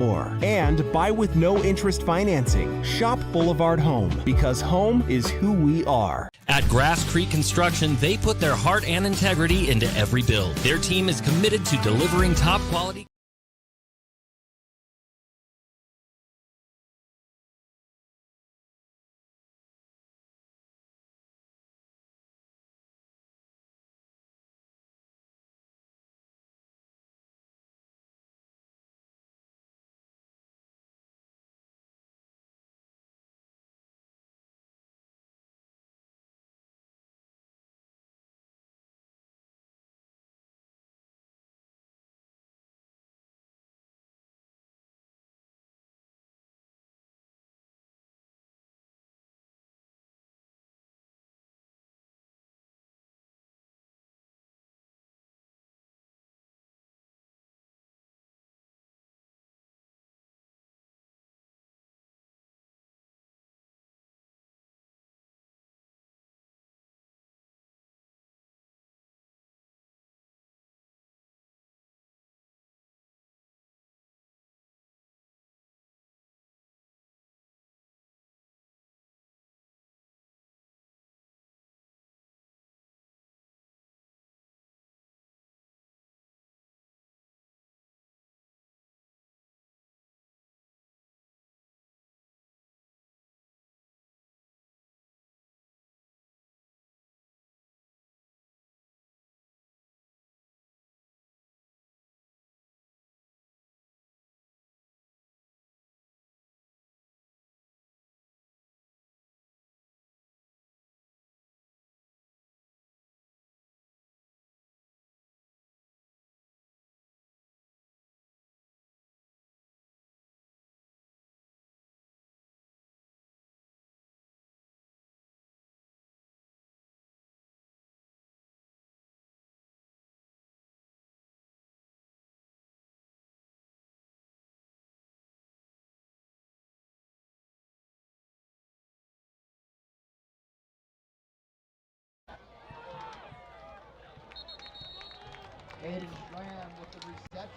more. And buy with no interest financing. Shop Boulevard Home, because home is who we are. At Grass Creek Construction, they put their heart and integrity into every build. Their team is committed to delivering top quality. Aiden Graham with the reception.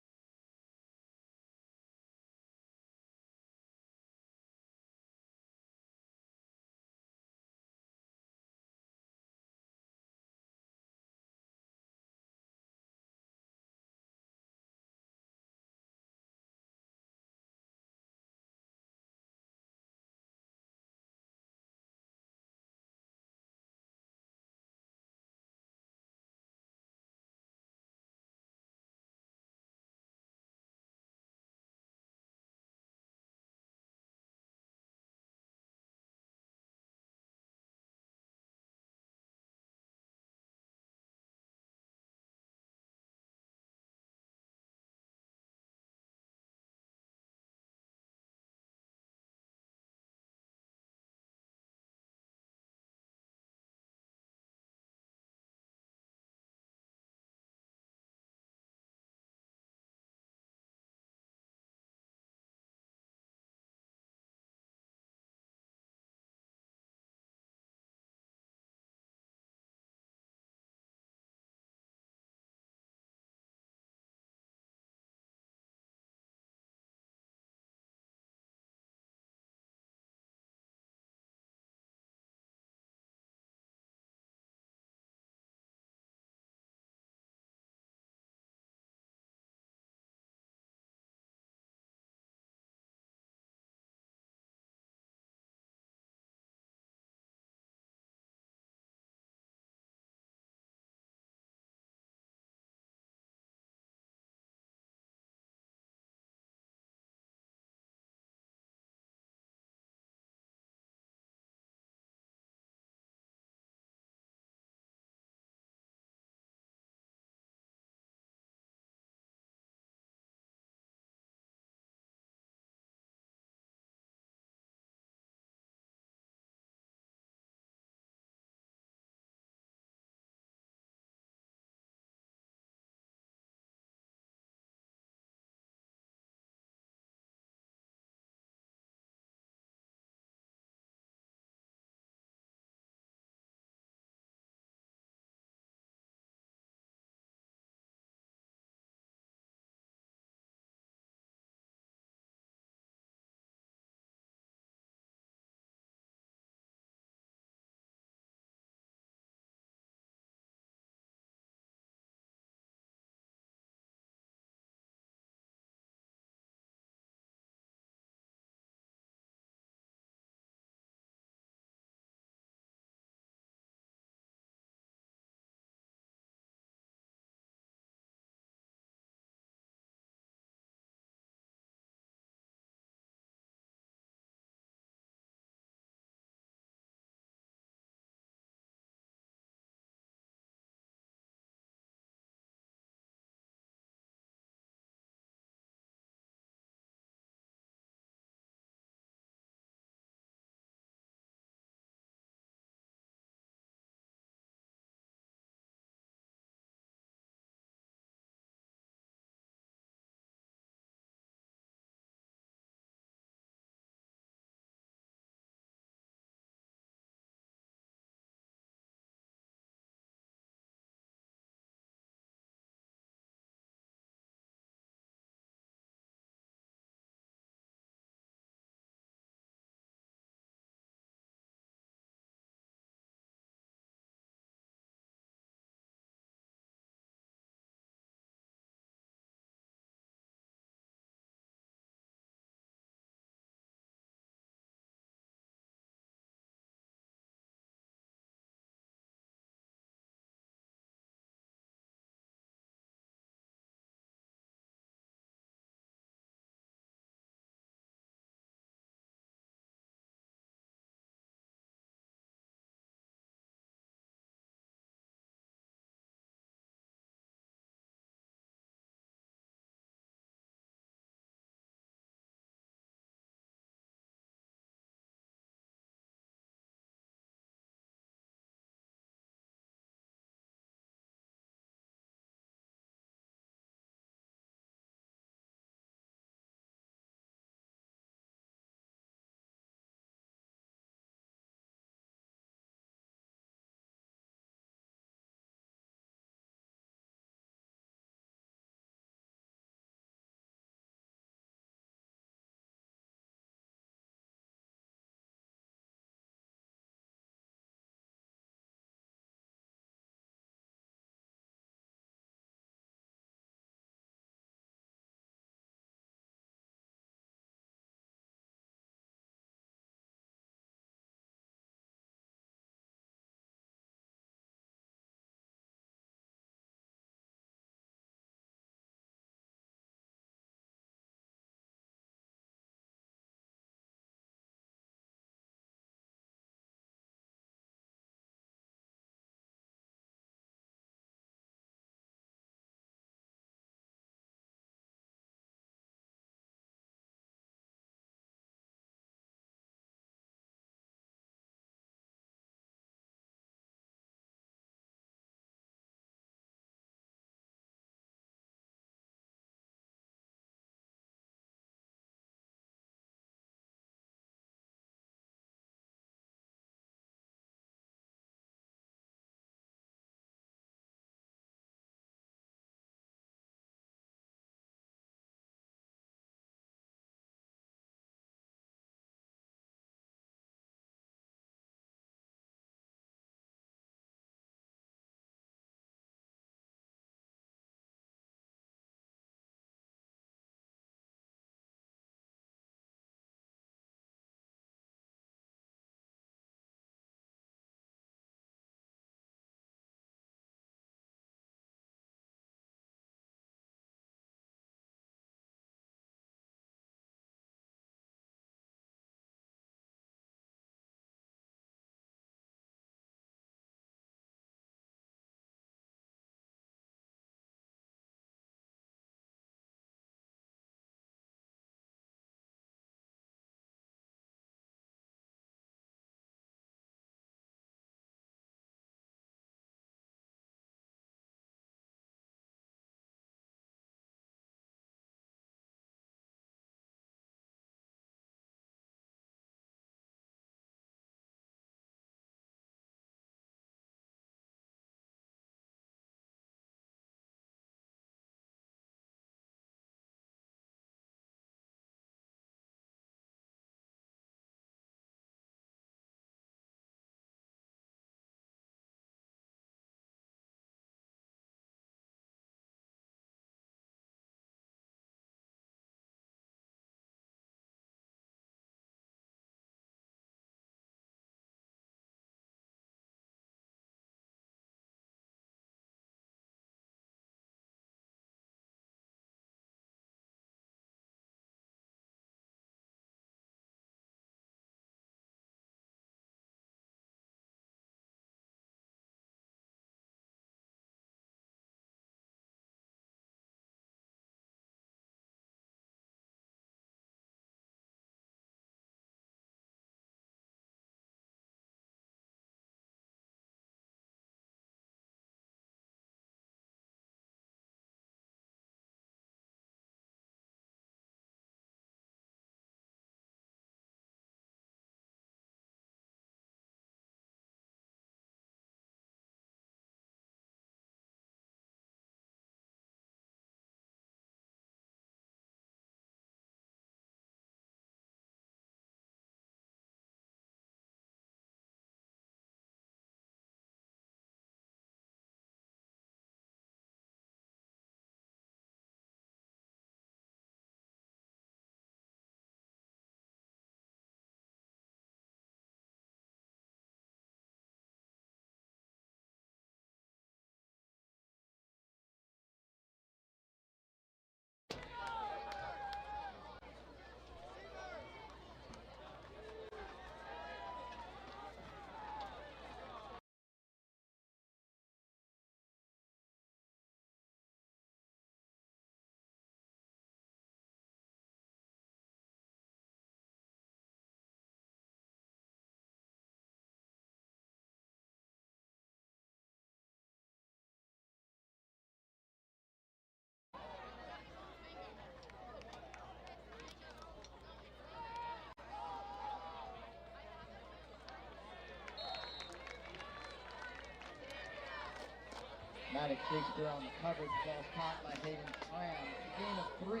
Maddox Shakespeare on the coverage. Ball's caught by Hayden Schramm. Gain of 3,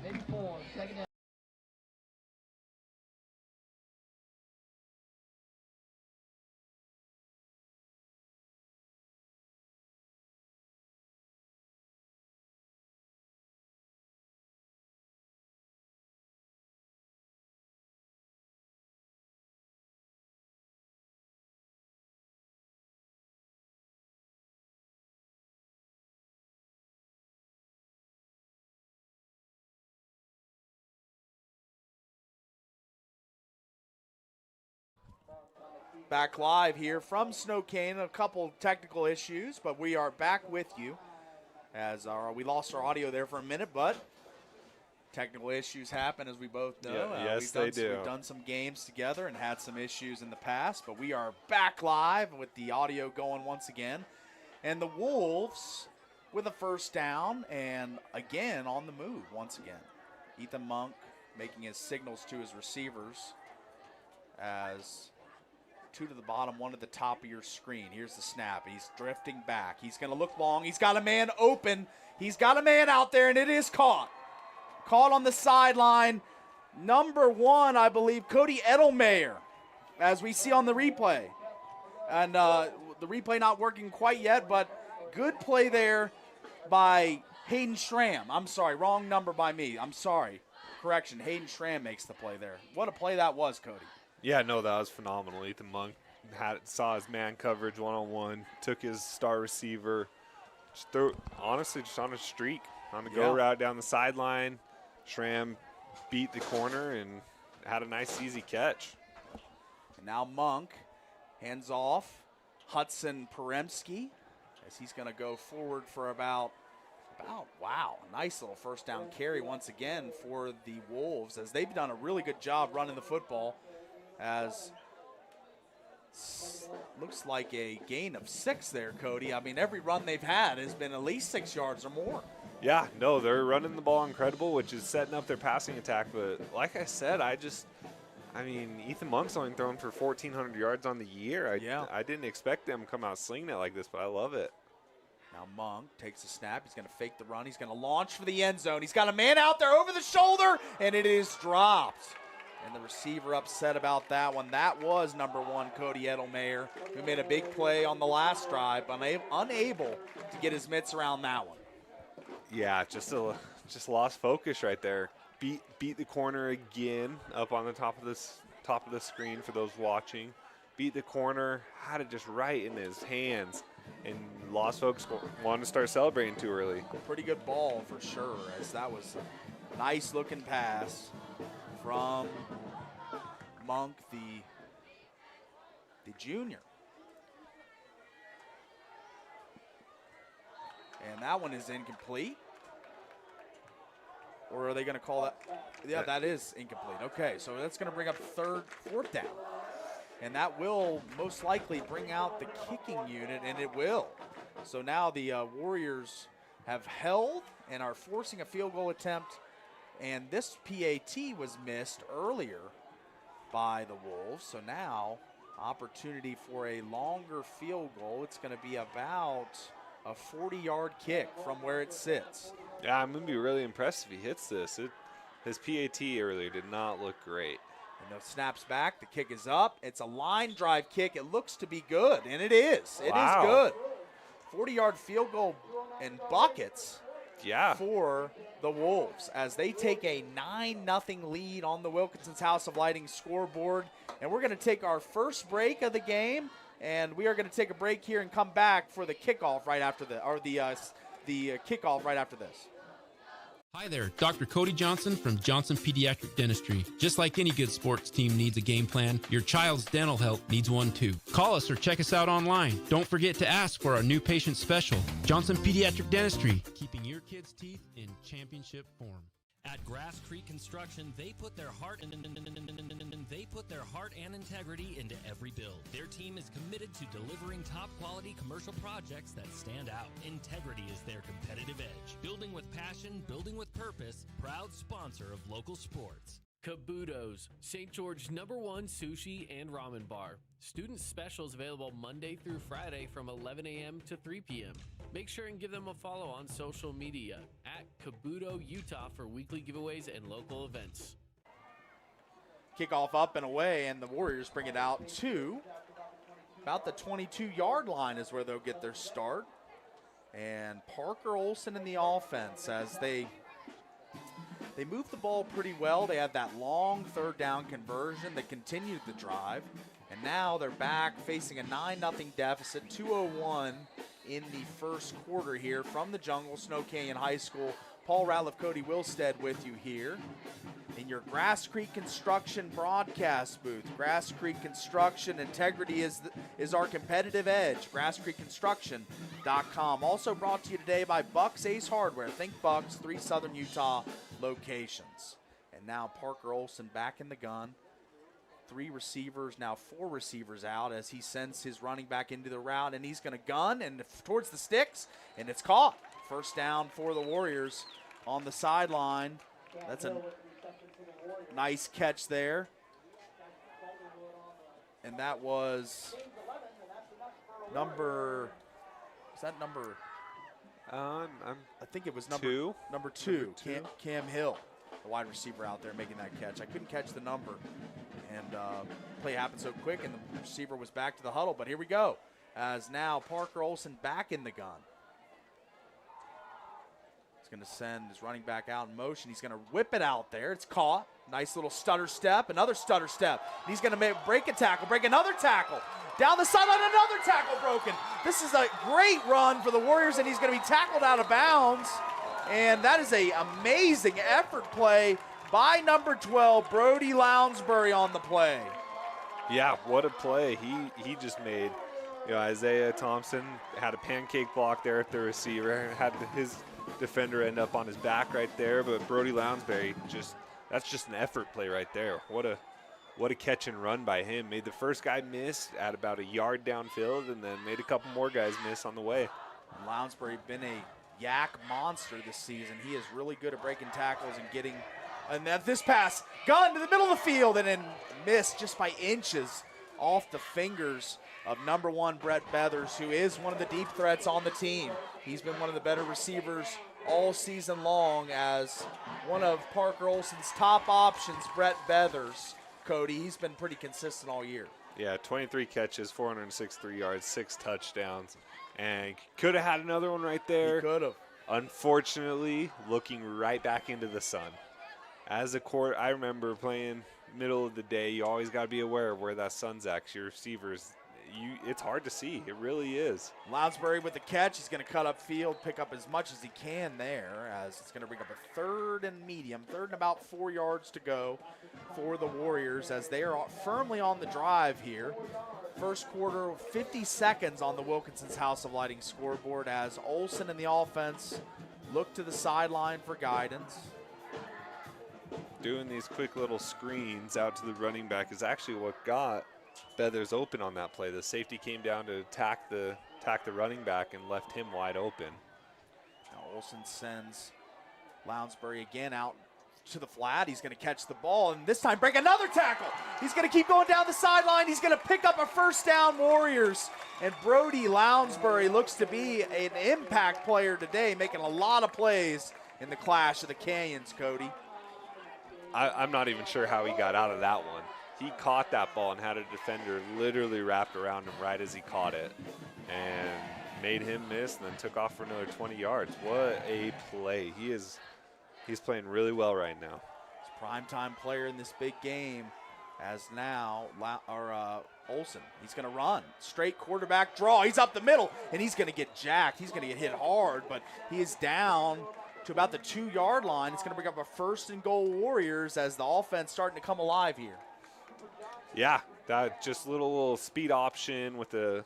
maybe 4. Second down. Back live here from Snow Canyon. A couple technical issues, but we are back with you. We lost our audio there for a minute, but technical issues happen, as we both know. Yeah, yes, they do. We've done some games together and had some issues in the past, but we are back live with the audio going once again. And the Wolves with a first down and again on the move once again. Ethan Monk making his signals to his receivers as 2 to the bottom, 1 at the top of your screen. Here's the snap. He's drifting back. He's going to look long. He's got a man open. He's got a man out there, and it is caught. Caught on the sideline. Number 1, I believe, Cody Edelmayer, as we see on the replay. And the replay not working quite yet, but good play there by Hayden Schramm. I'm sorry, wrong number by me. I'm sorry. Correction, Hayden Schramm makes the play there. What a play that was, Cody. Yeah, no, that was phenomenal. Ethan Monk saw his man coverage one-on-one, took his star receiver, honestly, just on a streak, on the go route down the sideline. Schramm beat the corner and had a nice, easy catch. And now Monk hands off Hudson Peremski as he's going to go forward for about, wow, a nice little first down carry once again for the Wolves, as they've done a really good job running the football. As looks like a gain of 6 there, Cody. I mean, every run they've had has been at least 6 yards or more. Yeah, no, they're running the ball incredible, which is setting up their passing attack. But like I said, Ethan Monk's only thrown for 1,400 yards on the year. I didn't expect them to come out slinging it like this, but I love it. Now Monk takes a snap. He's going to fake the run. He's going to launch for the end zone. He's got a man out there over the shoulder, and it is dropped. And the receiver upset about that one. That was number 1, Cody Edelmayer, who made a big play on the last drive, but unable to get his mitts around that one. Yeah, just lost focus right there. Beat the corner again up on the top of the screen for those watching. Beat the corner, had it just right in his hands, and lost focus. Wanted to start celebrating too early. Pretty good ball for sure, as that was a nice looking pass from Monk, the junior. And that one is incomplete. Or are they going to call that? Yeah, that is incomplete. Okay, so that's going to bring up 4th down. And that will most likely bring out the kicking unit, and it will. So now the Warriors have held and are forcing a field goal attempt. And this PAT was missed earlier by the Wolves. So now, opportunity for a longer field goal. It's going to be about a 40-yard kick from where it sits. Yeah, I'm going to be really impressed if he hits this. His PAT earlier did not look great. And the snaps back. The kick is up. It's a line drive kick. It looks to be good, and it is. It is good. 40-yard field goal and buckets. Yeah. For the Wolves as they take a 9-0 lead on the Wilkinson's House of Lighting scoreboard. And we're going to take our first break of the game, and we are going to take a break here and come back for the kickoff right after the kickoff right after this. Hi there, Dr. Cody Johnson from Johnson Pediatric Dentistry. Just like any good sports team needs a game plan, your child's dental health needs one too. Call us or check us out online. Don't forget to ask for our new patient special. Johnson Pediatric Dentistry, keeping your kids' teeth in championship form. At Grass Creek Construction, they put their heart and integrity into every build. Their team is committed to delivering top-quality commercial projects that stand out. Integrity is their competitive edge. Building with passion, building with purpose, proud sponsor of local sports. Kabuto's, St. George's #1 sushi and ramen bar. Student specials available Monday through Friday from 11 a.m. to 3 p.m. Make sure and give them a follow on social media at Kabuto Utah for weekly giveaways and local events. Kickoff up and away, and the Warriors bring it out to about the 22-yard line is where they'll get their start. And Parker Olson in the offense as they moved the ball pretty well. They had that long third down conversion that continued the drive. And now they're back facing a 9-0 deficit, 2:01 in the first quarter here from the jungle, Snow Canyon High School. Paul Ratliff, Cody Wilstead with you here in your Grass Creek Construction broadcast booth. Grass Creek Construction, integrity is our competitive edge. GrassCreekConstruction.com. Also brought to you today by Bucks Ace Hardware. Think Bucks, 3 Southern Utah locations. And now Parker Olson back in the gun. 3 receivers, now 4 receivers out as he sends his running back into the route, and he's going to gun and towards the sticks, and it's caught. First down for the Warriors on the sideline. That's a nice catch there. And that was number, is that number? I think it was number 2. Number two. Cam Hill, the wide receiver out there making that catch. I couldn't catch the number. And play happened so quick, and the receiver was back to the huddle. But here we go, as now Parker Olson back in the gun. He's going to send his running back out in motion. He's going to whip it out there. It's caught. Nice little stutter step, another stutter step. And he's going to break a tackle, break another tackle. Down the sideline, another tackle broken. This is a great run for the Warriors, and he's going to be tackled out of bounds. And that is an amazing effort play by number 12, Brody Lounsbury on the play. Yeah, what a play he just made. You know, Isaiah Thompson had a pancake block there at the receiver, had his defender end up on his back right there, but Brody Lounsbury that's just an effort play right there. What a catch and run by him. Made the first guy miss at about a yard downfield, and then made a couple more guys miss on the way. Lounsbury been a yak monster this season. He is really good at breaking tackles and getting. And then this pass, gun to the middle of the field, and then missed just by inches off the fingers of number 1, Brett Beathers, who is one of the deep threats on the team. He's been one of the better receivers all season long, as one of Parker Olson's top options, Brett Beathers. Cody, he's been pretty consistent all year. Yeah, 23 catches, 463 yards, 6 touchdowns, and could have had another one right there. He could have. Unfortunately, looking right back into the sun. As a court, I remember playing middle of the day. You always got to be aware of where that sun's at. 'Cause your receivers, it's hard to see. It really is. Lounsbury with the catch. He's going to cut up field, pick up as much as he can there, as it's going to bring up a 3rd and medium, 3rd and about 4 yards to go for the Warriors as they are firmly on the drive here. First quarter, 50 seconds on the Wilkinson's House of Lighting scoreboard as Olson and the offense look to the sideline for guidance. Doing these quick little screens out to the running back is actually what got Beathers open on that play. The safety came down to attack the running back and left him wide open. Now Olson sends Lounsbury again out to the flat. He's going to catch the ball and this time break another tackle. He's going to keep going down the sideline. He's going to pick up a first down, Warriors. And Brody Lounsbury looks to be an impact player today, making a lot of plays in the Clash of the Canyons, Cody. I'm not even sure how he got out of that one. He caught that ball and had a defender literally wrapped around him right as he caught it and made him miss and then took off for another 20 yards. What a play. He's playing really well right now. He's a primetime player in this big game as now Olson. He's going to run. Straight quarterback draw. He's up the middle, and he's going to get jacked. He's going to get hit hard, but he is down to about the 2-yard line. It's going to bring up a 1st and goal Warriors as the offense starting to come alive here. Yeah, that just little speed option with the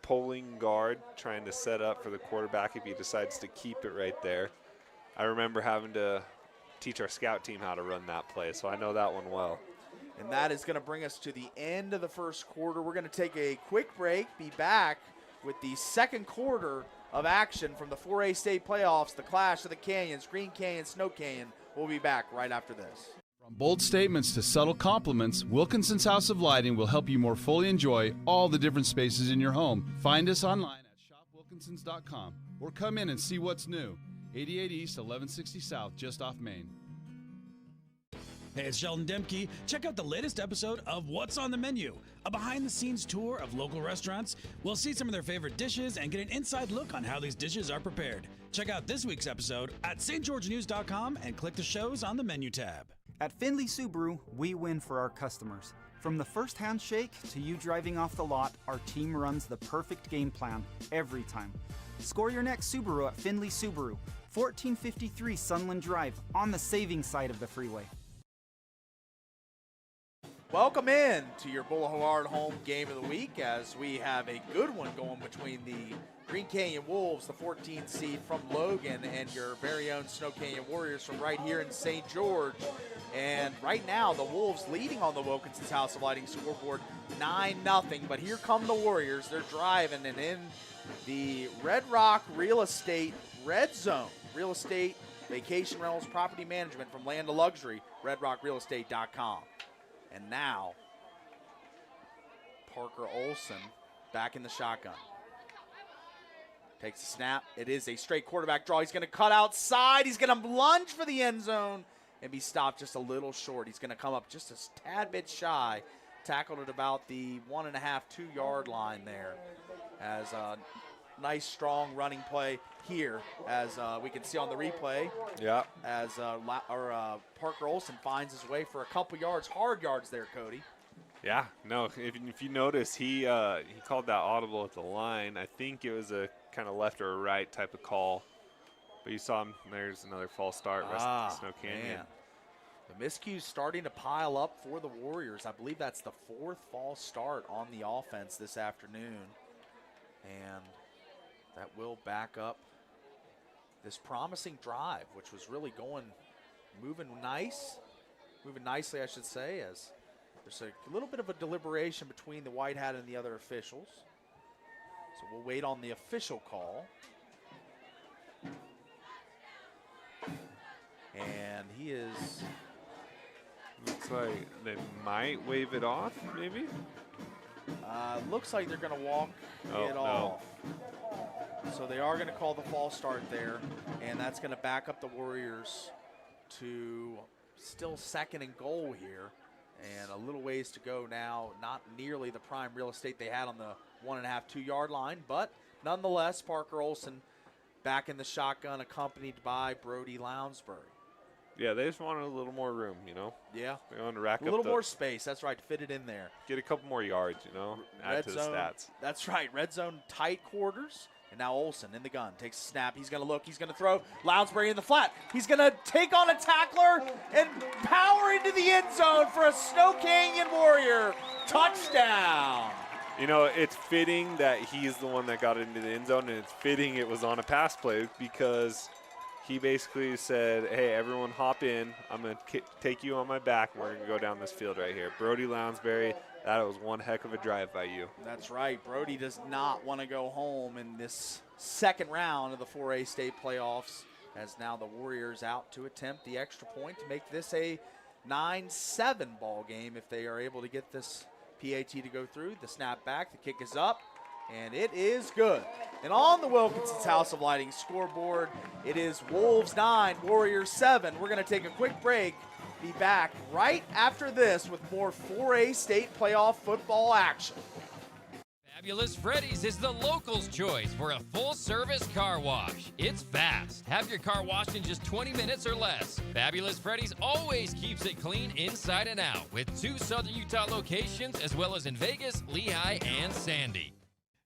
pulling guard trying to set up for the quarterback if he decides to keep it right there. I remember having to teach our scout team how to run that play, so I know that one well. And that is going to bring us to the end of the first quarter. We're going to take a quick break, be back with the second quarter of action from the 4A state playoffs, the Clash of the Canyons, Green Canyon, Snow Canyon. We'll be back right after this. From bold statements to subtle compliments, Wilkinson's House of Lighting will help you more fully enjoy all the different spaces in your home. Find us online at shopwilkinsons.com or come in and see what's new. 88 East, 1160 South, just off Main. Hey, it's Sheldon Demke. Check out the latest episode of What's on the Menu, a behind-the-scenes tour of local restaurants. We'll see some of their favorite dishes and get an inside look on how these dishes are prepared. Check out this week's episode at stgeorgenews.com and click the shows on the menu tab. At Findlay Subaru, we win for our customers. From the first handshake to you driving off the lot, our team runs the perfect game plan every time. Score your next Subaru at Findlay Subaru, 1453 Sunland Drive, on the saving side of the freeway. Welcome in to your Boulevard home game of the week as we have a good one going between the Green Canyon Wolves, the 14th seed from Logan, and your very own Snow Canyon Warriors from right here in St. George. And right now, the Wolves leading on the Wilkinson's House of Lighting scoreboard 9-0. But here come the Warriors. They're driving and in the Red Rock Real Estate Red Zone. Real estate, vacation rentals, property management from land to luxury, redrockrealestate.com. And now, Parker Olson back in the shotgun. Takes a snap. It is a straight quarterback draw. He's going to cut outside. He's going to lunge for the end zone and be stopped just a little short. He's going to come up just a tad bit shy. Tackled at about the 1.5, 2-yard line there. As a nice, strong running play here, as we can see on the replay. Yeah. As Parker Olson finds his way for a couple yards, hard yards there, Cody. Yeah, no, if you notice, he called that audible at the line. I think it was a kind of left or a right type of call. But you saw him, there's another false start, rest of the Snow Canyon. Man. The miscues starting to pile up for the Warriors. I believe that's the 4th false start on the offense this afternoon. And that will back up this promising drive, which was really moving nicely, I should say, as there's a little bit of a deliberation between the white hat and the other officials. So we'll wait on the official call. And he is... Looks like they might wave it off, maybe? Looks like they're going to walk it off. So they are going to call the false start there, and that's going to back up the Warriors to still 2nd and goal here. And a little ways to go now, not nearly the prime real estate they had on the 1.5, 2-yard line, but nonetheless, Parker Olson back in the shotgun, accompanied by Brody Lounsbury. Yeah, they just wanted a little more room, you know? Yeah. They wanted to rack up a little more space, that's right, fit it in there. Get a couple more yards, you know, add to the stats. That's right, red zone tight quarters. And now Olson in the gun, takes a snap. He's going to look, he's going to throw. Lounsbury in the flat. He's going to take on a tackler and power into the end zone for a Snow Canyon Warrior touchdown. You know, it's fitting that he's the one that got into the end zone, and it's fitting it was on a pass play because he basically said, hey, everyone hop in. I'm going to take you on my back, and we're going to go down this field right here. Brody Lounsbury, that was one heck of a drive by you. That's right. Brody does not want to go home in this 2nd round of the 4A state playoffs, as now the Warriors out to attempt the extra point to make this a 9-7 ball game if they are able to get this PAT to go through. The snap back, the kick is up, and it is good. And on the Wilkinson's House of Lighting scoreboard, it is Wolves 9, Warriors 7. We're going to take a quick break. Be back right after this with more 4A state playoff football action. Fabulous Freddy's is the locals' choice for a full-service car wash. It's fast. Have your car washed in just 20 minutes or less. Fabulous Freddy's always keeps it clean inside and out with 2 Southern Utah locations as well as in Vegas, Lehigh, and Sandy.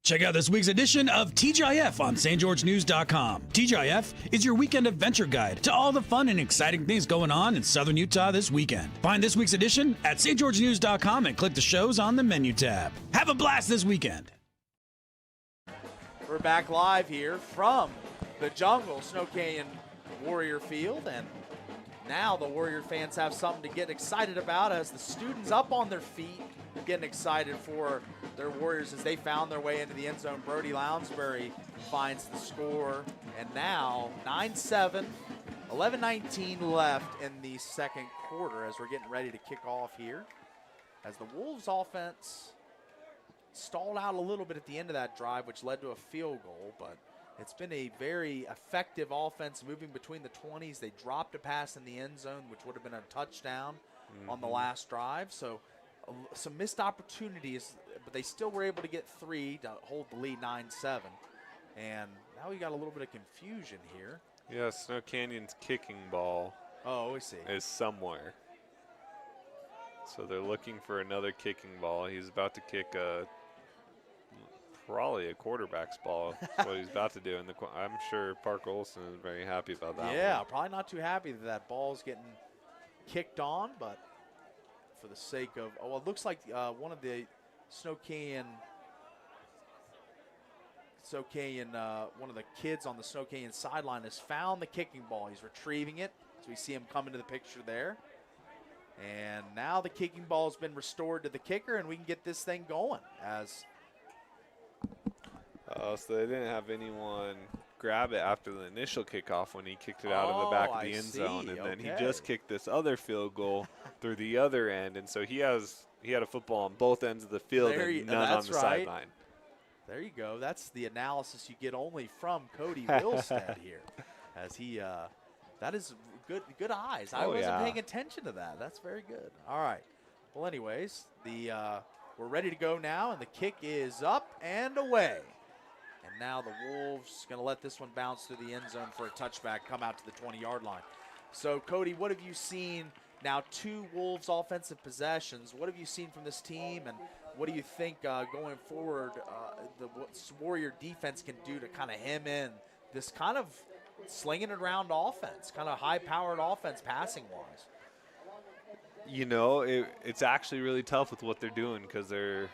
Check out this week's edition of TGIF on stgeorgenews.com. TGIF is your weekend adventure guide to all the fun and exciting things going on in Southern Utah this weekend. Find this week's edition at stgeorgenews.com and click the shows on the menu tab. Have a blast this weekend. We're back live here from the jungle, Snow Canyon Warrior Field, and now the Warrior fans have something to get excited about as the students up on their feet getting excited for their Warriors as they found their way into the end zone. Brody Lounsbury finds the score, and now 9-7 11:19 left in the second quarter as we're getting ready to kick off here. As the Wolves offense stalled out a little bit at the end of that drive, which led to a field goal, but it's been a very effective offense moving between the 20s. They dropped a pass in the end zone, which would have been a touchdown on the last drive. So some missed opportunities, but they still were able to get 3 to hold the lead 9-7. And now we got a little bit of confusion here. Yeah, Snow Canyon's kicking ball I see. is somewhere. So they're looking for another kicking ball. He's about to kick probably a quarterback's ball. That's what he's about to do. And I'm sure Park Olson is very happy about that. Yeah, probably not too happy that ball's getting kicked on, but for the sake of, it looks like one of the one of the kids on the Snow Canyon sideline has found the kicking ball. He's retrieving it, so we see him come into the picture there. And now the kicking ball has been restored to the kicker, and we can get this thing going. So they didn't have anyone grab it after the initial kickoff when he kicked it out of the back of the end zone, and then he just kicked this other field goal through the other end, and so he had a football on both ends of the field and none on the sideline. There you go. That's the analysis you get only from Cody Wilstead here, as he that is good eyes. I wasn't paying attention to that. That's very good. All right. Well, anyways, we're ready to go now, and the kick is up and away. And now the Wolves going to let this one bounce through the end zone for a touchback, come out to the 20-yard line. So, Cody, what have you seen now? 2 Wolves offensive possessions. What have you seen from this team, and what do you think going forward what Warrior defense can do to kind of hem in this kind of slinging it around offense, kind of high-powered offense passing-wise? You know, it's actually really tough with what they're doing because they're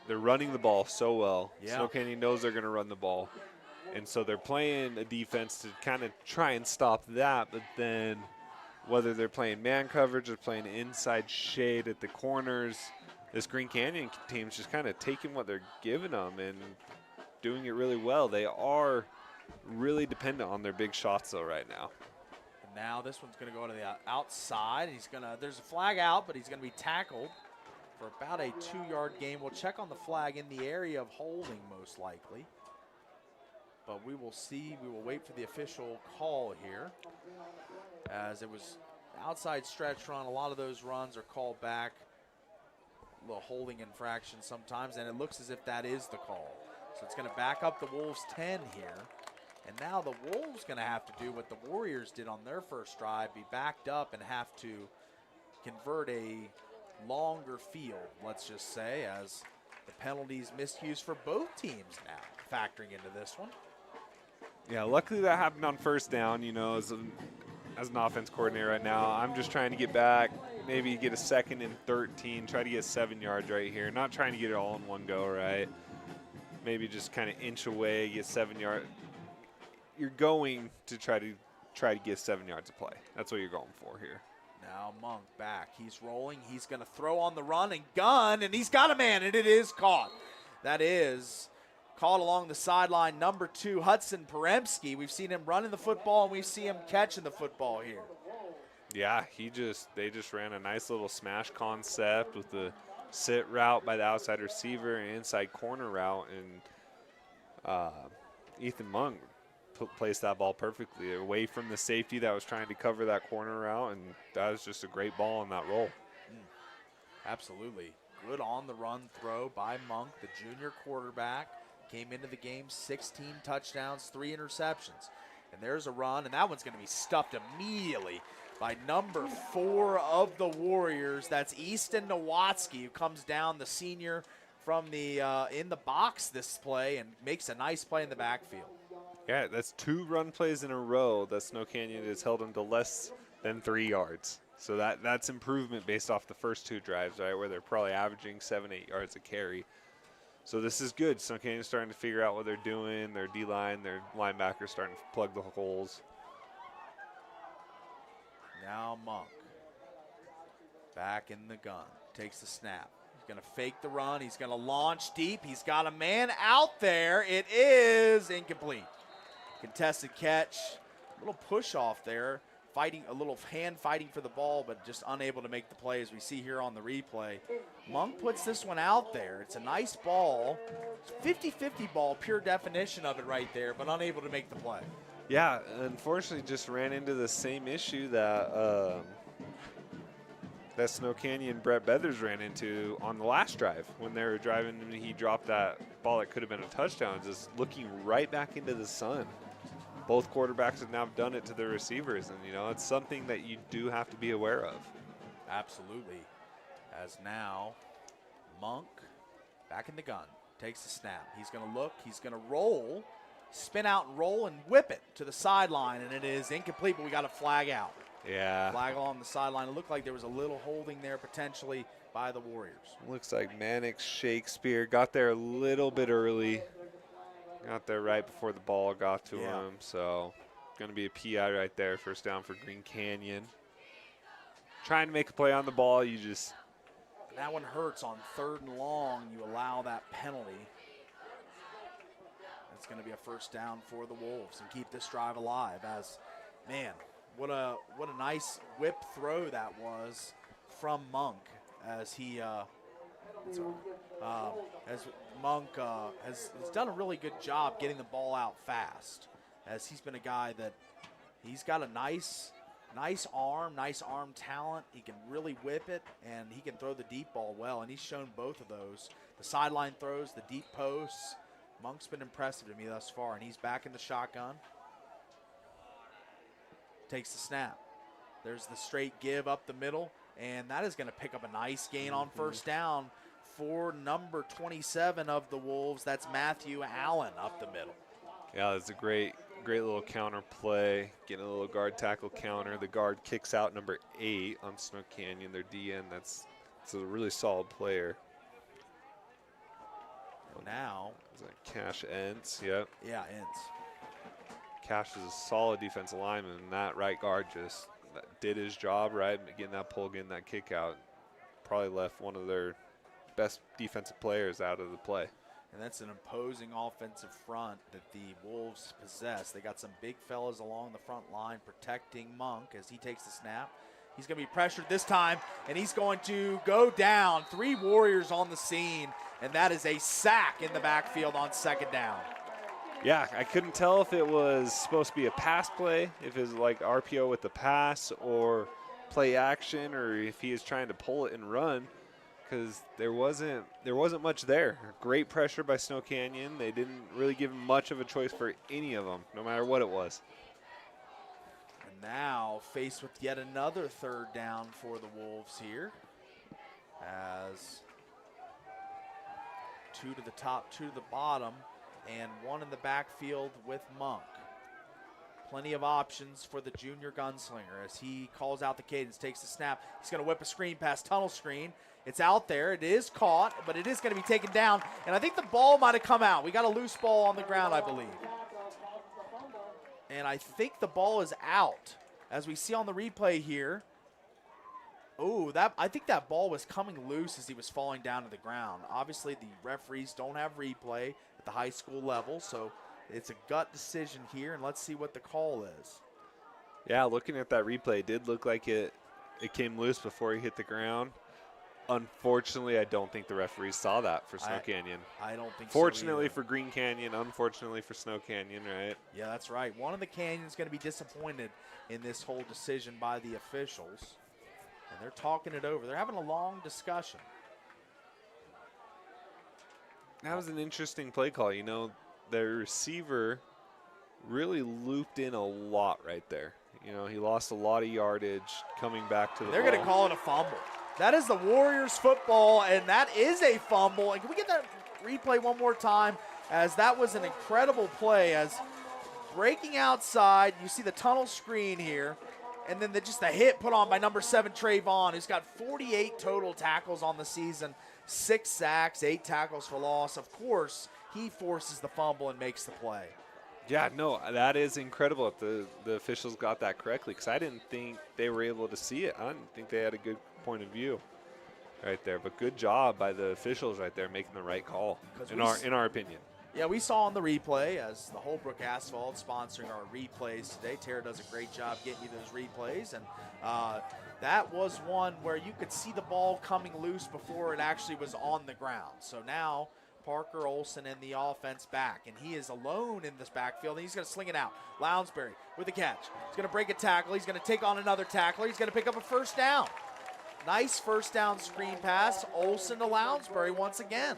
running the ball so well. Yeah. Snow Canyon knows they're going to run the ball. And so they're playing a defense to kind of try and stop that, but then whether they're playing man coverage or playing inside shade at the corners, this Green Canyon team's just kind of taking what they're giving them and doing it really well. They are really dependent on their big shots, though, right now. And now this one's going to go to the outside. There's a flag out, but he's going to be tackled for about a 2-yard gain. We'll check on the flag in the area of holding, most likely. But we will see. We will wait for the official call here, as it was outside stretch run. A lot of those runs are called back. A little holding infraction sometimes, and it looks as if that is the call. So it's going to back up the Wolves 10 here. And now the Wolves going to have to do what the Warriors did on their first drive, be backed up and have to convert a longer field, let's just say, as the penalties misuse for both teams now factoring into this one. Yeah, luckily that happened on first down. You know, as an offense coordinator right now, I'm just trying to get back, maybe get a 2nd and 13, try to get 7 yards right here. Not trying to get it all in one go, right? Maybe just kind of inch away, get 7 yards. You're going to try to get 7 yards of play. That's what you're going for here. Now Monk back. He's rolling. He's going to throw on the run and gun, and he's got a man, and it is caught. That is caught along the sideline, number 2, Hudson Peremski. We've seen him running the football, and we see him catching the football here. Yeah, they just ran a nice little smash concept with the sit route by the outside receiver and inside corner route, and Ethan Monk placed that ball perfectly away from the safety that was trying to cover that corner route, and that was just a great ball in that roll. Absolutely. Good on-the-run throw by Monk, the junior quarterback. Came into the game, 16 touchdowns, 3 interceptions. And there's a run, and that one's going to be stuffed immediately by number 4 of the Warriors. That's Easton Nowatzki, who comes down, the senior from the in the box this play, and makes a nice play in the backfield. Yeah, that's 2 run plays in a row that Snow Canyon has held them to less than 3 yards. So that's improvement based off the first 2 drives, right, where they're probably averaging 7-8 yards a carry. So this is good. Snow Canyon's starting to figure out what they're doing. Their D-line, their linebackers starting to plug the holes. Now Monk back in the gun, takes the snap. He's going to fake the run. He's going to launch deep. He's got a man out there. It is incomplete. Contested catch. A little push off there fighting, a little hand fighting for the ball, but just unable to make the play, as we see here on the replay. Monk puts this one out there. It's a nice ball. 50-50 ball, pure definition of it right there, but unable to make the play. Yeah, unfortunately just ran into the same issue that that Snow Canyon Brett Beathers ran into on the last drive when they were driving and he dropped that ball that could have been a touchdown, just looking right back into the sun. Both quarterbacks have now done it to their receivers, and, you know, it's something that you do have to be aware of. Absolutely. As now, Monk back in the gun, takes the snap. He's going to look, he's going to roll, spin out and roll and whip it to the sideline, and it is incomplete, but we got a flag out. Yeah. Flag on the sideline. It looked like there was a little holding there potentially by the Warriors. Looks like Mannix Shakespeare got there a little bit early. Got there right before the ball got to him. So going to be a PI right there. First down for Green Canyon. Trying to make a play on the ball. You just. That one hurts on 3rd and long. You allow that penalty. It's going to be a first down for the Wolves and keep this drive alive. As, man, what a nice whip throw that was from Monk, as he as Monk has done a really good job getting the ball out fast, as he's been a guy that he's got a nice arm talent. He can really whip it, and he can throw the deep ball well, and he's shown both of those. The sideline throws, the deep posts. Monk's been impressive to me thus far, and he's back in the shotgun. Takes the snap. There's the straight give up the middle, and that is going to pick up a nice gain on first down for number 27 of the Wolves. That's Matthew Allen up the middle. Yeah, that's a great little counter play. Getting a little guard tackle counter. The guard kicks out number 8 on Snow Canyon, their DN. That's a really solid player. Now. Is that Cash Entz? Yep. Yeah, Entz. Cash is a solid defensive lineman, and that right guard just did his job, right? Getting that pull, getting that kick out. Probably left one of their best defensive players out of the play. And that's an imposing offensive front that the Wolves possess. They got some big fellas along the front line protecting Monk as he takes the snap. He's going to be pressured this time, and he's going to go down. 3 Warriors on the scene, and that is a sack in the backfield on 2nd down. Yeah, I couldn't tell if it was supposed to be a pass play, if it was like RPO with the pass or play action, or if he is trying to pull it and run, because there wasn't much there. Great pressure by Snow Canyon. They didn't really give him much of a choice for any of them, no matter what it was. And now faced with yet another 3rd down for the Wolves here, as 2 to the top, 2 to the bottom, and 1 in the backfield with Monk. Plenty of options for the junior gunslinger as he calls out the cadence, takes the snap. He's going to whip a screen pass, tunnel screen. It's out there. It is caught, but it is going to be taken down. And I think the ball might have come out. We got a loose ball on the ground, I believe. And I think the ball is out, as we see on the replay here. Oh, I think that ball was coming loose as he was falling down to the ground. Obviously, the referees don't have replay at the high school level, so it's a gut decision here, and let's see what the call is. Yeah, looking at that replay, it did look like it came loose before he hit the ground. Unfortunately, I don't think the referees saw that for Snow Canyon. I don't think Fortunately so for Green Canyon, unfortunately for Snow Canyon, right? Yeah, that's right. One of the Canyons going to be disappointed in this whole decision by the officials. And they're talking it over. They're having a long discussion. That was an interesting play call. You know, their receiver really looped in a lot right there. You know, he lost a lot of yardage coming back to the They're ball. going to call it a fumble. That is the Warriors football, and that is a fumble. And can we get that replay one more time? As that was an incredible play, as breaking outside, you see the tunnel screen here, and then just the hit put on by number 7, Trayvon, who's got 48 total tackles on the season, 6 sacks, 8 tackles for loss. Of course, he forces the fumble and makes the play. Yeah, no, that is incredible if the officials got that correctly, because I didn't think they were able to see it. I didn't think they had a good point of view right there. But good job by the officials right there making the right call, in our opinion. Yeah, we saw on the replay as the Holbrook Asphalt sponsoring our replays today. Tara does a great job getting you those replays, and that was one where you could see the ball coming loose before it actually was on the ground. So now Parker Olson in the offense back, and he is alone in this backfield, and he's going to sling it out. Lounsbury with the catch. He's going to break a tackle. He's going to take on another tackler. He's going to pick up a first down. Nice first down screen pass. Olson to Lounsbury once again.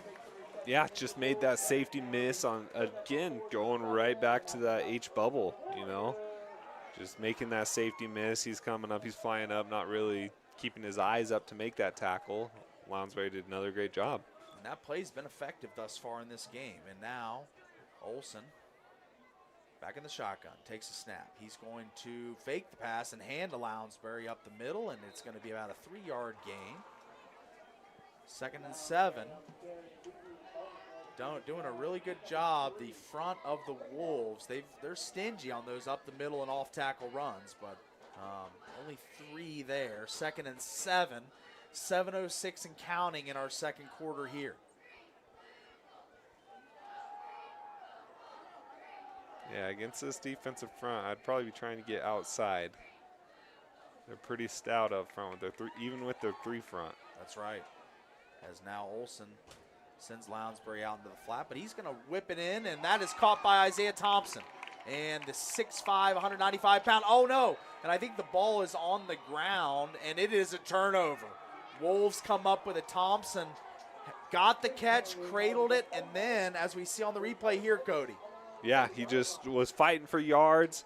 Yeah, just made that safety miss on, again, going right back to that H bubble, you know. Just making that safety miss. He's coming up. He's flying up, not really keeping his eyes up to make that tackle. Lounsbury did another great job. And that play's been effective thus far in this game. And now Olson back in the shotgun, takes a snap. He's going to fake the pass and hand to Lounsbury up the middle, and it's going to be about a 3-yard gain. 2nd and 7. Doing a really good job. The front of the Wolves, they're stingy on those up the middle and off tackle runs, but only 3 there. 2nd and 7. 7:06 and counting in our second quarter here. Yeah, against this defensive front, I'd probably be trying to get outside. They're pretty stout up front with their even with their 3 front. That's right. As now Olson sends Lounsbury out into the flat, but he's going to whip it in, and that is caught by Isaiah Thompson. And the 6'5", 195-pound, oh no! And I think the ball is on the ground, and it is a turnover. Wolves come up with a Thompson, got the catch, cradled it, and then, as we see on the replay here, Cody. Yeah, he just was fighting for yards,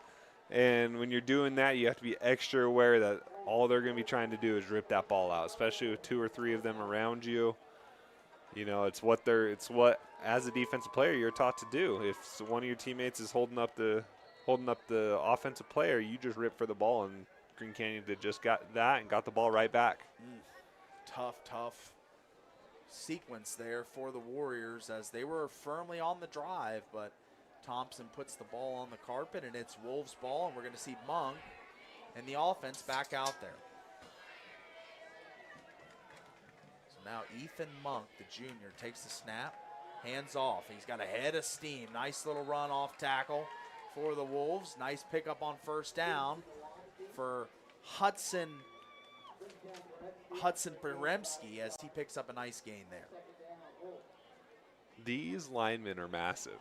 and when you're doing that, you have to be extra aware that all they're going to be trying to do is rip that ball out, especially with 2 or 3 of them around you. You know, it's what as a defensive player you're taught to do. If one of your teammates is holding up the offensive player, you just rip for the ball, and Green Canyon did just got that and got the ball right back. Tough sequence there for the Warriors as they were firmly on the drive, but Thompson puts the ball on the carpet, and it's Wolves ball, and we're going to see Monk and the offense back out there. So now Ethan Monk, the junior, takes the snap, hands off. He's got a head of steam. Nice little run off tackle for the Wolves. Nice pickup on first down for Hudson Peremski as he picks up a nice gain there. These linemen are massive.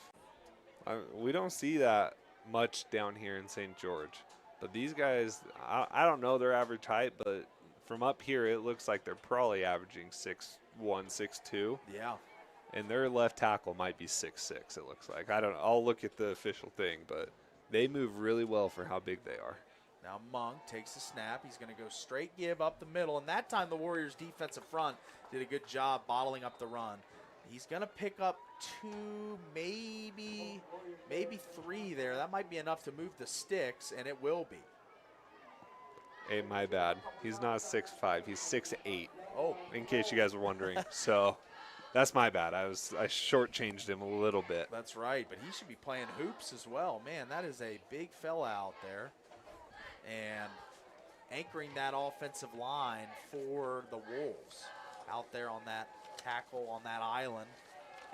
We don't see that much down here in St. George. But these guys, I don't know their average height, but from up here it looks like they're probably averaging 6'1", 6'2". Yeah. And their left tackle might be 6'6", it looks like. I'll look at the official thing, but they move really well for how big they are. Now Monk takes the snap. He's going to go straight give up the middle. And that time the Warriors' defensive front did a good job bottling up the run. He's going to pick up 2, maybe 3 there. That might be enough to move the sticks, and it will be. Hey, my bad. He's not 6'5". He's 6'8". Oh. In case you guys were wondering. So that's my bad. I shortchanged him a little bit. That's right, but he should be playing hoops as well. Man, that is a big fella out there. And anchoring that offensive line for the Wolves out there on that tackle on that island.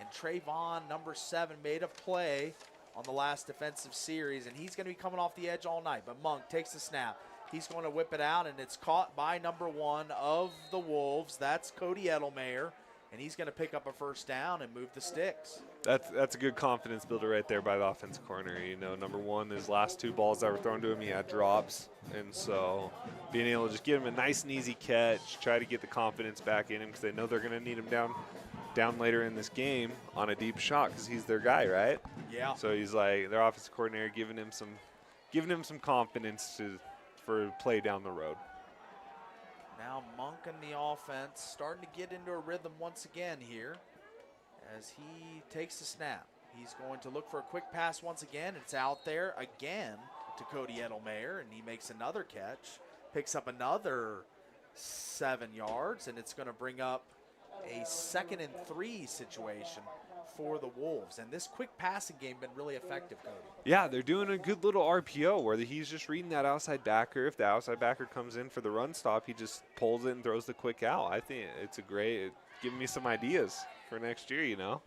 And Trayvon, number 7, made a play on the last defensive series, and he's going to be coming off the edge all night. But Monk takes the snap. He's going to whip it out, and it's caught by number 1 of the Wolves. That's Cody Edelmayer, and he's going to pick up a first down and move the sticks. That's a good confidence builder right there by the offensive corner. You know, number 1, his last 2 balls that were thrown to him, he had drops. And so being able to just give him a nice and easy catch, try to get the confidence back in him because they know they're going to need him down later in this game on a deep shot because he's their guy, right? Yeah. So he's like their offensive coordinator giving him some confidence for play down the road. Now Monk and the offense starting to get into a rhythm once again here as he takes the snap. He's going to look for a quick pass once again. It's out there again to Cody Edelmayer, and he makes another catch, picks up another 7 yards, and it's going to bring up a 2nd and 3 situation for the Wolves. And this quick passing game been really effective, Cody. Yeah, they're doing a good little RPO where he's just reading that outside backer. If the outside backer comes in for the run stop, he just pulls it and throws the quick out. I think it's giving me some ideas for next year, you know.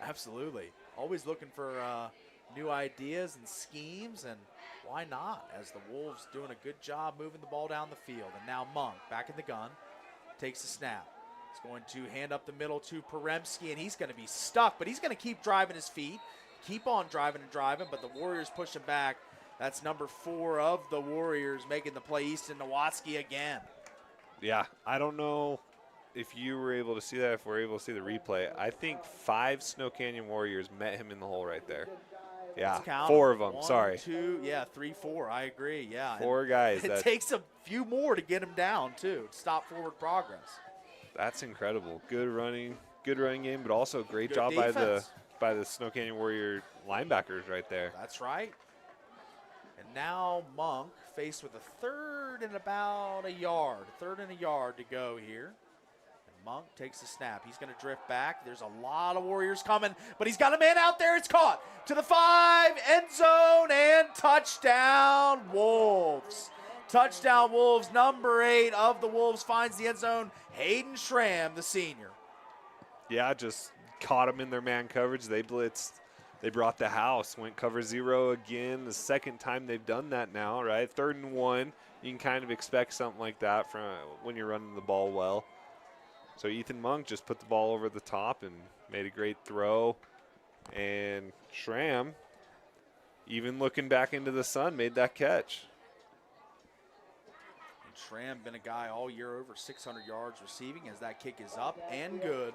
Absolutely. Always looking for new ideas and schemes, and why not? As the Wolves doing a good job moving the ball down the field. And now Monk back in the gun, takes a snap. He's going to hand up the middle to Poremski, and he's going to be stuck, but he's going to keep driving his feet, keep on driving and driving, but the Warriors push him back. That's number 4 of the Warriors making the play, Easton Nowatzki again. Yeah, I don't know if you were able to see that, if we're able to see the replay. I think 5 Snow Canyon Warriors met him in the hole right there. Yeah, 4 of them, 1, sorry. 2, 3, 4, I agree, yeah. 4 guys. It takes a few more to get him down, too, to stop forward progress. That's incredible. Good running game, but also great Good job defense. by the Snow Canyon Warrior linebackers right there. That's right. And now Monk faced with a third and about a yard to go here. And Monk takes the snap. He's going to drift back. There's a lot of Warriors coming, but he's got a man out there. It's caught to the 5, end zone, and touchdown Wolves. Touchdown Wolves. Number 8 of the Wolves finds the end zone. Hayden Schramm, the senior. Yeah, just caught him in their man coverage. They blitzed. They brought the house, went cover 0 again. The second time they've done that now, right? 3rd and 1. You can kind of expect something like that from when you're running the ball well. So Ethan Monk just put the ball over the top and made a great throw. And Schramm, even looking back into the sun, made that catch. Schramm been a guy all year over 600 yards receiving as that kick is up and good.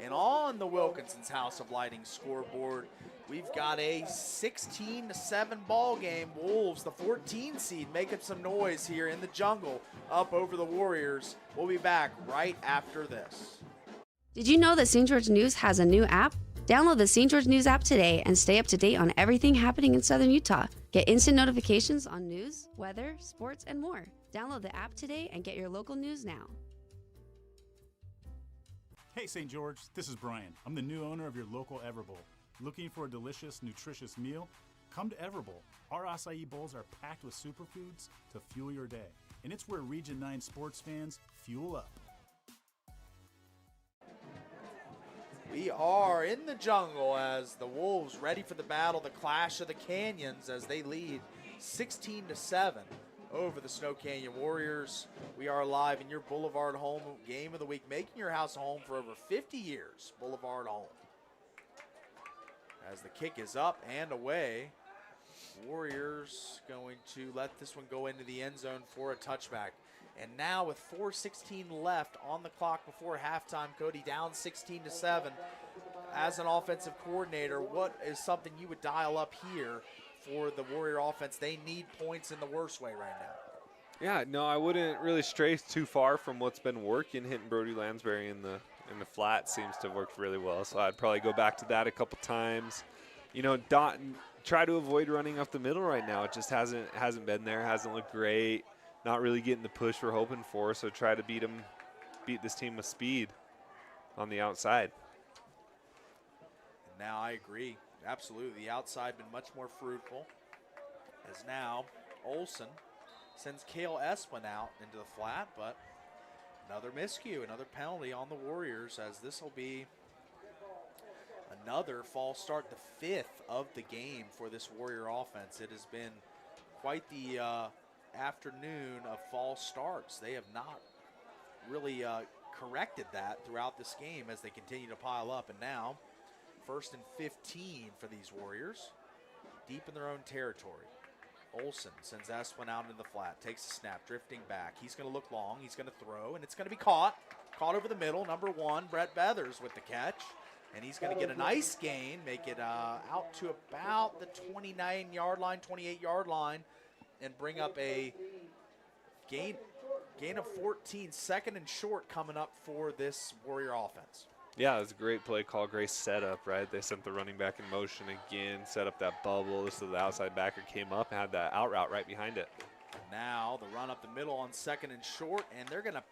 And on the Wilkinson's House of Lighting scoreboard, we've got a 16-7 ball game. Wolves, the 14 seed, making some noise here in the jungle up over the Warriors. We'll be back right after this. Did you know that St. George News has a new app? Download the St. George News app today and stay up to date on everything happening in Southern Utah. Get instant notifications on news, weather, sports, and more. Download the app today and get your local news now. Hey St. George, this is Brian. I'm the new owner of your local Everbowl. Looking for a delicious, nutritious meal? Come to Everbowl. Our acai bowls are packed with superfoods to fuel your day. And it's where Region 9 sports fans fuel up. We are in the jungle as the Wolves ready for the battle, the clash of the canyons as they lead 16-7 over the Snow Canyon Warriors. We are live in your Boulevard home game of the week, making your house a home for over 50 years. Boulevard home. As the kick is up and away, Warriors going to let this one go into the end zone for a touchback. And now with 4:16 left on the clock before halftime, Cody down 16-7. As an offensive coordinator, what is something you would dial up here for the Warrior offense? They need points in the worst way right now. Yeah, no, I wouldn't really stray too far from what's been working. Hitting Brody Lansbury in the flat seems to have worked really well. So I'd probably go back to that a couple times. You know, try to avoid running up the middle right now. It just hasn't been there. Hasn't looked great. Not really getting the push we're hoping for. So try to beat this team with speed on the outside. And now I agree. Absolutely. The outside been much more fruitful. As now Olsen sends Cale Esplin out into the flat, but another miscue, another penalty on the Warriors as this will be another false start, the 5th of the game for this Warrior offense. It has been quite the afternoon of false starts. They have not really corrected that throughout this game as they continue to pile up. And now 1st and 15 for these Warriors, deep in their own territory. Olsen sends Esplin out into the flat, takes a snap, drifting back. He's going to look long, he's going to throw, and it's going to be caught over the middle. Number 1, Brett Beathers with the catch. And he's going to get a nice gain, make it out to about the 29-yard line, 28-yard line, and bring up a gain of 14, 2nd and short coming up for this Warrior offense. Yeah, it was a great play call, great setup, right? They sent the running back in motion again, set up that bubble. This is the outside backer came up and had that out route right behind it. Now the run up the middle on 2nd and short, and they're going to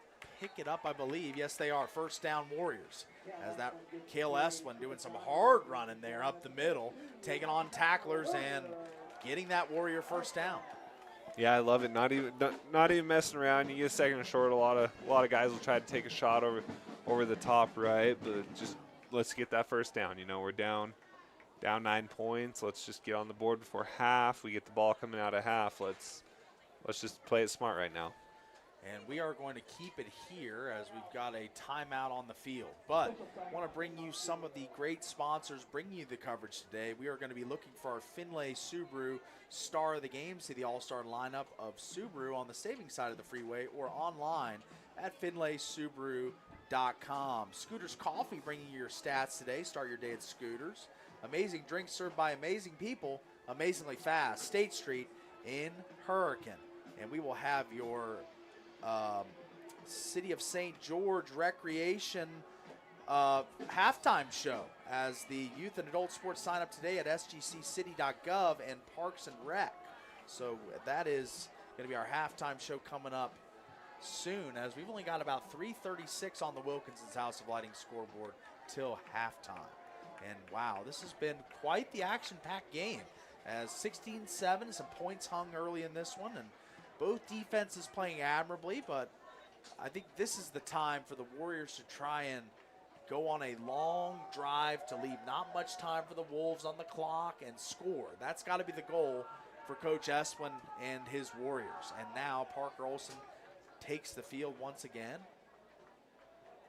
pick it up, I believe. Yes, they are. 1st down Warriors. As that Cale Esplin doing some hard running there up the middle, taking on tacklers and getting that Warrior 1st down. Yeah, I love it. Not even messing around. You get 2nd and short. A lot of guys will try to take a shot over the top, right? But just let's get that first down. You know, we're down 9 points. Let's just get on the board before half. We get the ball coming out of half. Let's just play it smart right now. And we are going to keep it here as we've got a timeout on the field. But I want to bring you some of the great sponsors bringing you the coverage today. We are going to be looking for our Finlay Subaru star of the game. See the all-star lineup of Subaru on the savings side of the freeway or online at finlaysubaru.com. Scooters Coffee bringing you your stats today. Start your day at Scooters. Amazing drinks served by amazing people, amazingly fast. State Street in Hurricane. And we will have your City of St. George Recreation halftime show as the youth and adult sports sign up today at sgccity.gov and Parks and Rec. So that is going to be our halftime show coming up soon, as we've only got about 3:36 on the Wilkinson's House of Lighting scoreboard till halftime. And wow, this has been quite the action-packed game, as 16-7, some points hung early in this one, and both defenses playing admirably, but I think this is the time for the Warriors to try and go on a long drive to leave not much time for the Wolves on the clock and score. That's got to be the goal for Coach Esplin and his Warriors. And now Parker Olson takes the field once again.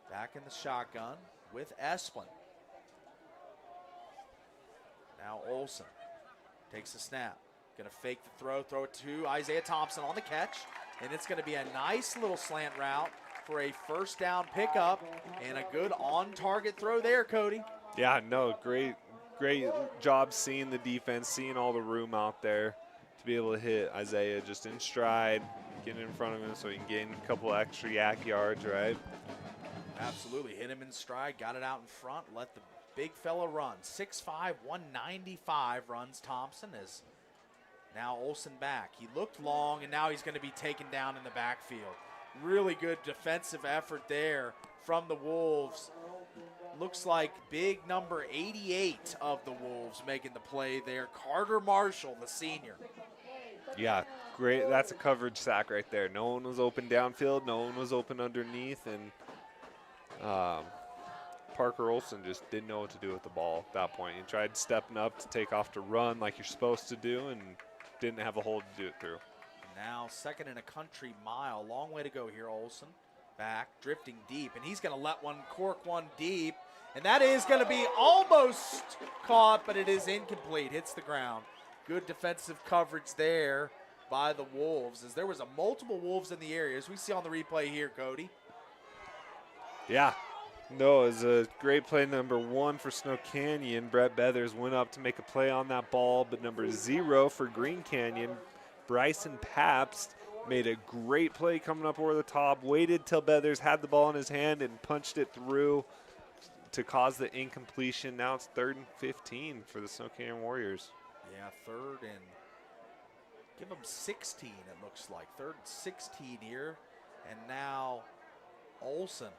Back in the shotgun with Esplin. Now Olson takes the snap. Going to fake the throw it to Isaiah Thompson on the catch. And it's going to be a nice little slant route for a first down pickup and a good on-target throw there, Cody. Yeah, no, great job seeing the defense, seeing all the room out there to be able to hit Isaiah just in stride, getting in front of him so he can gain a couple extra yak yards, right? Absolutely. Hit him in stride, got it out in front, let the big fella run. 6'5", 195 runs Thompson as now Olson back. He looked long, and now he's going to be taken down in the backfield. Really good defensive effort there from the Wolves. Looks like big number 88 of the Wolves making the play there. Carter Marshall, the senior. Yeah, great. That's a coverage sack right there. No one was open downfield. No one was open underneath, and Parker Olson just didn't know what to do with the ball at that point. He tried stepping up to take off to run like you're supposed to do and didn't have a hole to do it through. Now second and a country mile. Long way to go here, Olson. Back, drifting deep, and he's going to let one cork one deep, and that is going to be almost caught, but it is incomplete. Hits the ground. Good defensive coverage there by the Wolves, as there was a multiple Wolves in the area, as we see on the replay here, Cody. Yeah. No, it was a great play, number 1 for Snow Canyon. Brett Beathers went up to make a play on that ball, but number 0 for Green Canyon, Bryson Pabst, made a great play coming up over the top, waited till Beathers had the ball in his hand and punched it through to cause the incompletion. Now it's 3rd and 15 for the Snow Canyon Warriors. Yeah, 3rd and give them 16, it looks like. 3rd and 16 here, and now Olson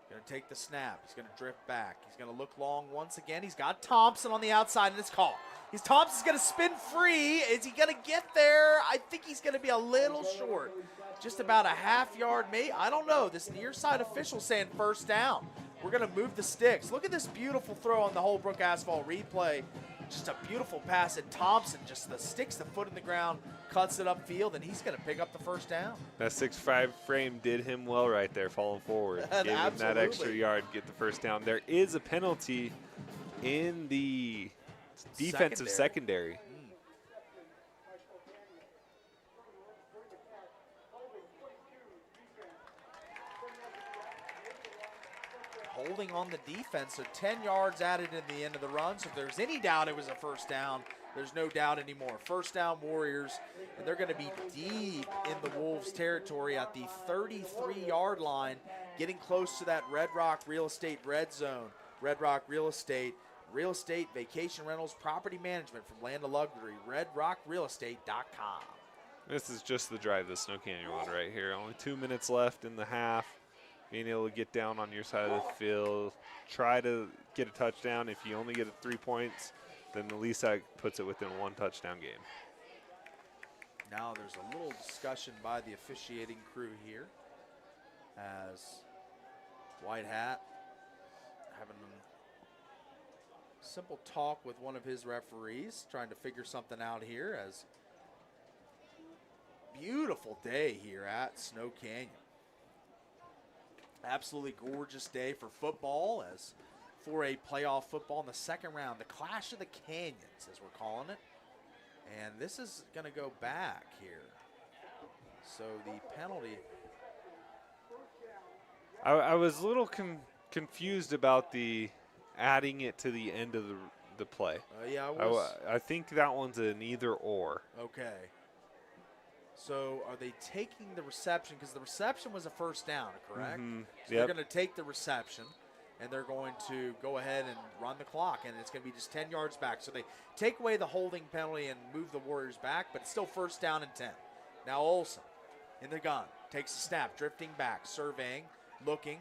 going to take the snap. He's going to drift back. He's going to look long once again. He's got Thompson on the outside, and it's caught. Thompson's going to spin free. Is he going to get there? I think he's going to be a little short. Just about a half yard, maybe. I don't know. This near side official saying first down. We're going to move the sticks. Look at this beautiful throw on the Holbrook Asphalt replay. Just a beautiful pass, and Thompson just sticks the foot in the ground, cuts it upfield, and he's going to pick up the first down. That 6'5" frame did him well right there, falling forward. Gave him that extra yard, get the first down. There is a penalty in the defensive secondary. Holding on the defense, so 10 yards added in the end of the run. So if there's any doubt it was a first down, there's no doubt anymore. First down Warriors, and they're going to be deep in the Wolves territory at the 33-yard line, getting close to that Red Rock Real Estate red zone. Red Rock Real Estate, vacation rentals, property management from land to luxury, redrockrealestate.com. This is just the drive the Snow Canyon one right here. Only 2 minutes left in the half. Being able to get down on your side of the field, try to get a touchdown. If you only get 3 points, then the least that puts it within a 1 touchdown game. Now there's a little discussion by the officiating crew here as White Hat having a simple talk with one of his referees, trying to figure something out here. As beautiful day here at Snow Canyon. Absolutely gorgeous day for football, as for a playoff football in the second round, the Clash of the Canyons, as we're calling it. And this is going to go back here. So the penalty. I was a little confused about the adding it to the end of the play. Yeah, I was. I think that one's an either or. Okay. So are they taking the reception? Because the reception was a first down, correct? Mm-hmm. So they're going to take the reception, and they're going to go ahead and run the clock, and it's going to be just 10 yards back. So they take away the holding penalty and move the Warriors back, but it's still first down and 10. Now Olsen in the gun, takes a snap, drifting back, surveying, looking,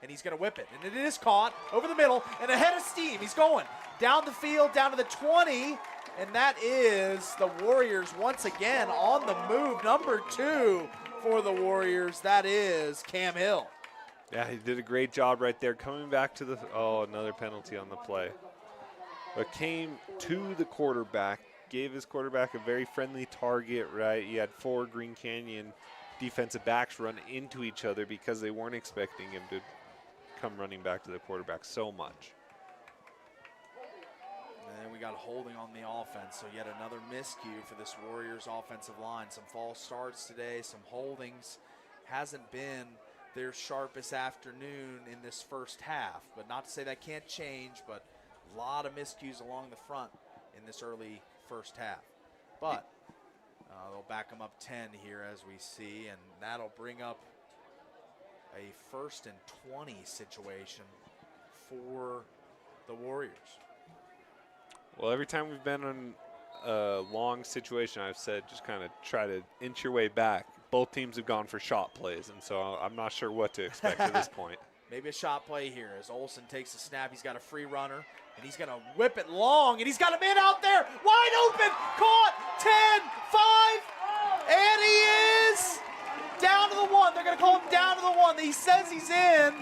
and he's going to whip it. And it is caught over the middle and ahead of steam. He's going down the field, down to the 20, and that is the Warriors once again on the move. Number 2 for the Warriors, that is Cam Hill. Yeah, he did a great job right there coming back to the – another penalty on the play. But came to the quarterback, gave his quarterback a very friendly target, right? He had 4 Green Canyon defensive backs run into each other because they weren't expecting him to come running back to the quarterback so much. And we got holding on the offense, so yet another miscue for this Warriors offensive line. Some false starts today, some holdings. Hasn't been their sharpest afternoon in this first half, but not to say that can't change, but a lot of miscues along the front in this early first half. But they'll back them up 10 here as we see, and that'll bring up a 1st and 20 situation for the Warriors. Well, every time we've been in a long situation, I've said just kind of try to inch your way back. Both teams have gone for shot plays, and so I'm not sure what to expect at this point. Maybe a shot play here as Olsen takes a snap. He's got a free runner, and he's going to whip it long, and he's got a man out there wide open, caught, 10, 5, and he is down to the 1. They're going to call him down to the 1. He says he's in,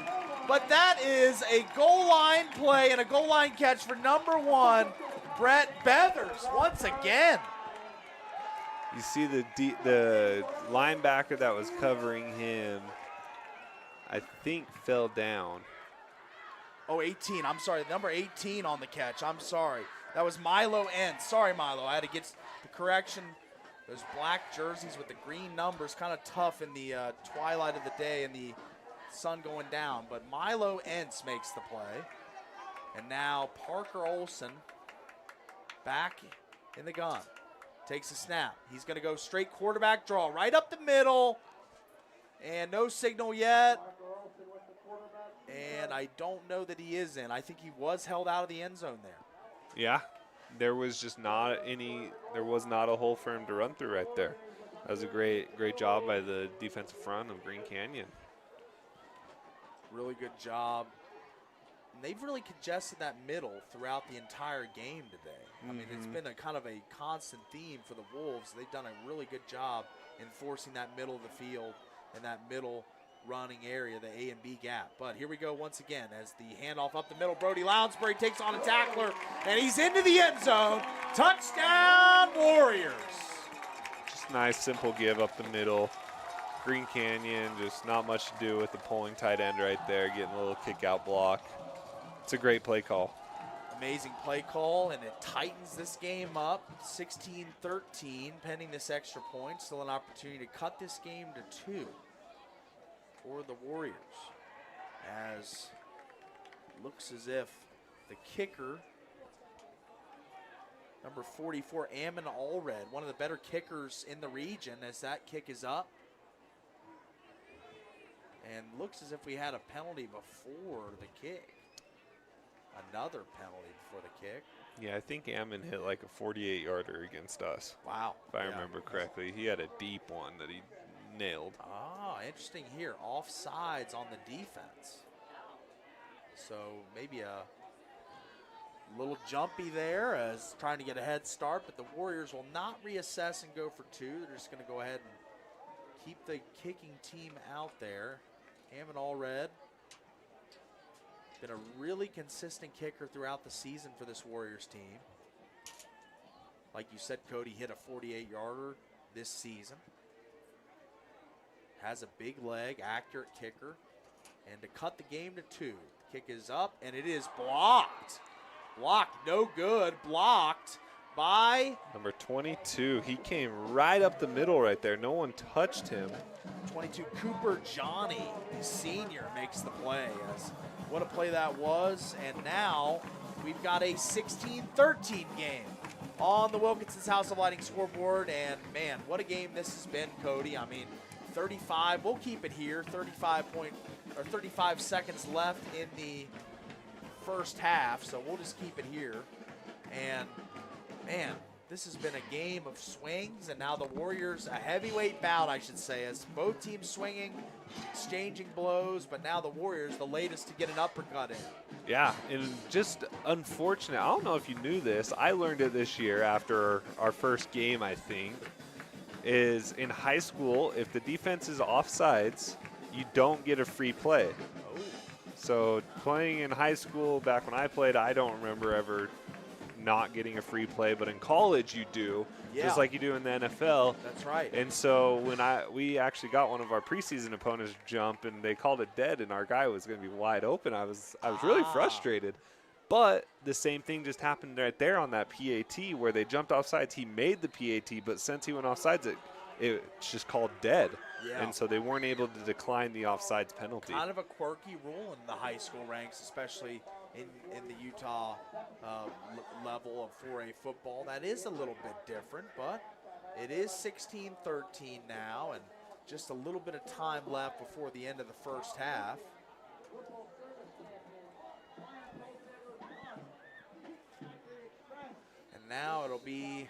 but that is a goal line play and a goal line catch for number 1, Brett Beathers, once again. You see the linebacker that was covering him, I think, fell down. Oh, 18. I'm sorry. Number 18 on the catch. I'm sorry. That was Milo N. Sorry, Milo. I had to get the correction. Those black jerseys with the green numbers, kind of tough in the twilight of the day and the sun going down. But Milo Entz makes the play. And now Parker Olsen back in the gun. Takes a snap. He's going to go straight quarterback draw right up the middle. And no signal yet. And I don't know that he is in. I think he was held out of the end zone there. Yeah, there was just not there was not a hole for him to run through right there. That was a great job by the defensive front of Green Canyon. Really good job. And they've really congested that middle throughout the entire game today. I mean, it's been a kind of a constant theme for the Wolves. They've done a really good job enforcing that middle of the field and that middle running area, the A and B gap. But here we go once again as the handoff up the middle. Brody Lounsbury takes on a tackler, and he's into the end zone. Touchdown, Warriors. Just nice, simple give up the middle. Green Canyon, just not much to do with the pulling tight end right there, getting a little kick out block. It's a great play call. Amazing play call, and it tightens this game up. 16-13, pending this extra point. Still an opportunity to cut this game to 2 for the Warriors. As it looks as if the kicker, number 44, Ammon Allred, one of the better kickers in the region, as that kick is up. And looks as if we had a penalty before the kick. Another penalty before the kick. Yeah, I think Ammon hit like a 48-yarder against us. Wow. If I remember correctly. He had a deep one that he nailed. Ah, interesting here. Offsides on the defense. So maybe a little jumpy there as trying to get a head start, but the Warriors will not reassess and go for 2. They're just going to go ahead and keep the kicking team out there. Ammon Allred Been a really consistent kicker throughout the season for this Warriors team. Like you said, Cody hit a 48-yarder this season. Has a big leg, accurate kicker. And to cut the game to 2. The kick is up, and it is blocked. Blocked, no good. Blocked by number 22. He came right up the middle right there. No one touched him. 22, Cooper Johnny, the senior, makes the play. What a play that was. And now we've got a 16-13 game on the Wilkinson's House of Lighting scoreboard. And, man, what a game this has been, Cody. I mean, 35, we'll keep it here, 35 seconds left in the first half, so we'll just keep it here. And, man, this has been a game of swings, and now the Warriors, a heavyweight bout, I should say, as both teams swinging, exchanging blows, but now the Warriors, the latest to get an uppercut in. Yeah, and just unfortunate. I don't know if you knew this. I learned it this year after our first game, I think, is in high school, if the defense is offsides, you don't get a free play. Oh. So playing in high school, back when I played, I don't remember ever not getting a free play, but in college you do, just like you do in the NFL. That's right. And so when we actually got one of our preseason opponents jump, and they called it dead, and our guy was going to be wide open, I was really frustrated. But the same thing just happened right there on that PAT where they jumped offsides. He made the PAT, but since he went offsides, it's just called dead. Yeah. And so they weren't able to decline the offsides penalty. Kind of a quirky rule in the high school ranks, especially in the Utah level of 4A football. That is a little bit different, but it is 16-13 now, and just a little bit of time left before the end of the first half. And now it'll be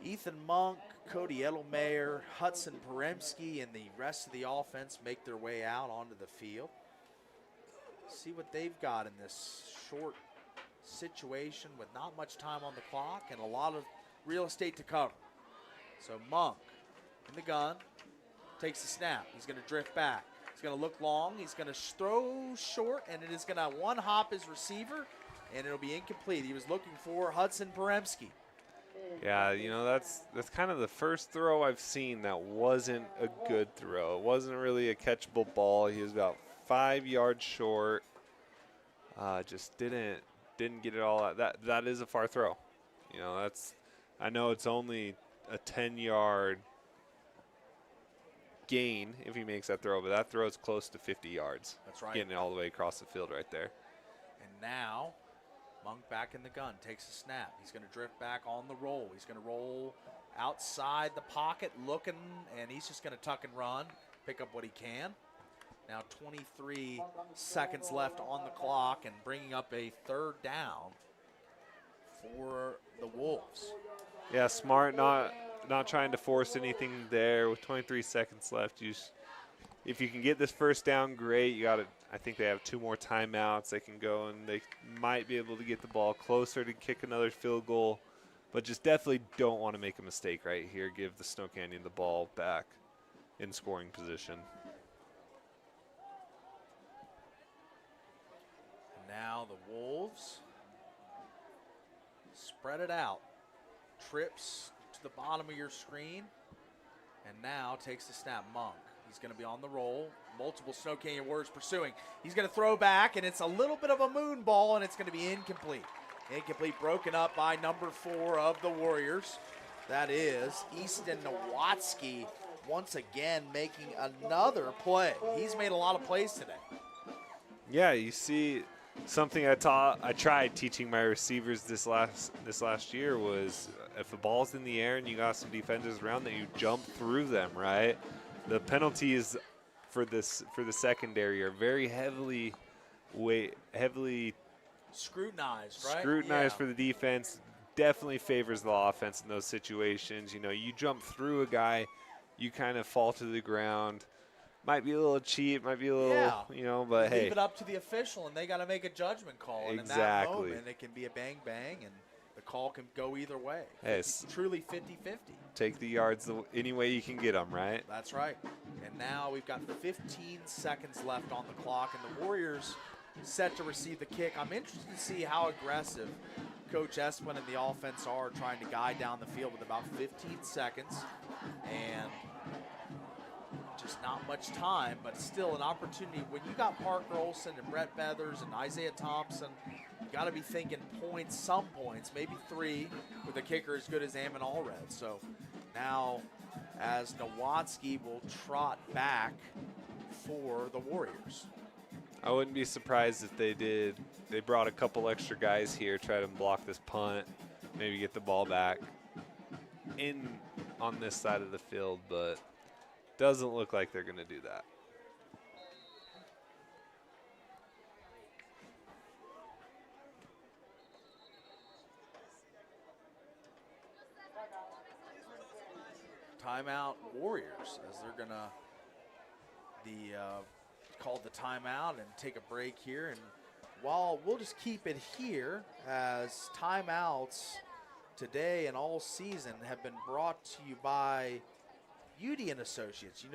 Ethan Monk, Cody Edelmayer, Hudson Poremski, and the rest of the offense make their way out onto the field. See what they've got in this short situation with not much time on the clock and a lot of real estate to cover. So Monk in the gun, takes the snap. He's going to drift back. He's going to look long. He's going to throw short, and it is going to one-hop his receiver, and it'll be incomplete. He was looking for Hudson Poremski. Yeah, you know, that's kind of the first throw I've seen that wasn't a good throw. It wasn't really a catchable ball. He was about 5 yards short. Just didn't get it all out. That is a far throw. You know, I know it's only a 10-yard gain if he makes that throw, but that throw is close to 50 yards. That's right. Getting it all the way across the field right there. And now Monk back in the gun, takes a snap. He's going to drift back on the roll. He's going to roll outside the pocket looking, and he's just going to tuck and run, pick up what he can. Now 23 seconds left on the clock and bringing up a third down for the Wolves. Yeah, smart, not trying to force anything there with 23 seconds left. If you can get this first down, great. I think they have 2 more timeouts. They can go and they might be able to get the ball closer to kick another field goal, but just definitely don't want to make a mistake right here. Give the Snow Canyon the ball back in scoring position. Now the Wolves spread it out. Trips to the bottom of your screen. And now takes the snap. Monk. He's going to be on the roll. Multiple Snow Canyon Warriors pursuing. He's going to throw back, and it's a little bit of a moon ball, and it's going to be incomplete. Incomplete, broken up by number 4 of the Warriors. That is Easton Nowatzki once again making another play. He's made a lot of plays today. Yeah, you see something I tried teaching my receivers this last year was if the ball's in the air and you got some defenders around that you jump through them, right? The penalties for the secondary are very heavily scrutinized, right? Scrutinized for the defense. Definitely favors the offense in those situations. You know, you jump through a guy, you kind of fall to the ground. Might be a little cheap, might be a little, you know, but hey. Leave it up to the official, and they got to make a judgment call. And Exactly. in that moment, it can be a bang-bang, and the call can go either way. Hey, It's truly 50-50. Take the yards any way you can get them, right? That's right. And now we've got 15 seconds left on the clock, and the Warriors set to receive the kick. I'm interested to see how aggressive Coach Esplin and the offense are trying to guide down the field with about 15 seconds. And just not much time, but still an opportunity. When you got Parker Olson and Brett Beathers and Isaiah Thompson, you got to be thinking points, some points, maybe 3 with a kicker as good as Ammon Allred. So now as Nowatzki will trot back for the Warriors. I wouldn't be surprised if they brought a couple extra guys here, try to block this punt, maybe get the ball back in on this side of the field, but doesn't look like they're going to do that. Timeout Warriors, as they're going to call the timeout and take a break here. And while we'll just keep it here, as timeouts today and all season have been brought to you by Udy and Associates. You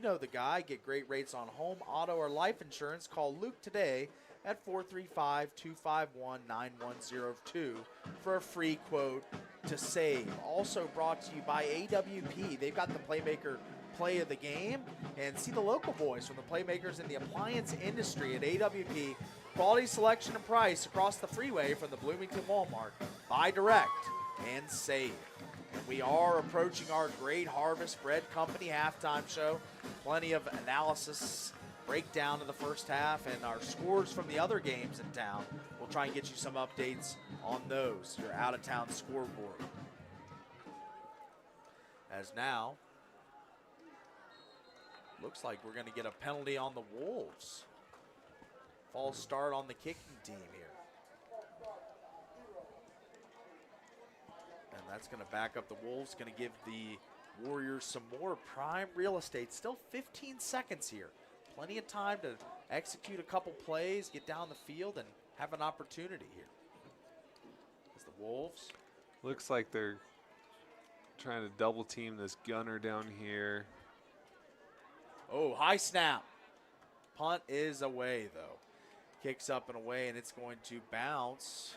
know the guy. Get great rates on home, auto, or life insurance. Call Luke today at 435-251-9102 for a free quote to save. Also brought to you by AWP. They've got the Playmaker Play of the Game, and see the local boys from the Playmakers in the appliance industry at AWP. Quality, selection, and price across the freeway from the Bloomington Walmart. Buy direct and save. And we are approaching our Great Harvest Bread Company halftime show. Plenty of analysis, breakdown of the first half, and our scores from the other games in town. We'll try and get you some updates on those, your out-of-town scoreboard. As now, looks like we're going to get a penalty on the Wolves. False start on the kicking team here. And that's going to back up the Wolves, going to give the Warriors some more prime real estate. Still 15 seconds here. Plenty of time to execute a couple plays, get down the field, and have an opportunity here. As the Wolves. Looks like they're trying to double team this gunner down here. Oh, high snap. Punt is away, though. Kicks up and away, and it's going to bounce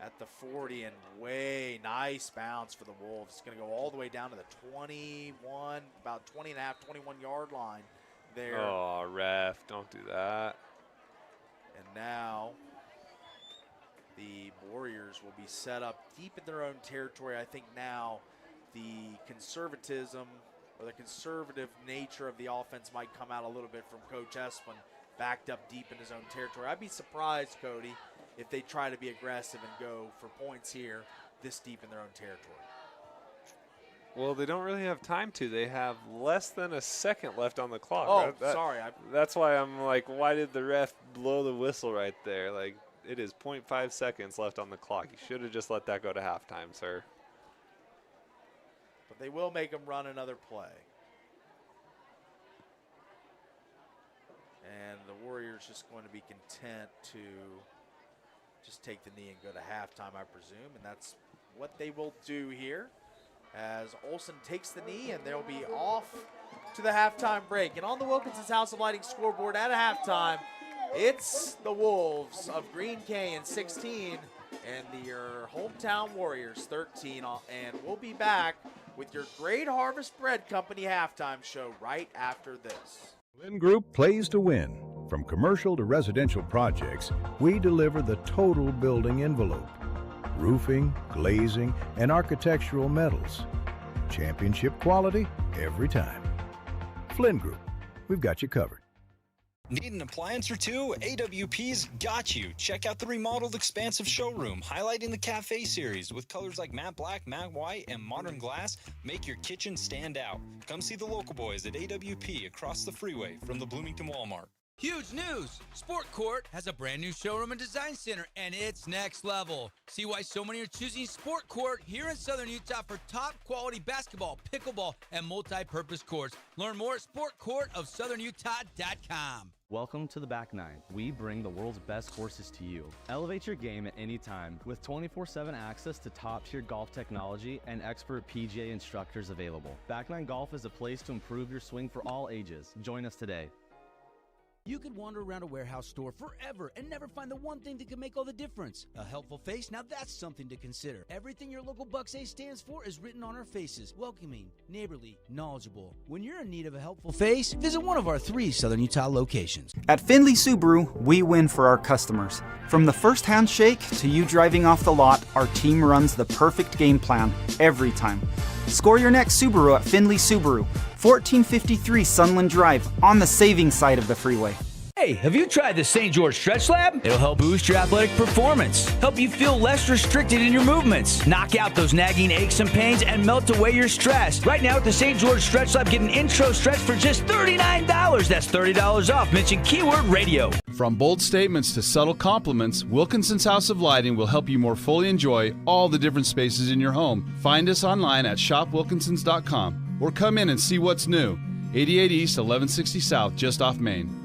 at the 40, and way nice bounce for the Wolves. It's going to go all the way down to the 21, about 20 and a half, 21-yard line there. Oh, ref, don't do that. And now the Warriors will be set up deep in their own territory. I think now the conservatism or the conservative nature of the offense might come out a little bit from Coach Esplin, backed up deep in his own territory. I'd be surprised, Cody, if they try to be aggressive and go for points here this deep in their own territory. Well, they don't really have time to. They have less than a second left on the clock. Oh, sorry. That's why I'm like, why did the ref blow the whistle right there? Like, it is 0.5 seconds left on the clock. You should have just let that go to halftime, sir. But they will make them run another play. And the Warriors just going to be content to just take the knee and go to halftime, I presume. And that's what they will do here as Olsen takes the knee, and they'll be off to the halftime break. And on the Wilkinson's House of Lighting scoreboard at a halftime, it's the Wolves of Green Canyon 16 and your hometown Warriors 13. And we'll be back with your Great Harvest Bread Company halftime show right after this. Flynn Group plays to win. From commercial to residential projects, we deliver the total building envelope. Roofing, glazing, and architectural metals. Championship quality every time. Flynn Group, we've got you covered. Need an appliance or two? AWP's got you. Check out the remodeled expansive showroom, highlighting the Cafe series with colors like matte black, matte white, and modern glass. Make your kitchen stand out. Come see the local boys at AWP across the freeway from the Bloomington Walmart. Huge news! Sport Court has a brand new showroom and design center, and it's next level. See why so many are choosing Sport Court here in Southern Utah for top quality basketball, pickleball, and multi-purpose courts. Learn more at sportcourtofsouthernutah.com. Welcome to the Back Nine. We bring the world's best courses to you. Elevate your game at any time with 24/7 access to top-tier golf technology and expert PGA instructors available. Back Nine Golf is a place to improve your swing for all ages. Join us today. You could wander around a warehouse store forever and never find the one thing that could make all the difference. A helpful face? Now that's something to consider. Everything your local Bucks Ace stands for is written on our faces. Welcoming, neighborly, knowledgeable. When you're in need of a helpful face, visit one of our 3 Southern Utah locations. At Findlay Subaru, we win for our customers. From the first handshake to you driving off the lot, our team runs the perfect game plan every time. Score your next Subaru at Findlay Subaru, 1453 Sunland Drive, on the saving side of the freeway. Hey, have you tried the St. George Stretch Lab? It'll help boost your athletic performance, help you feel less restricted in your movements, knock out those nagging aches and pains, and melt away your stress. Right now at the St. George Stretch Lab, get an intro stretch for just $39. That's $30 off. Mention keyword radio. From bold statements to subtle compliments, Wilkinson's House of Lighting will help you more fully enjoy all the different spaces in your home. Find us online at shopwilkinsons.com or come in and see what's new. 88 East, 1160 South, just off Main.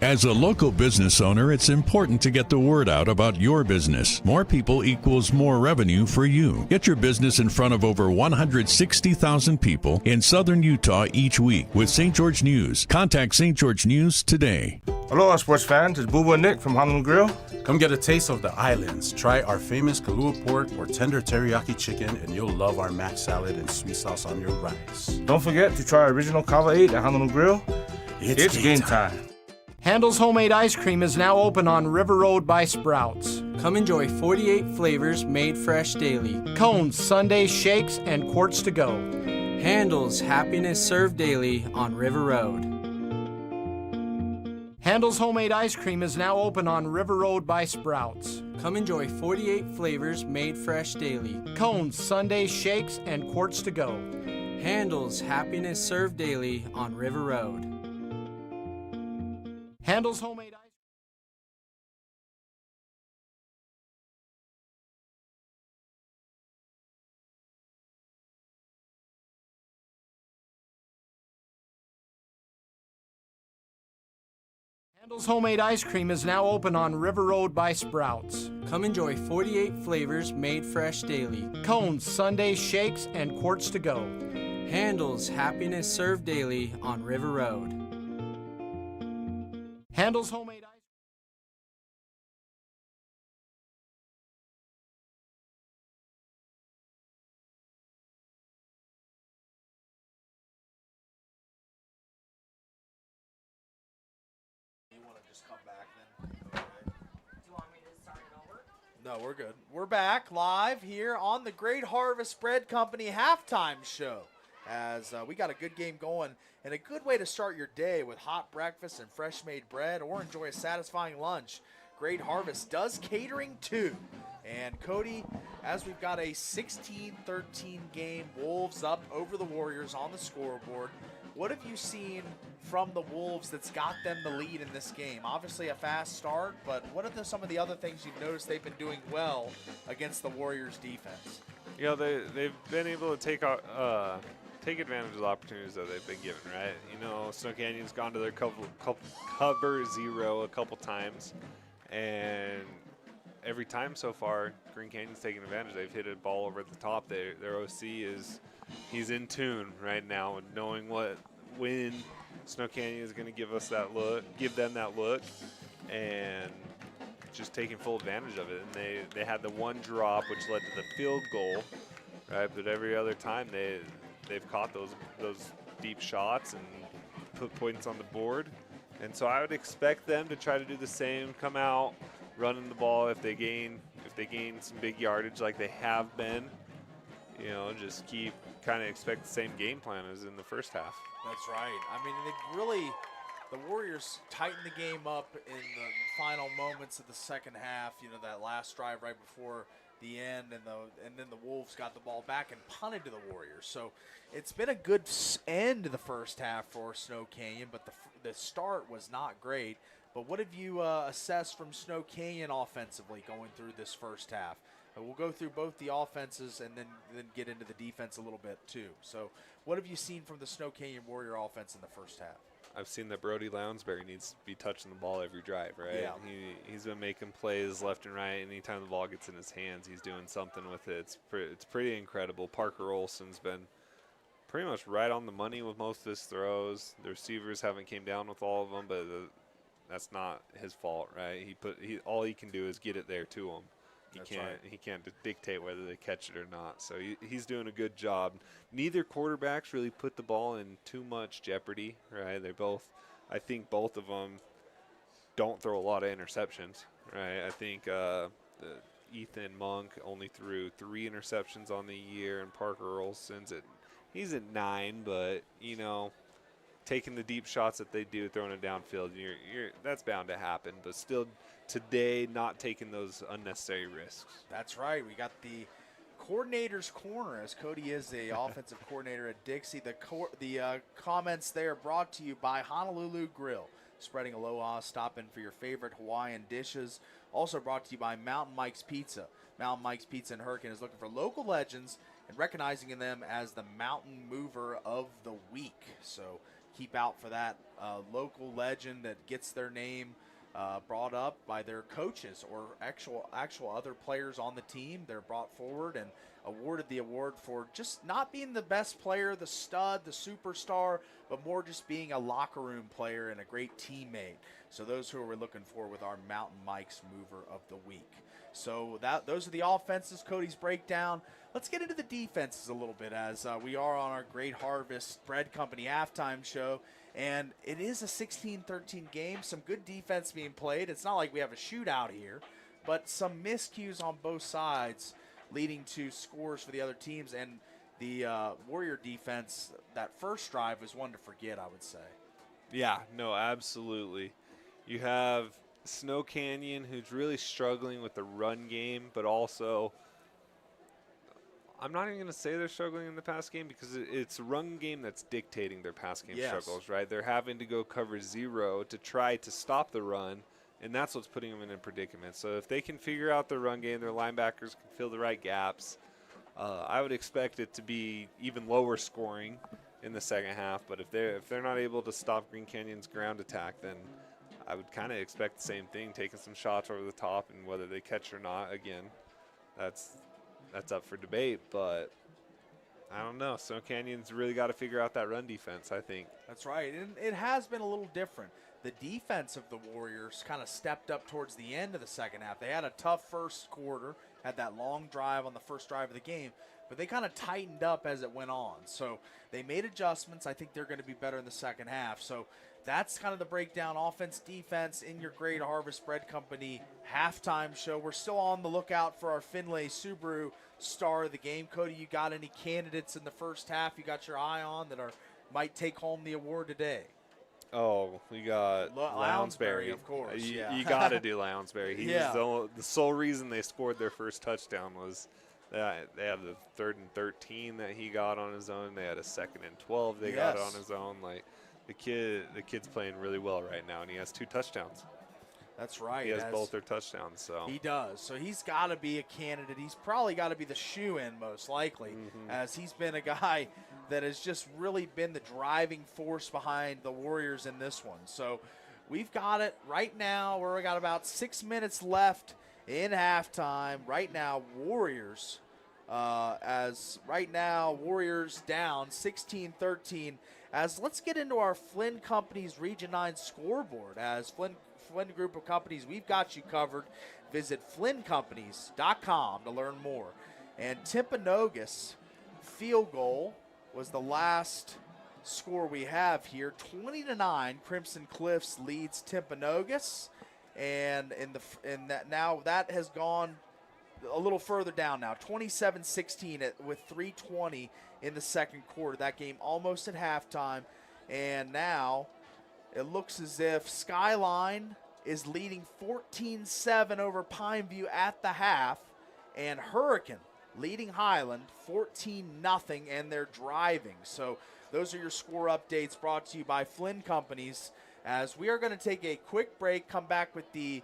As a local business owner, it's important to get the word out about your business. More people equals more revenue for you. Get your business in front of over 160,000 people in southern Utah each week with St. George News. Contact St. George News today. Aloha, sports fans. It's Boo Boo and Nick from Honolulu Grill. Come get a taste of the islands. Try our famous Kahlua pork or tender teriyaki chicken, and you'll love our mac salad and sweet sauce on your rice. Don't forget to try our original Kava 8 at Honolulu Grill. It's game time. Handel's Homemade Ice Cream is now open on River Road by Sprouts. Come enjoy 48 flavors made fresh daily. Cones, sundaes, shakes, and quarts to go. Handel's Happiness served daily on River Road. Handel's Homemade Ice Cream is now open on River Road by Sprouts. Come enjoy 48 flavors made fresh daily. Cones, sundaes, shakes, and quarts to go. Handel's Happiness served daily on River Road. Handel's Homemade Ice Handel's Homemade Ice Cream is now open on River Road by Sprouts. Come enjoy 48 flavors made fresh daily. Cones, sundaes, shakes, and quarts to go. Handel's Happiness served daily on River Road. Handel's Homemade Ice You want to just come back then? Okay. Do you want me to start it over? No, we're good. We're back live here on the Great Harvest Bread Company halftime show. As we got a good game going and a good way to start your day with hot breakfast and fresh made bread, or enjoy a satisfying lunch. Great Harvest does catering too. And Cody, as we've got a 16-13 game, Wolves up over the Warriors on the scoreboard, what have you seen from the Wolves that's got them the lead in this game? Obviously a fast start, but what are some of the other things you've noticed they've been doing well against the Warriors defense? You know, they've been able to take advantage of the opportunities that they've been given, right? You know, Snow Canyon's gone to their cover zero a couple times, and every time so far, Green Canyon's taken advantage. They've hit a ball over the top. Their OC he's in tune right now, and knowing when Snow Canyon is going to give them that look, and just taking full advantage of it. And they had the one drop which led to the field goal, right? But every other time they've caught those deep shots and put points on the board. And so I would expect them to try to do the same, come out, running the ball if they gain some big yardage like they have been. You know, just kind of expect the same game plan as in the first half. That's right. I mean, the Warriors tightened the game up in the final moments of the second half. You know, that last drive right before the end, and then the Wolves got the ball back and punted to the Warriors. So it's been a good end to the first half for Snow Canyon, but the start was not great. But what have you assessed from Snow Canyon offensively going through this first half? We'll go through both the offenses and then get into the defense a little bit too. So what have you seen from the Snow Canyon Warrior offense in the first half? I've seen that Brody Lounsbury needs to be touching the ball every drive, right? Yeah. He's been making plays left and right. Anytime the ball gets in his hands, he's doing something with it. It's pretty incredible. Parker Olson's been pretty much right on the money with most of his throws. The receivers haven't came down with all of them, but that's not his fault, right? All he can do is get it there to him. He can't dictate whether they catch it or not. So he's doing a good job. Neither quarterbacks really put the ball in too much jeopardy, right? I think both of them don't throw a lot of interceptions, right? I think Ethan Monk only threw 3 interceptions on the year, and Parker Olson's he's at 9, but taking the deep shots that they do, throwing it downfield, that's bound to happen. But still, today, not taking those unnecessary risks. That's right. We got the coordinator's corner, as Cody is the offensive coordinator at Dixie. The comments there brought to you by Honolulu Grill, spreading aloha, stop in for your favorite Hawaiian dishes. Also brought to you by Mountain Mike's Pizza. Mountain Mike's Pizza in Hurricane is looking for local legends and recognizing them as the Mountain Mover of the Week. So keep out for that local legend that gets their name brought up by their coaches or actual other players on the team. They're brought forward and awarded the award for just not being the best player, the stud, the superstar, but more just being a locker room player and a great teammate. So those who we're looking for with our Mountain Mike's Mover of the Week. So those are the offenses, Cody's breakdown. Let's get into the defenses a little bit as we are on our Great Harvest Bread Company halftime show. And it is a 16-13 game. Some good defense being played. It's not like we have a shootout here, but some miscues on both sides leading to scores for the other teams. And the Warrior defense, that first drive was one to forget, I would say. Yeah, no, absolutely. You have Snow Canyon, who's really struggling with the run game, but also I'm not even going to say they're struggling in the pass game because it's a run game that's dictating their pass game struggles, right? They're having to go cover 0 to try to stop the run, and that's what's putting them in a predicament. So if they can figure out the run game, their linebackers can fill the right gaps, I would expect it to be even lower scoring in the second half. But if they're not able to stop Green Canyon's ground attack, then I would kind of expect the same thing, taking some shots over the top, and whether they catch or not, again, that's up for debate, but I don't know. Snow Canyon's really got to figure out that run defense, I think. That's right, and it has been a little different. The defense of the Warriors kind of stepped up towards the end of the second half. They had a tough first quarter, had that long drive on the first drive of the game, but they kind of tightened up as it went on. So they made adjustments. I think they're going to be better in the second half. So that's kind of the breakdown, offense, defense, in your Great Harvest Bread Company halftime show. We're still on the lookout for our Finlay Subaru star of the game. Cody, you got any candidates in the first half you got your eye on that might take home the award today? Oh, we got Lounsbury. Of course. You got to do Lounsbury. He was the sole reason they scored their first touchdown was that they had the 3rd and 13 that he got on his own. They had a 2nd and 12 they got on his own. Like the kid's playing really well right now, and he has 2 touchdowns. That's right. He has both their touchdowns. So he does. So he's got to be a candidate. He's probably got to be the shoe-in most likely, as he's been a guy that has just really been the driving force behind the Warriors in this one. So we've got it right now. We got about 6 minutes left in halftime. Right now, Warriors Warriors down 16-13. As let's get into our Flynn Company's Region 9 scoreboard. As Flynn Group of Companies, we've got you covered. Visit flynncompanies.com to learn more. And Timpanogos field goal was the last score we have here. 20-9, Crimson Cliffs leads Timpanogos, and now that has gone a little further down now. 27-16 with 3:20 in the second quarter. That game almost at halftime, and now it looks as if Skyline is leading 14-7 over Pineview at the half, and Hurricane leading Highland 14-0, and they're driving. So those are your score updates brought to you by Flynn Companies. As we are going to take a quick break, come back with the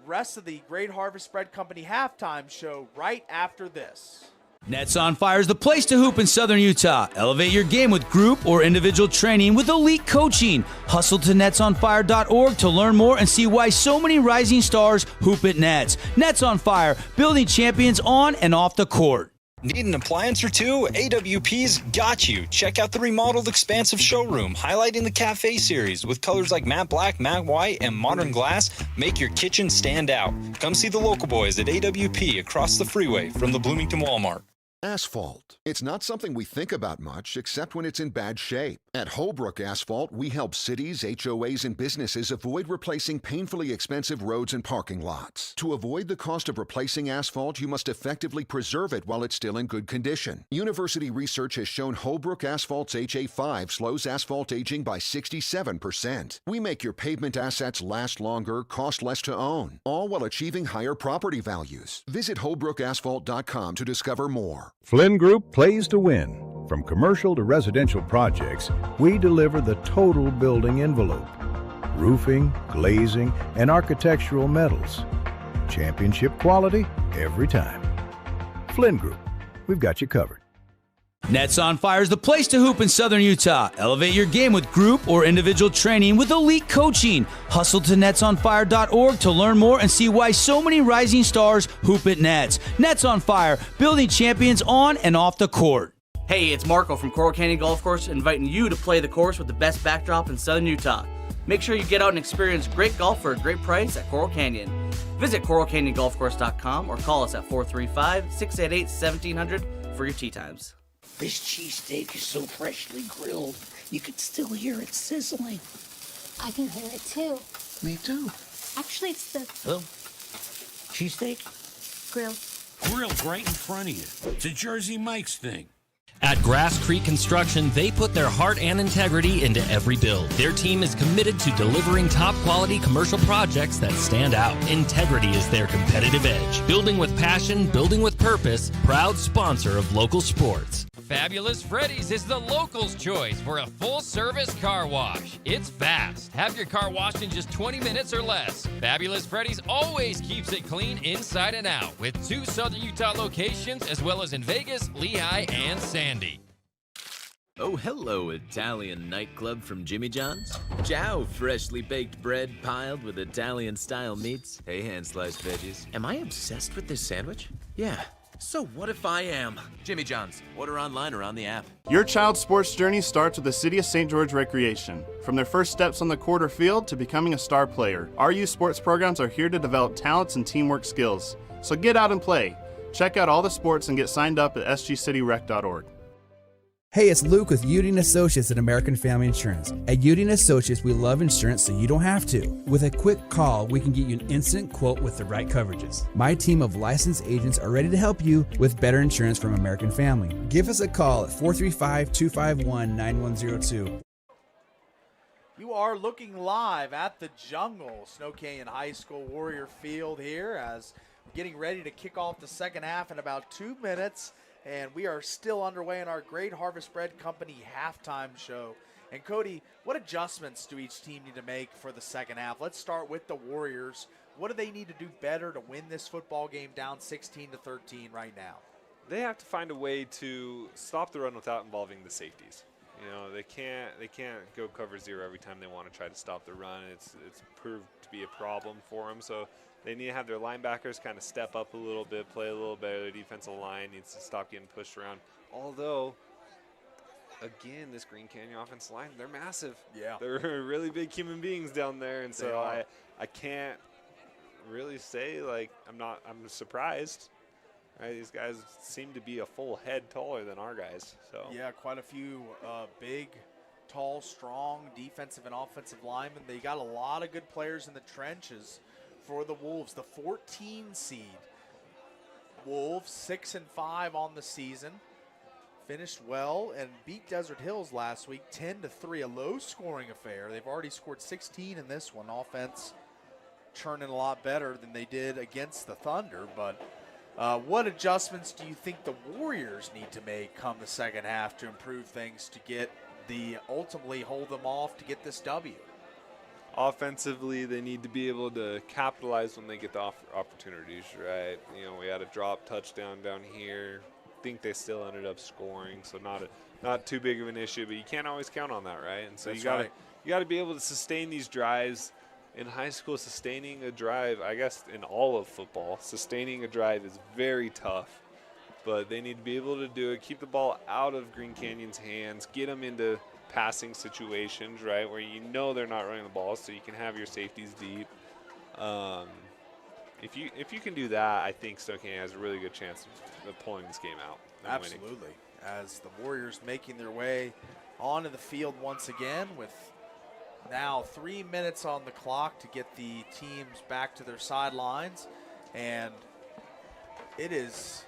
rest of the Great Harvest Spread Company halftime show right after this. Nets on Fire is the place to hoop in Southern Utah. Elevate your game with group or individual training with elite coaching. Hustle to netsonfire.org to learn more and see why so many rising stars hoop at Nets. Nets on Fire, building champions on and off the court. Need an appliance or two? AWP's got you. Check out the remodeled expansive showroom, highlighting the cafe series with colors like matte black, matte white, and modern glass. Make your kitchen stand out. Come see the local boys at AWP across the freeway from the Bloomington Walmart. Asphalt. It's not something we think about much, except when it's in bad shape. At Holbrook Asphalt, we help cities, HOAs, and businesses avoid replacing painfully expensive roads and parking lots. To avoid the cost of replacing asphalt, you must effectively preserve it while it's still in good condition. University research has shown Holbrook Asphalt's HA5 slows asphalt aging by 67%. We make your pavement assets last longer, cost less to own, all while achieving higher property values. Visit holbrookasphalt.com to discover more. Flynn Group plays to win. From commercial to residential projects, we deliver the total building envelope. Roofing, glazing, and architectural metals. Championship quality every time. Flynn Group, we've got you covered. Nets on Fire is the place to hoop in Southern Utah. Elevate your game with group or individual training with elite coaching. Hustle to netsonfire.org to learn more and see why so many rising stars hoop at Nets. Nets on Fire, building champions on and off the court. Hey, it's Marco from Coral Canyon Golf Course, inviting you to play the course with the best backdrop in Southern Utah. Make sure you get out and experience great golf for a great price at Coral Canyon. Visit coralcanyongolfcourse.com or call us at 435-688-1700 for your tee times. This cheesesteak is so freshly grilled, you can still hear it sizzling. I can hear it too. Me too. Actually, it's the Oh, cheesesteak? grill. Grilled right in front of you. It's a Jersey Mike's thing. At Grass Creek Construction, they put their heart and integrity into every build. Their team is committed to delivering top-quality commercial projects that stand out. Integrity is their competitive edge. Building with passion, building with purpose, proud sponsor of local sports. Fabulous Freddy's is the locals' choice for a full-service car wash. It's fast. Have your car washed in just 20 minutes or less. Fabulous Freddy's always keeps it clean inside and out with 2 Southern Utah locations as well as in Vegas, Lehigh, and Sandy. Oh, hello, Italian nightclub from Jimmy John's. Ciao, freshly baked bread piled with Italian-style meats. Hey, hand-sliced veggies. Am I obsessed with this sandwich? Yeah. So what if I am? Jimmy John's. Order online or on the app. Your child's sports journey starts with the City of St. George Recreation. From their first steps on the court or field to becoming a star player, our youth sports programs are here to develop talents and teamwork skills. So get out and play. Check out all the sports and get signed up at sgcityrec.org. Hey, it's Luke with Udine Associates at American Family Insurance. At Udine Associates, we love insurance so you don't have to. With a quick call, we can get you an instant quote with the right coverages. My team of licensed agents are ready to help you with better insurance from American Family. Give us a call at 435-251-9102. You are looking live at the Jungle, Snow Canyon High School Warrior Field here as we're getting ready to kick off the second half in about 2 minutes. And we are still underway in our Great Harvest Bread Company halftime show. And Cody, what adjustments do each team need to make for the second half? Let's start with the Warriors. What do they need to do better to win this football game down 16-13 right now? They have to find a way to stop the run without involving the safeties. You know, they can't go cover zero every time they want to try to stop the run. It's proved to be a problem for them. So they need to have their linebackers kind of step up a little bit, play a little better. Their defensive line needs to stop getting pushed around. Although, again, this Green Canyon offensive line, they're massive. Yeah. They're really big human beings down there. And so I can't really say, like, I'm surprised. Right, these guys seem to be a full head taller than our guys. So yeah, quite a few big, tall, strong defensive and offensive linemen. They got a lot of good players in the trenches for the Wolves. The 14 seed Wolves, 6-5 on the season, finished well and beat Desert Hills last week 10-3, a low-scoring affair. They've already scored 16 in this one. Offense churning a lot better than they did against the Thunder, but. What adjustments do you think the Warriors need to make come the second half to improve things to get ultimately hold them off to get this W? Offensively, they need to be able to capitalize when they get the opportunities, right? You know, we had a drop touchdown down here. I think they still ended up scoring, so not too big of an issue, but you can't always count on that, right? And so you got to be able to sustain these drives. In high school, sustaining a drive, I guess in all of football, sustaining a drive is very tough. But they need to be able to do it, keep the ball out of Green Canyon's hands, get them into passing situations, right, where you know they're not running the ball, so you can have your safeties deep. If you can do that, I think Snow Canyon has a really good chance of pulling this game out. Absolutely. Winning. As the Warriors making their way onto the field once again with now 3 minutes on the clock to get the teams back to their sidelines. And it is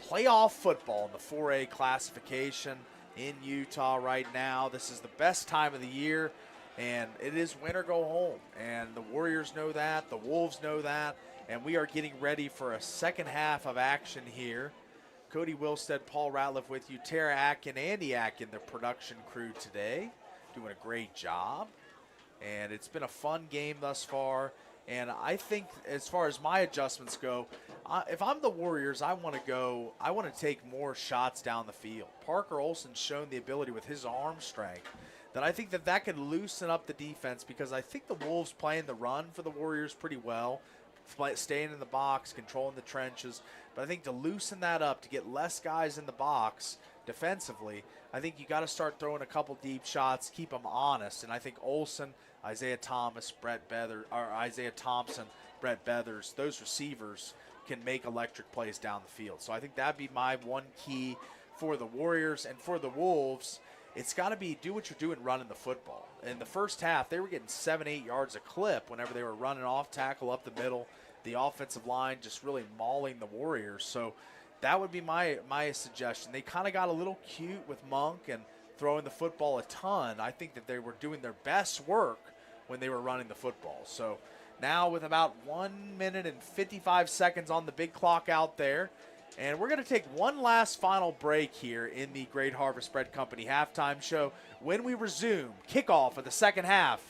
playoff football in the 4A classification in Utah right now. This is the best time of the year, and it is win or go home. And the Warriors know that, the Wolves know that, and we are getting ready for a second half of action here. Cody Wilstead, Paul Ratliff with you, Tara Atkin, Andy Atkin, the production crew today, doing a great job. And it's been a fun game thus far. And I think as far as my adjustments go, if I'm the Warriors, I want to take more shots down the field. Parker Olson's shown the ability with his arm strength that I think that could loosen up the defense, because I think the Wolves playing the run for the Warriors pretty well, staying in the box, controlling the trenches. But I think to loosen that up, to get less guys in the box defensively, I think you got to start throwing a couple deep shots, keep them honest. And I think Olson, Isaiah Thompson, Brett Bethers, those receivers can make electric plays down the field. So I think that'd be my one key for the Warriors. And for the Wolves, it's got to be do what you're doing running the football. In the first half, they were getting 7-8 yards a clip whenever they were running off tackle up the middle. The offensive line just really mauling the Warriors. So that would be my suggestion. They kind of got a little cute with Monk and throwing the football a ton. I think that they were doing their best work when they were running the football. So now with about 1 minute and 55 seconds on the big clock out there, and we're going to take one last final break here in the Great Harvest Bread Company halftime show. When we resume, kickoff of the second half,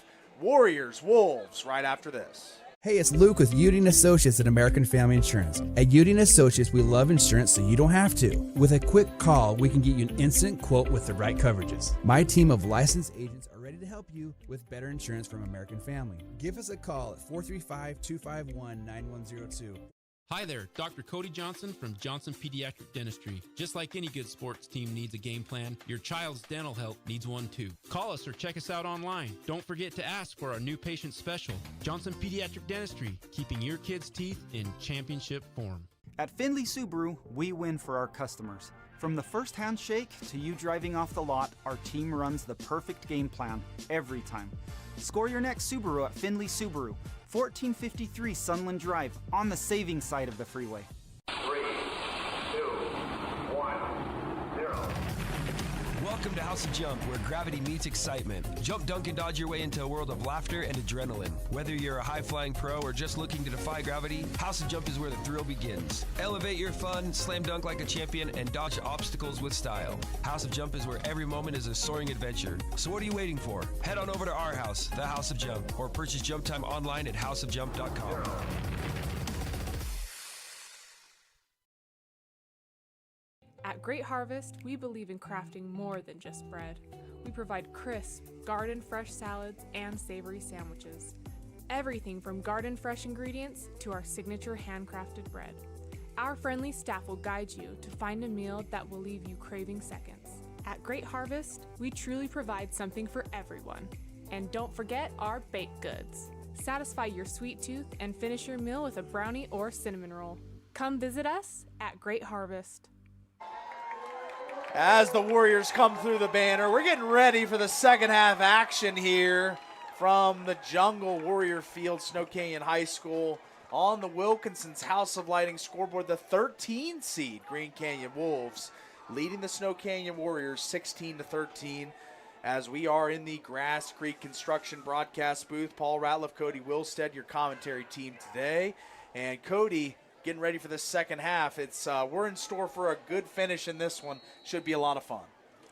Warriors, Wolves, right after this. Hey, it's Luke with Udine Associates at American Family Insurance. At Udine Associates, we love insurance so you don't have to. With a quick call, we can get you an instant quote with the right coverages. My team of licensed agents are ready to help you with better insurance from American Family. Give us a call at 435-251-9102. Hi there, Dr. Cody Johnson from Johnson Pediatric Dentistry. Just like any good sports team needs a game plan, your child's dental health needs one too. Call us or check us out online. Don't forget to ask for our new patient special. Johnson Pediatric Dentistry, keeping your kids' teeth in championship form. At Findlay Subaru, we win for our customers. From the first handshake to you driving off the lot, our team runs the perfect game plan every time. Score your next Subaru at Findlay Subaru, 1453 Sunland Drive, on the saving side of the freeway. 3, 2, 1, 0. Welcome to House of Jump, where gravity meets excitement. Jump, dunk, and dodge your way into a world of laughter and adrenaline. Whether you're a high-flying pro or just looking to defy gravity, House of Jump is where the thrill begins. Elevate your fun, slam dunk like a champion, and dodge obstacles with style. House of Jump is where every moment is a soaring adventure. So what are you waiting for? Head on over to our house, the House of Jump, or purchase Jump Time online at houseofjump.com. At Great Harvest, we believe in crafting more than just bread. We provide crisp, garden-fresh salads and savory sandwiches. Everything from garden-fresh ingredients to our signature handcrafted bread. Our friendly staff will guide you to find a meal that will leave you craving seconds. At Great Harvest, we truly provide something for everyone. And don't forget our baked goods. Satisfy your sweet tooth and finish your meal with a brownie or cinnamon roll. Come visit us at Great Harvest. As the Warriors come through the banner, we're getting ready for the second half action here from the Jungle Warrior Field, Snow Canyon High School. On the Wilkinson's House of Lighting scoreboard, the 13 seed Green Canyon Wolves leading the Snow Canyon Warriors 16-13. As we are in the Grass Creek Construction broadcast booth, Paul Ratliff, Cody Wilstead, your commentary team today. And Cody, getting ready for the second half. It's we're in store for a good finish in this one. Should be a lot of fun.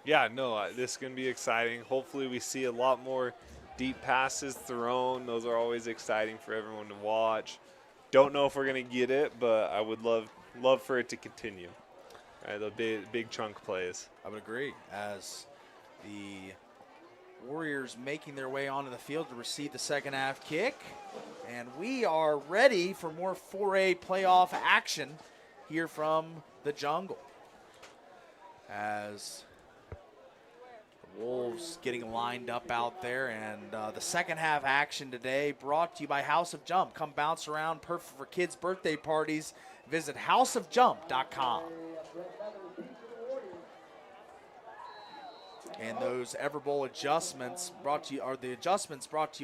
Yeah, no, this is going to be exciting. Hopefully we see a lot more Deep passes thrown. Those are always exciting for everyone to watch. Don't know if we're going to get it, but I would love for it to continue. The big chunk plays. I would agree. As the Warriors making their way onto the field to receive the second half kick. And we are ready for more 4A playoff action here from the jungle. As the Wolves getting lined up out there, and the second half action today brought to you by House of Jump. Come bounce around, perfect for kids' birthday parties. Visit houseofjump.com. And those Everbowl adjustments brought to you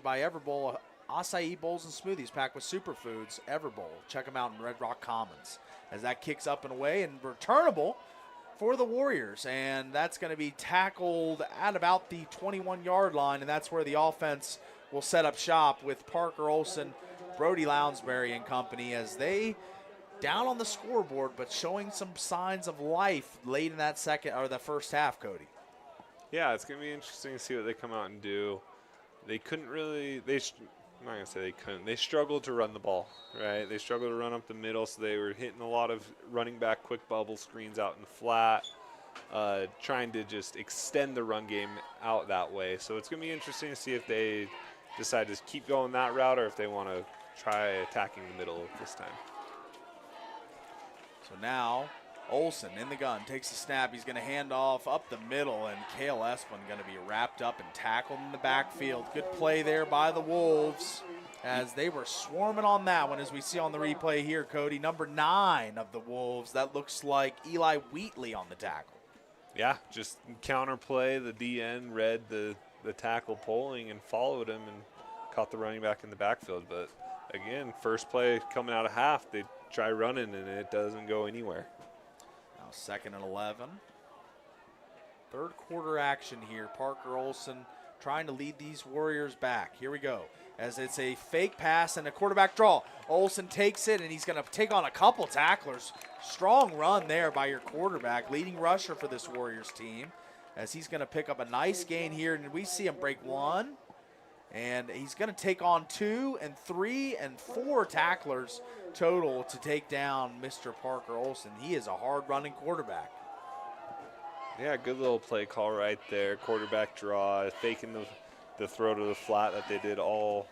by Everbowl acai bowls and smoothies packed with superfoods. Everbowl. Check them out in Red Rock Commons. As that kicks up and away and returnable for the Warriors. And that's going to be tackled at about the 21-yard line, and that's where the offense will set up shop with Parker Olson, Brody Lounsbury and company as they down on the scoreboard, but showing some signs of life late in that first half, Cody. Yeah, it's going to be interesting to see what they come out and do. They couldn't really, I'm not going to say they couldn't. They struggled to run the ball, right? They struggled to run up the middle, so they were hitting a lot of running back quick bubble screens out in the flat, trying to just extend the run game out that way. So it's going to be interesting to see if they decide to keep going that route or if they want to try attacking the middle this time. So now Olson in the gun, takes the snap. He's going to hand off up the middle, and Cale Espin going to be wrapped up and tackled in the backfield. Good play there by the Wolves as they were swarming on that one, as we see on the replay here, Cody. Number 9 of the Wolves. That looks like Eli Wheatley on the tackle. Yeah, just counterplay. The DN read the tackle pulling and followed him and caught the running back in the backfield. But, again, first play coming out of half, they try running, and it doesn't go anywhere. Now 2nd and 11. Third quarter action here. Parker Olson trying to lead these Warriors back. Here we go. As it's a fake pass and a quarterback draw. Olson takes it, and he's going to take on a couple tacklers. Strong run there by your quarterback, leading rusher for this Warriors team, as he's going to pick up a nice gain here. And we see him break 1. And he's going to take on 2 and 3 and 4 tacklers total to take down Mr. Parker Olson. He is a hard-running quarterback. Yeah, good little play call right there. Quarterback draw, faking the throw to the flat that they did all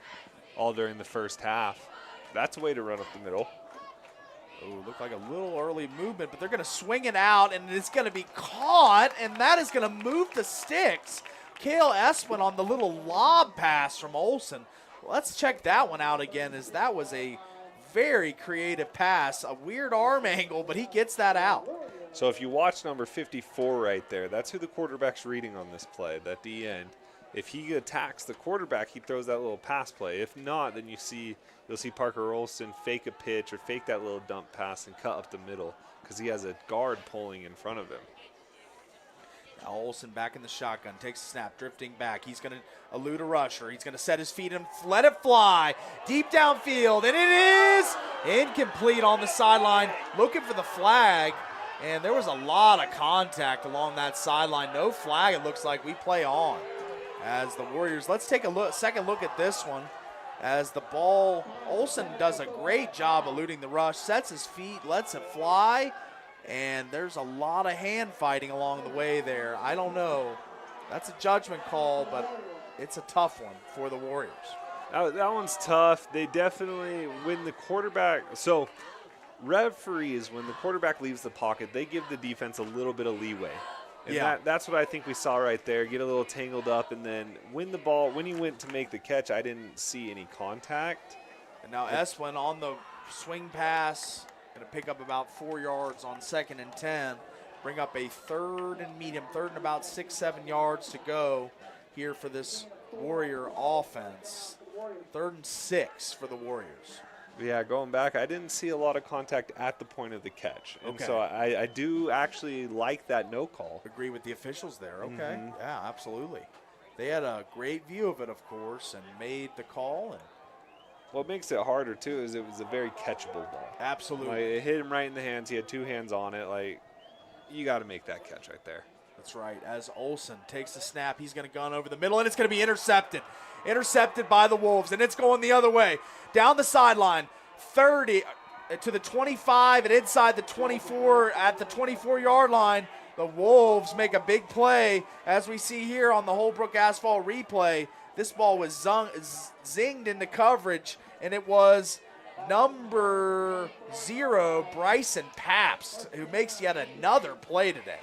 during the first half. That's a way to run up the middle. Oh, looked like a little early movement, but they're going to swing it out, and it's going to be caught, and that is going to move the sticks. Cale Espin on the little lob pass from Olson. Let's check that one out again, as that was a very creative pass, a weird arm angle, but he gets that out. So if you watch number 54 right there, that's who the quarterback's reading on this play, that DN. If he attacks the quarterback, he throws that little pass play. If not, then you'll see Parker Olson fake a pitch or fake that little dump pass and cut up the middle because he has a guard pulling in front of him. Now Olson back in the shotgun, takes a snap, drifting back. He's going to elude a rusher. He's going to set his feet and let it fly deep downfield, and it is incomplete on the sideline. Looking for the flag, and there was a lot of contact along that sideline. No flag, it looks like. We play on. As the Warriors, let's take a second look at this one. As the ball, Olson does a great job eluding the rush, sets his feet, lets it fly, and there's a lot of hand fighting along the way there. I don't know. That's a judgment call, but it's a tough one for the Warriors. That one's tough. They definitely, when the quarterback, so referees, when the quarterback leaves the pocket, they give the defense a little bit of leeway. And that's what I think we saw right there, get a little tangled up, and then when he went to make the catch, I didn't see any contact. And now Espin on the swing pass, going to pick up about 4 yards on 2nd and 10, bring up a 3rd and medium, 3rd and about 6-7 yards to go here for this Warrior offense. 3rd and 6 for the Warriors. Yeah, going back, I didn't see a lot of contact at the point of the catch. And so I do actually like that no call. Agree with the officials there. Okay. Yeah, absolutely. They had a great view of it, of course, and made the call. And what makes it harder, too, is it was a very catchable ball. Absolutely. Like, it hit him right in the hands. He had 2 hands on it. Like, you got to make that catch right there. That's right. As Olsen takes the snap, he's going to gun over the middle, and it's going to be intercepted. Intercepted by the Wolves, and it's going the other way. Down the sideline, 30 to the 25 and inside the 24 at the 24-yard line. The Wolves make a big play, as we see here on the Holbrook Asphalt replay. This ball was zinged into coverage, and it was number 0, Bryson Pabst, who makes yet another play today.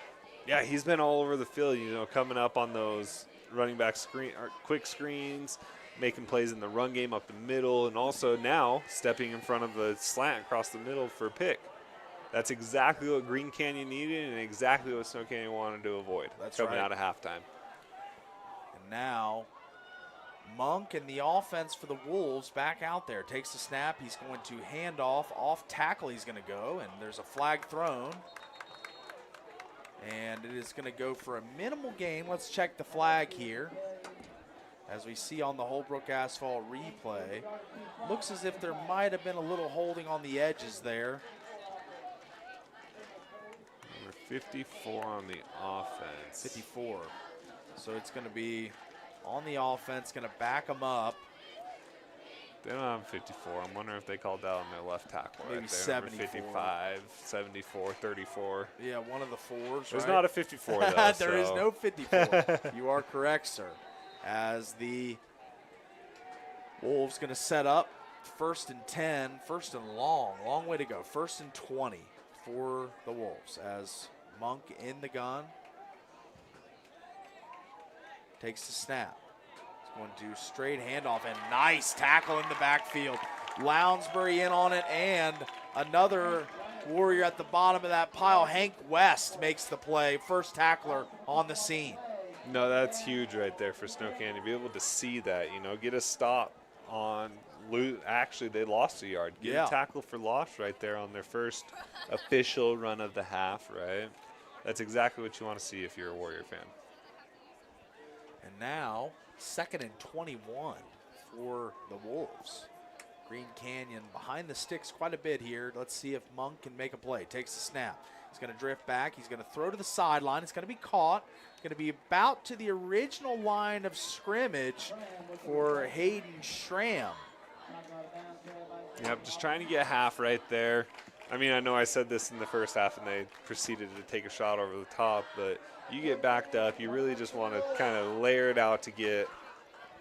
Yeah, he's been all over the field, coming up on those running back quick screens, making plays in the run game up the middle, and also now stepping in front of the slant across the middle for a pick. That's exactly what Green Canyon needed and exactly what Snow Canyon wanted to avoid. That's coming right. out of halftime. And now Monk and the offense for the Wolves back out there. Takes the snap. He's going to hand off tackle he's going to go, and there's a flag thrown. And it is going to go for a minimal gain. Let's check the flag here. As we see on the Holbrook Asphalt replay, looks as if there might have been a little holding on the edges there. Number 54 on the offense. 54. So it's going to be on the offense, going to back them up. They don't have 54. I'm wondering if they called that on their left tackle. Maybe right there. 74. 55, 74, 34. Yeah, one of the fours. There's right? not a 54 though. There is no 54. You are correct, sir. As the Wolves going to set up 1st and 10, 1st and long way to go. 1st and 20 for the Wolves as Monk in the gun. Takes the snap. Going to straight handoff and nice tackle in the backfield. Lounsbury in on it, and another Warrior at the bottom of that pile. Hank West makes the play. First tackler on the scene. No, that's huge right there for Snow Canyon. Be able to see that, get a stop on. Actually, they lost a yard. Get a tackle for loss right there on their first official run of the half, right? That's exactly what you want to see if you're a Warrior fan. And now, 2nd and 21 for the Wolves. Green Canyon behind the sticks quite a bit here. Let's see if Monk can make a play. Takes the snap. He's going to drift back. He's going to throw to the sideline. It's going to be caught. It's going to be about to the original line of scrimmage for Hayden Schramm. Yep, just trying to get half right there. I mean, I know I said this in the first half and they proceeded to take a shot over the top, but you get backed up. You really just want to kind of layer it out to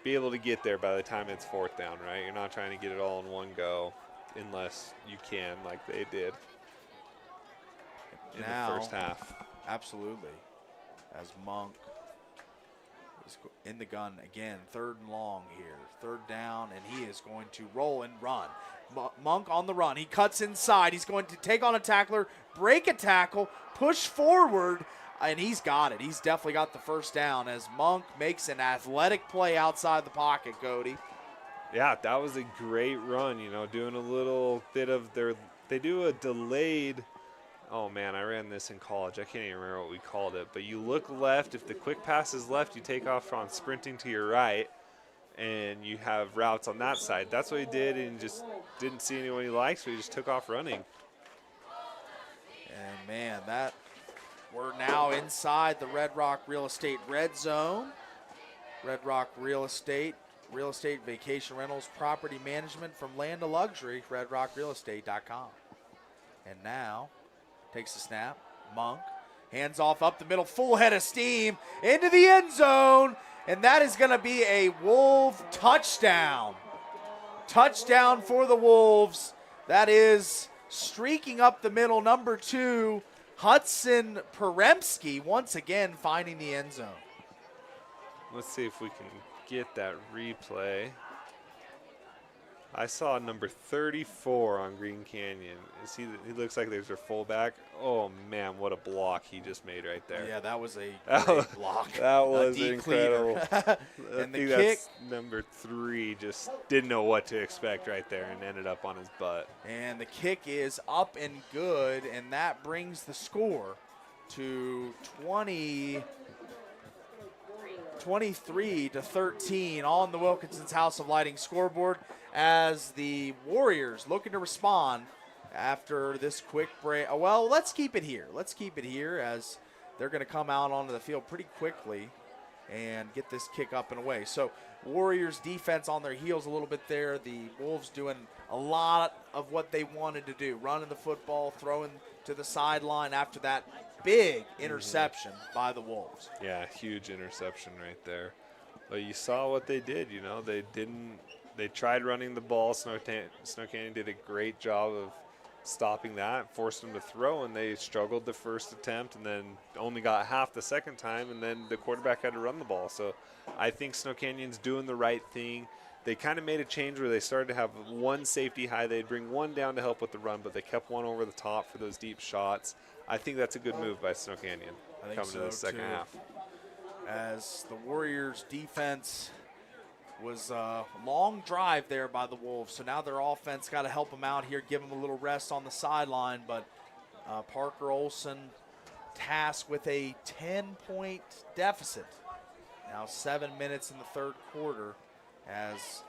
be able to get there by the time it's 4th down, right? You're not trying to get it all in one go unless you can, like they did in the first half. Absolutely. As Monk is in the gun again, 3rd and long here. 3rd down, and he is going to roll and run. Monk on the run. He cuts inside. He's going to take on a tackler, break a tackle, push forward, and he's got it. He's definitely got the first down as Monk makes an athletic play outside the pocket, Cody. Yeah, that was a great run, doing a little bit of they do a delayed, oh man, I ran this in college. I can't even remember what we called it, but you look left. If the quick pass is left, you take off on sprinting to your right, and you have routes on that side. That's what he did, and just didn't see anyone he liked, so he just took off running. And man, we're now inside the Red Rock Real Estate red zone. Red Rock Real Estate vacation rentals, property management from land to luxury, redrockrealestate.com. And now, takes the snap, Monk, hands off up the middle, full head of steam, into the end zone, and that is going to be a Wolf touchdown. Touchdown for the Wolves. That is streaking up the middle, number 2, Hudson Peremski, once again finding the end zone. Let's see if we can get that replay. I saw number 34 on Green Canyon. He looks like there's their fullback. Oh man, what a block he just made right there. Yeah, that was a great block. That was incredible. And the kick, that's number 3 just didn't know what to expect right there and ended up on his butt. And the kick is up and good, and that brings the score to 23-13 on the Wilkinson's House of Lighting scoreboard, as the Warriors looking to respond after this quick break. Well, let's keep it here. Let's keep it here as they're going to come out onto the field pretty quickly and get this kick up and away. So Warriors defense on their heels a little bit there. The Wolves doing a lot of what they wanted to do, running the football, throwing to the sideline after that big interception by the Wolves. Yeah, huge interception right there. But you saw what they did, you know. They tried running the ball. Snow Canyon did a great job of stopping that, forced them to throw, and they struggled the first attempt and then only got half the second time, and then the quarterback had to run the ball. So I think Snow Canyon's doing the right thing. They kind of made a change where they started to have one safety high. They'd bring one down to help with the run, but they kept one over the top for those deep shots. I think that's a good move by Snow Canyon coming to the second half. As the Warriors defense was a long drive there by the Wolves, so now their offense got to help them out here, give them a little rest on the sideline, but Parker Olson tasked with a 10-point deficit. Now 7 minutes in the third quarter, as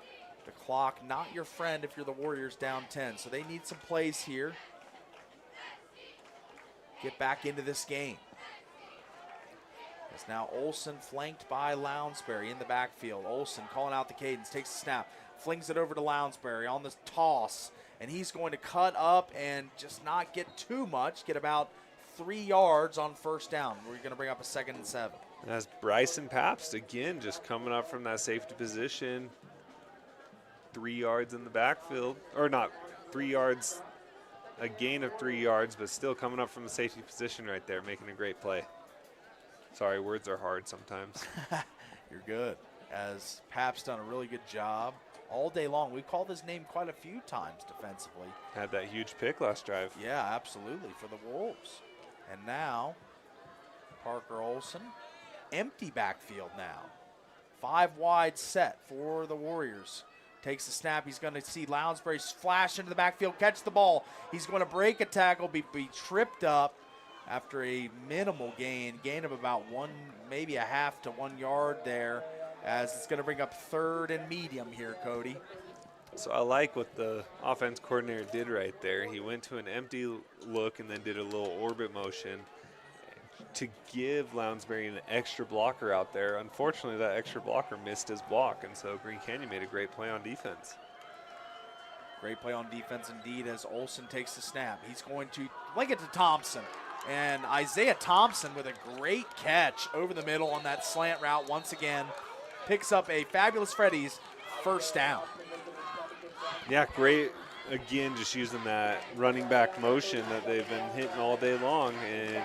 the clock not your friend if you're the Warriors down 10. So they need some plays here. Get back into this game. As now Olson flanked by Lounsbury in the backfield. Olson calling out the cadence, takes the snap, flings it over to Lounsbury on this toss, and he's going to cut up and just not get too much, get about 3 yards on first down. We're going to bring up a 2nd and 7. And that's Bryson Pabst again, just coming up from that safety position. 3 yards in the backfield, or not 3 yards, a gain of 3 yards, but still coming up from the safety position right there, making a great play. Sorry, words are hard sometimes. You're good. As Pap's done a really good job all day long. We've called his name quite a few times defensively. Had that huge pick last drive. Yeah, absolutely, for the Wolves. And now, Parker Olson, empty backfield now. 5 wide set for the Warriors. Takes the snap. He's going to see Lounsbury flash into the backfield, catch the ball. He's going to break a tackle, be tripped up after a minimal gain of about 1, maybe a half to 1 yard there, as it's going to bring up 3rd and medium here, Cody. So I like what the offense coordinator did right there. He went to an empty look and then did a little orbit motion to give Lounsbury an extra blocker out there. Unfortunately, that extra blocker missed his block, and so Green Canyon made a great play on defense. Great play on defense indeed, as Olson takes the snap. He's going to link it to Thompson. And Isaiah Thompson with a great catch over the middle on that slant route once again. Picks up a Fabulous Freddy's first down. Yeah, great. Again, just using that running back motion that they've been hitting all day long, and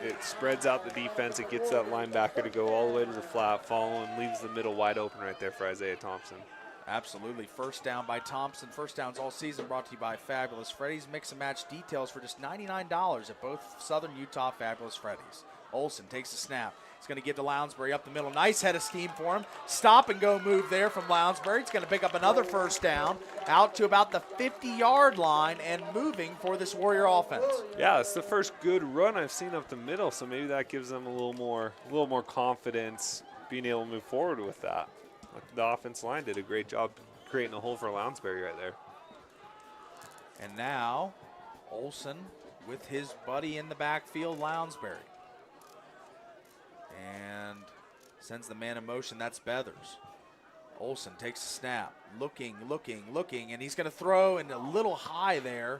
it spreads out the defense. It gets that linebacker to go all the way to the flat, follow, and leaves the middle wide open right there for Isaiah Thompson. Absolutely. First down by Thompson. First downs all season brought to you by Fabulous Freddy's. Mix and match details for just $99 at both Southern Utah Fabulous Freddy's. Olson takes the snap. He's going to give to Lounsbury up the middle. Nice head of steam for him. Stop and go move there from Lounsbury. It's going to pick up another first down out to about the 50-yard line and moving for this Warrior offense. Yeah, it's the first good run I've seen up the middle, so maybe that gives them a little more confidence being able to move forward with that. The offense line did a great job creating a hole for Lounsbury right there. And now Olson with his buddy in the backfield, Lounsbury. And sends the man in motion. That's Beathers. Olson takes a snap. Looking, and he's going to throw, and a little high there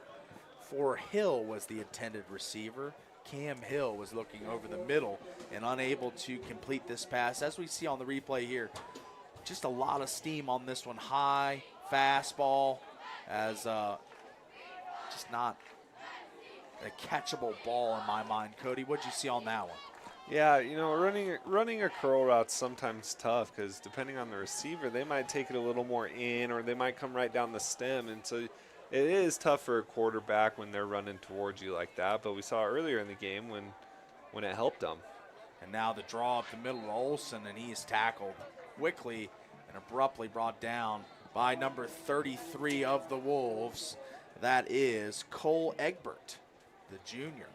for Hill was the intended receiver. Cam Hill was looking over the middle and unable to complete this pass. As we see on the replay here, just a lot of steam on this one. High fastball, as just not a catchable ball in my mind. Cody, what'd you see on that one? Yeah, you know, running a curl route's sometimes tough because depending on the receiver, they might take it a little more in, or they might come right down the stem, and so it is tough for a quarterback when they're running towards you like that. But we saw earlier in the game when it helped them. And now the draw up the middle to Olson, and he is tackled quickly and abruptly brought down by number 33 of the Wolves. That is Cole Egbert, the junior,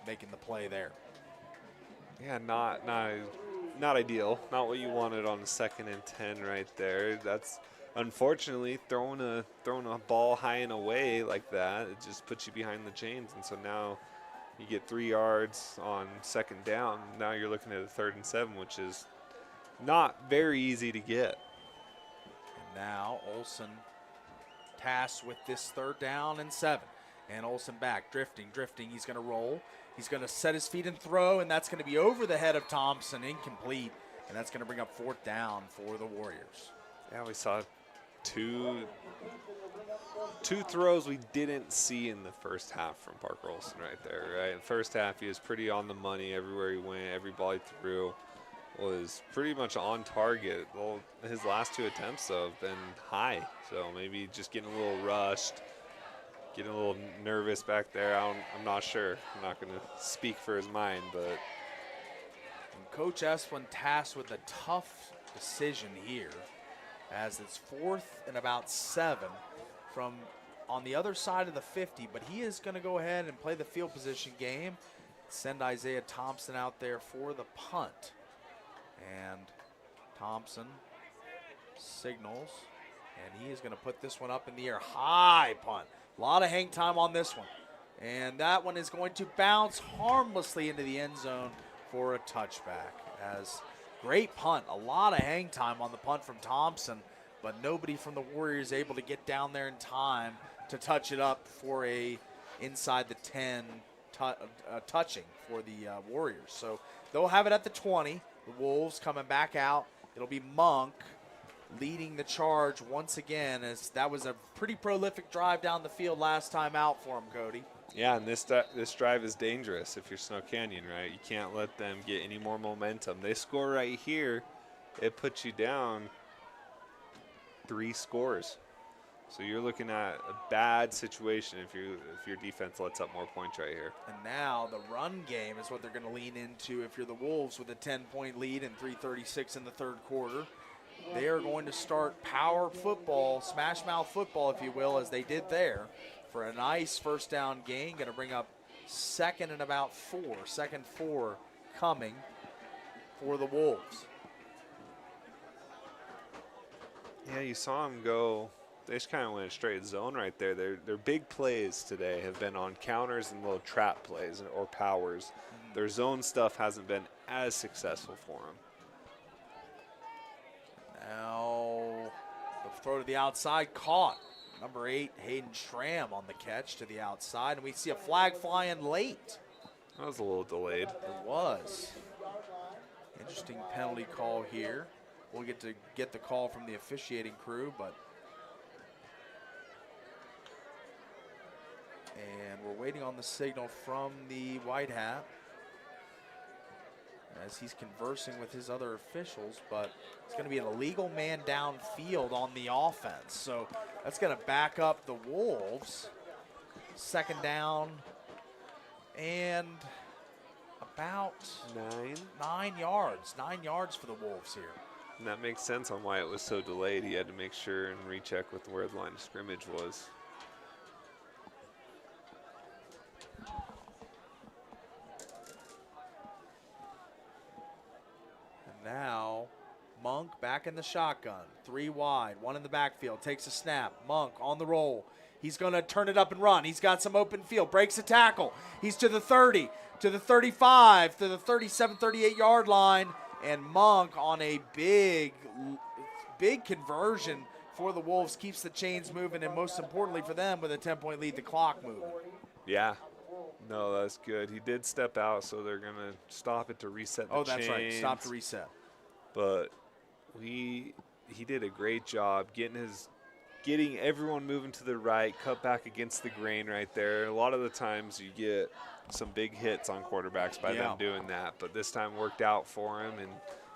making the play there. Yeah, not ideal. Not what you wanted on the 2nd and 10 right there. That's unfortunately throwing a ball high and away like that. It just puts you behind the chains, and so now You get 3 yards on second down. Now you're looking at a 3rd and 7, which is not very easy to get. And now Olsen tasked with this 3rd down and 7. And Olsen back, drifting. He's going to roll. He's going to set his feet and throw, and that's going to be over the head of Thompson, incomplete. And that's going to bring up 4th down for the Warriors. Yeah, we saw two throws we didn't see in the first half from Parker Olsen right there, right? In the first half, he was pretty on the money everywhere he went. Every ball he threw was pretty much on target. Well, his last 2 attempts, though, have been high. So maybe just getting a little rushed, getting a little nervous back there. I'm not sure. I'm not going to speak for his mind, but. And Coach Esplin tasked with a tough decision here, as it's 4th and about 7 from on the other side of the 50, but he is going to go ahead and play the field position game, send Isaiah Thompson out there for the punt. And Thompson signals, and he is going to put this one up in the air. High punt. A lot of hang time on this one. And that one is going to bounce harmlessly into the end zone for a touchback. As great punt, a lot of hang time on the punt from Thompson, but nobody from the Warriors able to get down there in time to touch it up for a inside the 10 touching for the Warriors. So they'll have it at the 20. The Wolves coming back out. It'll be Monk leading the charge once again, as that was a pretty prolific drive down the field last time out for him, Cody. Yeah, and this drive is dangerous if you're Snow Canyon, right? You can't let them get any more momentum. They score right here, it puts you down 3 scores. So you're looking at a bad situation if your defense lets up more points right here. And now the run game is what they're going to lean into if you're the Wolves with a 10-point lead and 3:36 in the 3rd quarter. They are going to start power football, smash mouth football, if you will, as they did there, for a nice 1st down gain. Going to bring up 2nd and about 4. 2nd 4 coming for the Wolves. Yeah, you saw them go. They just kind of went straight zone right there. Their big plays today have been on counters and little trap plays or powers. Their zone stuff hasn't been as successful for them. Now the throw to the outside, caught. Number 8, Hayden Schramm on the catch to the outside, and we see a flag flying late. That was a little delayed. It was. Interesting penalty call here. We'll get the call from the officiating crew, but and we're waiting on the signal from the white hat as he's conversing with his other officials, but it's going to be an illegal man downfield on the offense. So that's going to back up the Wolves. 2nd down and about 9 yards. 9 yards for the Wolves here. And that makes sense on why it was so delayed. He had to make sure and recheck with where the line of scrimmage was. Now, Monk back in the shotgun. 3 wide, 1 in the backfield. Takes a snap. Monk on the roll. He's going to turn it up and run. He's got some open field. Breaks a tackle. He's to the 30, to the 35, to the 37, 38-yard line. And Monk on a big conversion for the Wolves keeps the chains moving, and most importantly for them, with a 10-point lead, the clock moving. Yeah. No, that's good. He did step out, so they're going to stop it to reset the chains. Oh, that's right. Stop to reset. But he did a great job getting everyone moving to the right, cut back against the grain right there. A lot of the times you get some big hits on quarterbacks by them doing that, but this time worked out for him and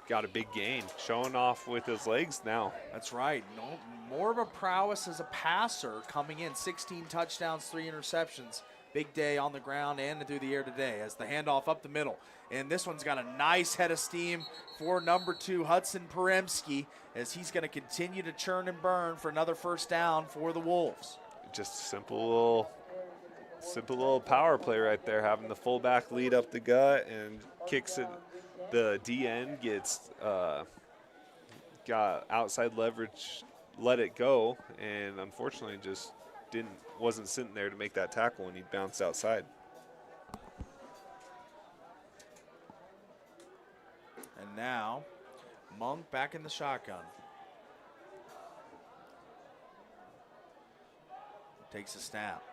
got a big gain, showing off with his legs now. That's right. No, more of a prowess as a passer coming in. 16 touchdowns, 3 interceptions. Big day on the ground and through the air today as the handoff up the middle. And this one's got a nice head of steam for number 2, Hudson Peremski, as he's going to continue to churn and burn for another 1st down for the Wolves. Just a simple little power play right there, having the fullback lead up the gut and kicks it. The DN gets got outside leverage, let it go, and unfortunately just wasn't sitting there to make that tackle, and he bounced outside. now Monk back in the shotgun. Takes a snap.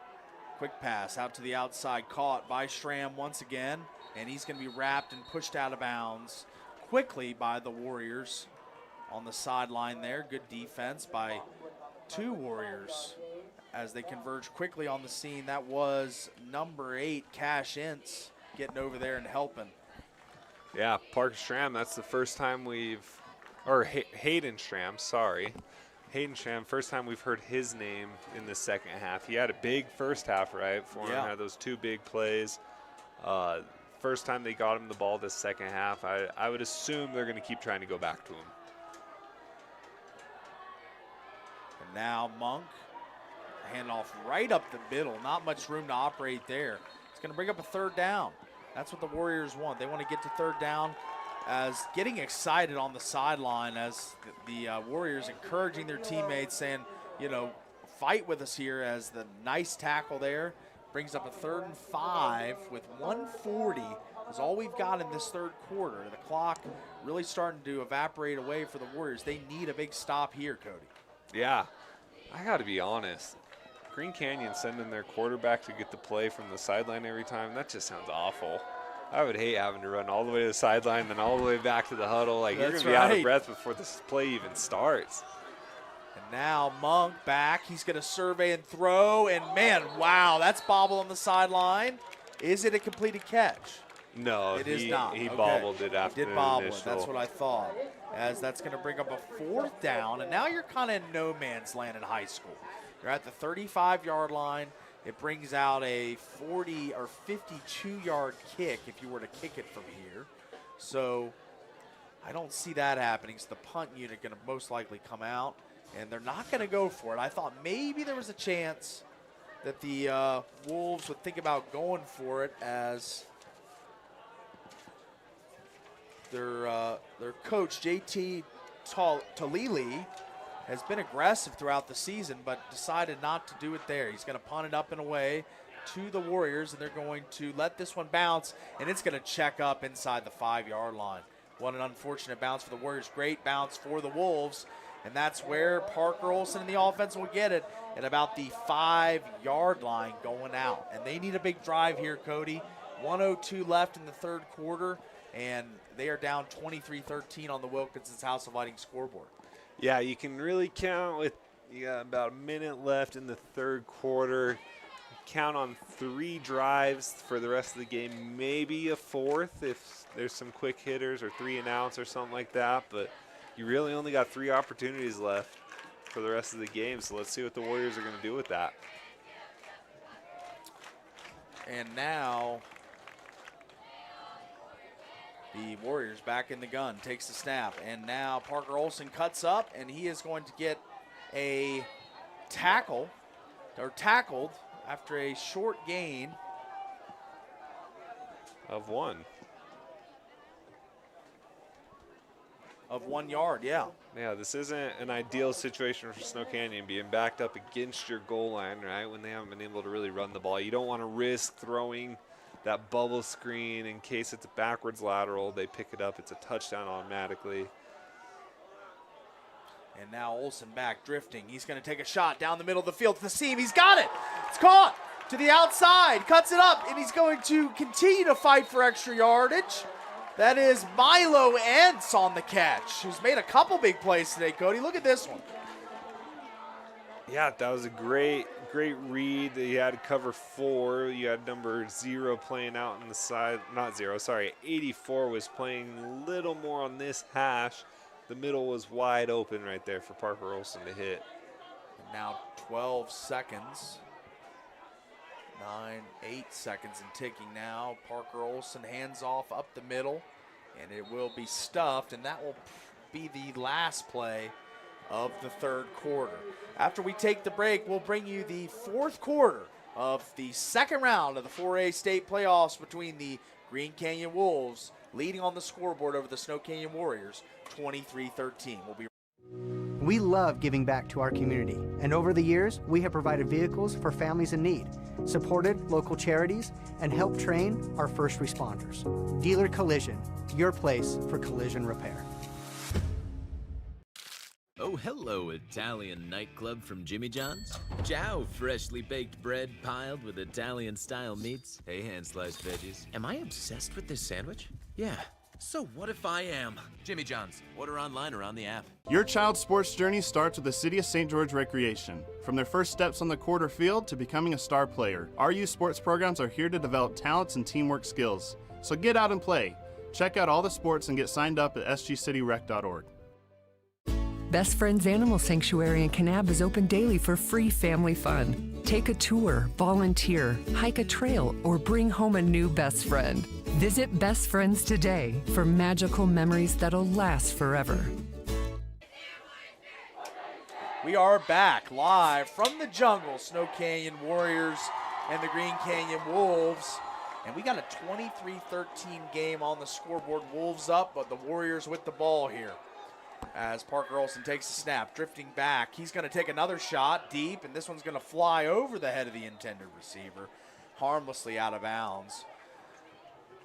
Quick pass out to the outside, caught by Schramm once again, and he's going to be wrapped and pushed out of bounds quickly by the Warriors on the sideline there. Good defense by 2 Warriors as they converge quickly on the scene. That was number 8, Cash Ince, getting over there and helping. Yeah, Parker Schramm, that's the first time Hayden Schramm, sorry. Hayden Schramm, first time we've heard his name in the second half. He had a big first half, right? For him, had those 2 big plays. First time they got him the ball this second half. I would assume they're going to keep trying to go back to him. And now Monk, handoff right up the middle. Not much room to operate there. It's going to bring up a 3rd down. That's what the Warriors want. They want to get to 3rd down, as getting excited on the sideline as the Warriors encouraging their teammates, saying, you know, fight with us here, as the nice tackle there brings up a 3rd and 5 with 1:40 is all we've got in this 3rd quarter. The clock really starting to evaporate away for the Warriors. They need a big stop here, Cody. Yeah, I got to be honest. Green Canyon sending their quarterback to get the play from the sideline every time, that just sounds awful. I would hate having to run all the way to the sideline, then all the way back to the huddle. Like, you're going to be out of breath before this play even starts. And now Monk back. He's going to survey and throw. And, man, wow, that's bobble on the sideline. Is it a completed catch? No, it is not. He bobbled it after did bobble initial. it. That's what I thought. As that's going to bring up a 4th down. And now you're kind of in no man's land in high school. You're at the 35-yard line. It brings out a 40 or 52-yard kick if you were to kick it from here. So I don't see that happening. So the punt unit going to most likely come out, and they're not going to go for it. I thought maybe there was a chance that the Wolves would think about going for it, as their coach, JT Talili, has been aggressive throughout the season, but decided not to do it there. He's going to punt it up and away to the Warriors, and they're going to let this one bounce, and it's going to check up inside the 5-yard line. What an unfortunate bounce for the Warriors. Great bounce for the Wolves, and that's where Parker Olson and the offense will get it at about the 5-yard line going out. And they need a big drive here, Cody. 1:02 left in the 3rd quarter, and they are down 23-13 on the Wilkinson's House of Lighting scoreboard. Yeah, you can really count with about a minute left in the 3rd quarter. Count on 3 drives for the rest of the game, maybe a 4th if there's some quick hitters or 3 and outs or something like that. But you really only got 3 opportunities left for the rest of the game. So let's see what the Warriors are going to do with that. And now the Warriors back in the gun, takes the snap, and now Parker Olson cuts up, and he is going to get a tackled after a short gain of 1. Of 1 yard, yeah. Yeah, this isn't an ideal situation for Snow Canyon, being backed up against your goal line, right, when they haven't been able to really run the ball. You don't want to risk throwing that bubble screen in case it's a backwards lateral. They pick it up. It's a touchdown automatically. And now Olson back drifting. He's going to take a shot down the middle of the field to the seam. He's got it. It's caught to the outside. Cuts it up, and he's going to continue to fight for extra yardage. That is Milo Entz on the catch, who's made a couple big plays today, Cody. Look at this one. Yeah, that was a great read. You had cover 4. You had number 0 playing out on the side. Not 0, sorry. 84 was playing a little more on this hash. The middle was wide open right there for Parker Olson to hit. And now 12 seconds. 8 seconds and ticking now. Parker Olson hands off up the middle, and it will be stuffed, and that will be the last play of the 3rd quarter. After we take the break, we'll bring you the 4th quarter of the 2nd round of the 4A state playoffs between the Green Canyon Wolves leading on the scoreboard over the Snow Canyon Warriors, 23-13. We'll be We love giving back to our community, and over the years, we have provided vehicles for families in need, supported local charities, and helped train our first responders. Dealer Collision, your place for collision repair. Oh, hello, Italian nightclub from Jimmy John's. Ciao, freshly baked bread piled with Italian-style meats. Hey, hand-sliced veggies. Am I obsessed with this sandwich? Yeah. So what if I am? Jimmy John's. Order online or on the app. Your child's sports journey starts with the City of St. George Recreation. From their first steps on the court or field to becoming a star player, our youth sports programs are here to develop talents and teamwork skills. So get out and play. Check out all the sports and get signed up at sgcityrec.org. Best Friends Animal Sanctuary in Kanab is open daily for free family fun. Take a tour, volunteer, hike a trail, or bring home a new best friend. Visit Best Friends today for magical memories that'll last forever. We are back live from the jungle, Snow Canyon Warriors and the Green Canyon Wolves. And we got a 23-13 game on the scoreboard. Wolves up, but the Warriors with the ball here. As Parker Olson takes a snap, drifting back. He's going to take another shot deep, and this one's going to fly over the head of the intended receiver, harmlessly out of bounds.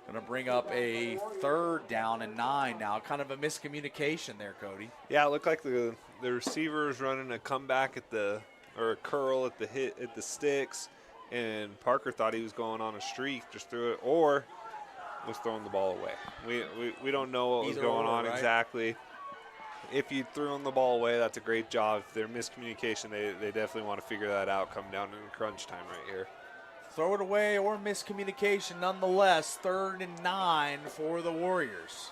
Going to bring up a 3rd down and 9 now. Kind of a miscommunication there, Cody. Yeah, it looked like the receiver was running a comeback or a curl at the sticks, and Parker thought he was going on a streak, just threw it, or was throwing the ball away. We don't know what was going on exactly. If you threw the ball away, that's a great job. If they're miscommunication, they definitely want to figure that out. Come down in crunch time right here. Throw it away or miscommunication nonetheless. 3rd and 9 for the Warriors.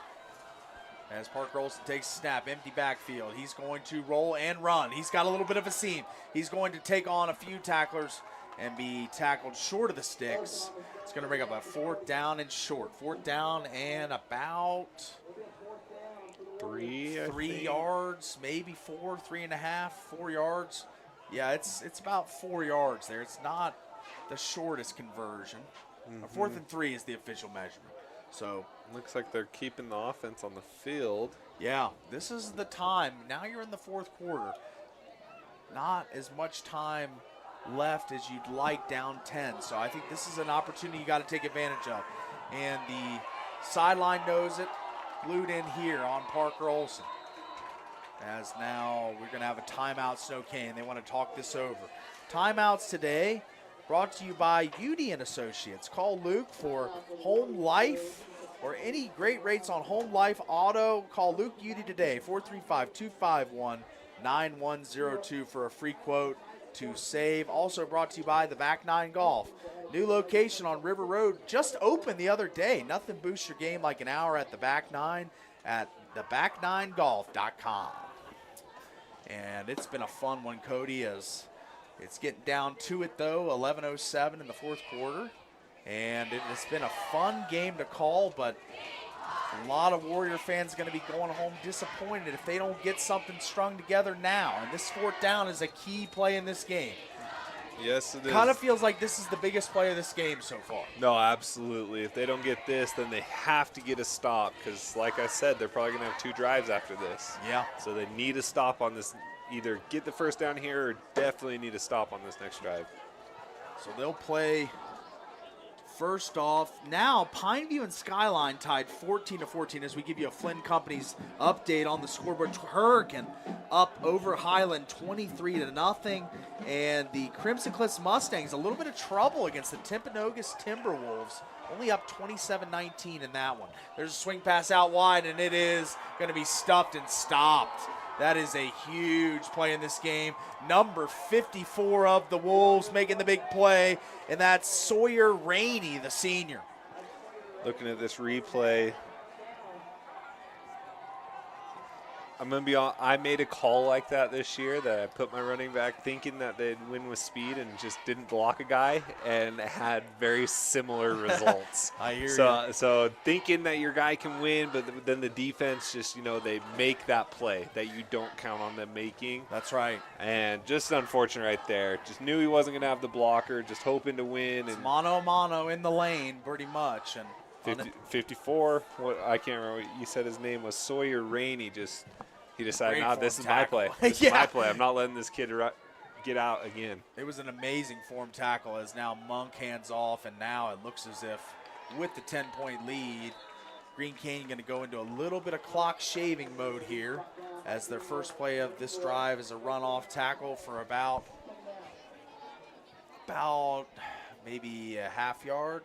As Parker Olson takes a snap, empty backfield. He's going to roll and run. He's got a little bit of a seam. He's going to take on a few tacklers and be tackled short of the sticks. It's going to bring up a 4th down and short. 4th down and about 3 yards, maybe 4, 3.5, 4 yards. Yeah, it's about 4 yards there. It's not the shortest conversion. 4th and 3 is the official measurement. So looks like they're keeping the offense on the field. Yeah, this is the time. Now you're in the 4th quarter. Not as much time left as you'd like down 10. So I think this is an opportunity you got to take advantage of. And the sideline knows it. Glued in here on Parker Olson. As now we're going to have a timeout, Snow Canyon. They want to talk this over. Timeouts today brought to you by UD & Associates. Call Luke for home life or any great rates on home life auto. Call Luke UD today, 435-251-9102 for a free quote to save. Also brought to you by the Back Nine Golf. New location on River Road just opened the other day. Nothing boosts your game like an hour at the Back Nine at theback9golf.com. And it's been a fun one, Cody, as it's getting down to it, though. 11:07 in the 4th quarter. And it's been a fun game to call, but a lot of Warrior fans going to be going home disappointed if they don't get something strung together now. And this 4th down is a key play in this game. Yes, it is. Kind of feels like this is the biggest play of this game so far. No, absolutely. If they don't get this, then they have to get a stop because, like I said, they're probably going to have 2 drives after this. Yeah. So they need a stop on this. Either get the 1st down here or definitely need a stop on this next drive. So they'll play first off. Now, Pineview and Skyline tied 14-14 as we give you a Flynn Company's update on the scoreboard. Hurricane up over Highland 23-0. And the Crimson Cliffs Mustangs, a little bit of trouble against the Timpanogos Timberwolves. Only up 27-19 in that one. There's a swing pass out wide, and it is going to be stuffed and stopped. That is a huge play in this game. Number 54 of the Wolves making the big play, and that's Sawyer Rainey, the senior. Looking at this replay, I'm going to be on. I made a call like that this year that I put my running back thinking that they'd win with speed and just didn't block a guy and had very similar results. I hear you. So thinking that your guy can win, but then the defense just, they make that play that you don't count on them making. That's right. And just unfortunate right there. Just knew he wasn't going to have the blocker, just hoping to win. It's mano-a-mano in the lane pretty much. And 54, I can't remember what you said his name was, Sawyer Rainey, just – He decided, Great nah, this form is my tackle. play. This Yeah. is my play. I'm not letting this kid get out again. It was an amazing form tackle as now Monk hands off, and now it looks as if with the 10-point lead, Green Canyon going to go into a little bit of clock shaving mode here as their first play of this drive is a runoff tackle for about maybe a half yard.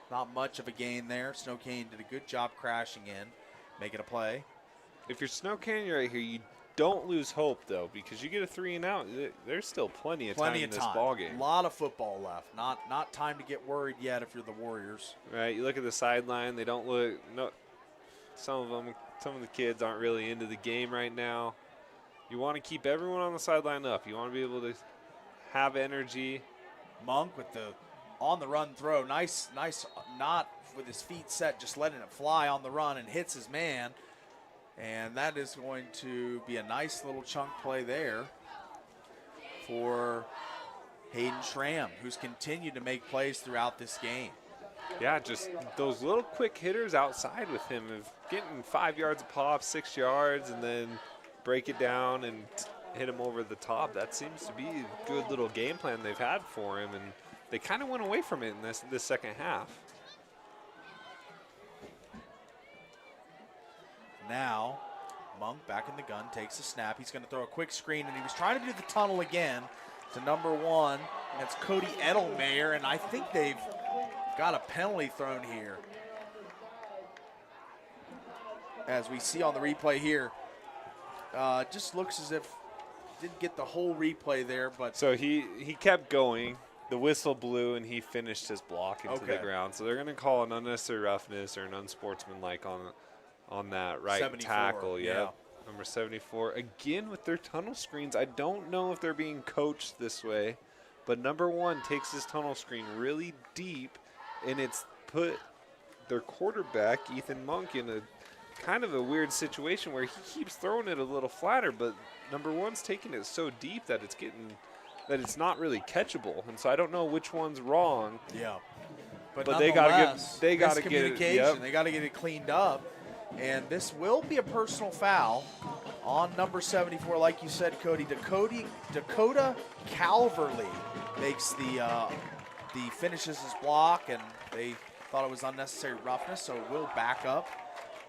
Not much of a gain there. Snow Canyon did a good job crashing in, making a play. If you're Snow Canyon right here, you don't lose hope, though, because you get a 3 and out. There's still plenty of time in this ball game. A lot of football left. Not time to get worried yet if you're the Warriors. Right. You look at the sideline. They don't look. No. Some of the kids aren't really into the game right now. You want to keep everyone on the sideline up. You want to be able to have energy. Monk with the on-the-run throw. Nice, not with his feet set, just letting it fly on the run and hits his man. And that is going to be a nice little chunk play there for Hayden Schramm, who's continued to make plays throughout this game. Yeah, just those little quick hitters outside with him of getting 5 yards a pop, 6 yards, and then break it down and hit him over the top. That seems to be a good little game plan they've had for him, and they kind of went away from it in this second half. Now, Monk back in the gun, takes a snap. He's going to throw a quick screen, and he was trying to do the tunnel again to number 1. And that's Cody Edelmayer, and I think they've got a penalty thrown here. As we see on the replay here, just looks as if didn't get the whole replay there, but so he kept going. The whistle blew, and he finished his block into the ground. So they're going to call an unnecessary roughness or an unsportsmanlike on that right 74, tackle. yeah. Number 74. Again with their tunnel screens, I don't know if they're being coached this way, but number 1 takes his tunnel screen really deep, and it's put their quarterback, Ethan Monk, in a kind of a weird situation where he keeps throwing it a little flatter, but number 1's taking it so deep that it's not really catchable. And so I don't know which one's wrong. Yeah. But they got to get it. Yep. They got to get it cleaned up. And this will be a personal foul on number 74, like you said, Cody. Dakota Calverley makes the finishes his block, and they thought it was unnecessary roughness, so it will back up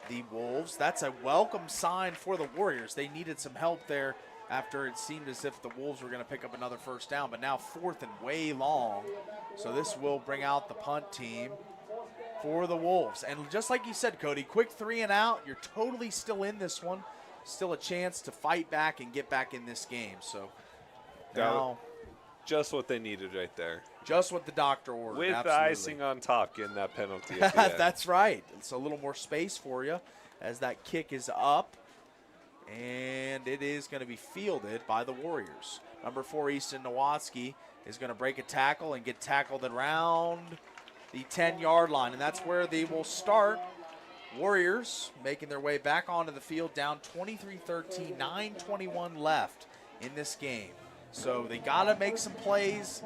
the Wolves. That's a welcome sign for the Warriors. They needed some help there after it seemed as if the Wolves were going to pick up another first down, but now 4th and way long. So this will bring out the punt team for the Wolves. And just like you said, Cody, quick 3 and out. You're totally still in this one. Still a chance to fight back and get back in this game. So now, just what they needed right there. Just what the doctor ordered. With absolutely. the icing on top, getting that penalty at the end. That's right. It's a little more space for you as that kick is up. And it is going to be fielded by the Warriors. Number 4, Easton Nowatzki, is going to break a tackle and get tackled around the 10-yard line. And that's where they will start. Warriors making their way back onto the field, down 23-13, 9:21 left in this game. So they got to make some plays.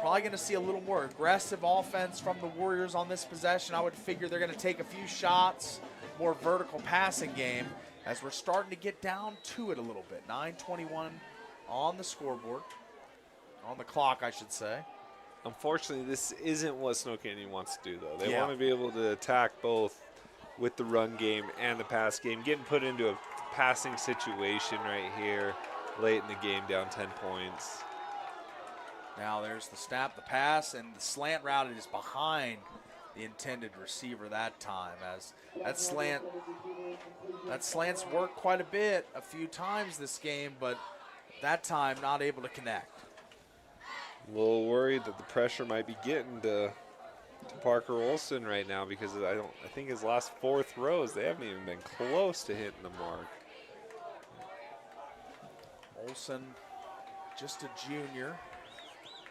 Probably going to see a little more aggressive offense from the Warriors on this possession. I would figure they're going to take a few shots, more vertical passing game, as we're starting to get down to it a little bit. 9:21 on the scoreboard, on the clock, I should say. Unfortunately, this isn't what Snow Canyon wants to do, though. They want to be able to attack both with the run game and the pass game, getting put into a passing situation right here late in the game, down 10 points. Now there's the snap, the pass, and the slant route is behind the intended receiver that time, as that slant's worked quite a bit a few times this game, but that time not able to connect. A little worried that the pressure might be getting to Parker Olson right now, because I think his last 4 throws, they haven't even been close to hitting the mark. Olson, just a junior.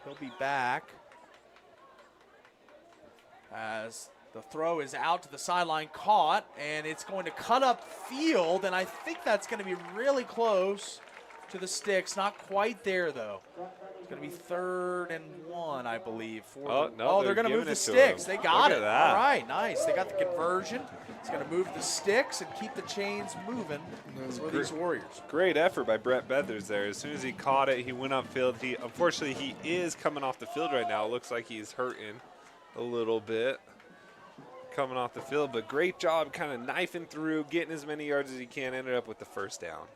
He'll be back as the throw is out to the sideline, caught, and it's going to cut up field, and I think that's going to be really close to the sticks. Not quite there, though. It's going to be 3rd and 1, I believe. They're going to move the giving it to sticks. him. They got Look it. at that. All right, nice. They got the conversion. It's going to move the sticks and keep the chains moving for these Warriors. Great effort by Brett Beathers there. As soon as he caught it, he went upfield. Unfortunately, he is coming off the field right now. It looks like he's hurting a little bit coming off the field, but great job kind of knifing through, getting as many yards as he can, ended up with the first down.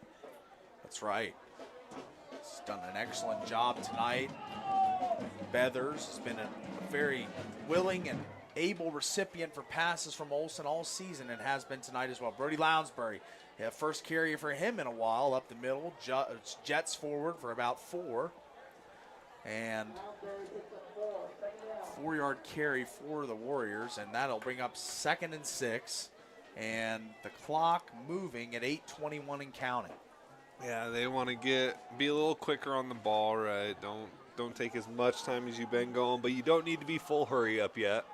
That's right. He's done an excellent job tonight. Beathers has been a very willing and able recipient for passes from Olsen all season and has been tonight as well. Brody Lounsbury, first carry for him in a while, up the middle, jets forward for about 4. And 4-yard carry for the Warriors, and that'll bring up 2nd and 6, and the clock moving at 8:21 and counting. Yeah, they want to be a little quicker on the ball, right? Don't take as much time as you've been going, but you don't need to be full hurry up yet.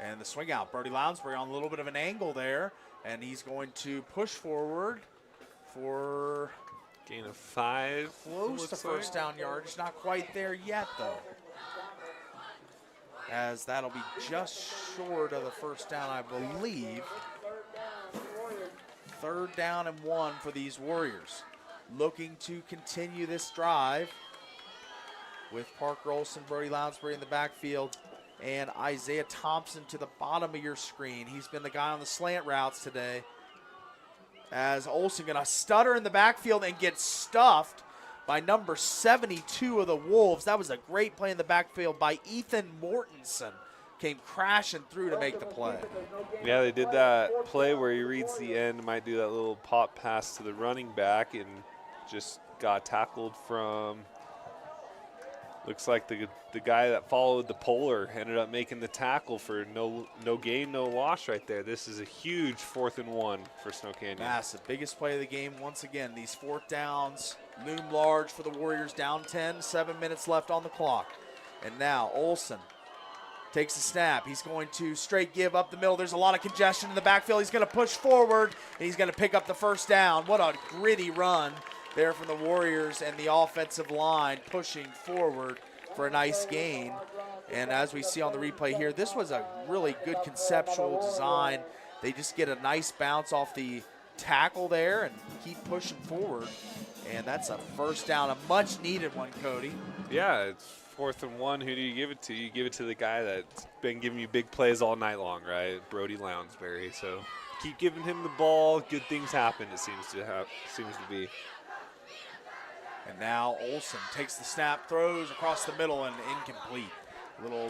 And the swing out, Brody Lounsbury on a little bit of an angle there, and he's going to push forward for gain of 5. Close to first down yardage, not quite there yet though. As that'll be just short of the first down, I believe. 3rd down and 1 for these Warriors. Looking to continue this drive with Parker Olsen, Brody Lounsbury in the backfield, and Isaiah Thompson to the bottom of your screen. He's been the guy on the slant routes today. As Olsen gonna stutter in the backfield and get stuffed by number 72 of the Wolves. That was a great play in the backfield by Ethan Mortensen. Came crashing through to make the play. Yeah, they did that play where he reads the end, might do that little pop pass to the running back, and just got tackled from, looks like the guy that followed the polar ended up making the tackle for no gain, no loss right there. This is a huge 4th and 1 for Snow Canyon. Massive, biggest play of the game once again. These 4th downs loom large for the Warriors, down 10, 7 minutes left on the clock. And now Olsen takes the snap. He's going to straight give up the middle. There's a lot of congestion in the backfield. He's going to push forward, and he's going to pick up the first down. What a gritty run there from the Warriors and the offensive line pushing forward for a nice gain. And as we see on the replay here, this was a really good conceptual design. They just get a nice bounce off the tackle there and keep pushing forward. And that's a first down, a much needed one, Cody. Yeah, it's 4th and 1. Who do you give it to? You give it to the guy that's been giving you big plays all night long, right? Brody Lounsbury. So keep giving him the ball. Good things happen, it seems to be. And now Olsen takes the snap, throws across the middle, and incomplete. Little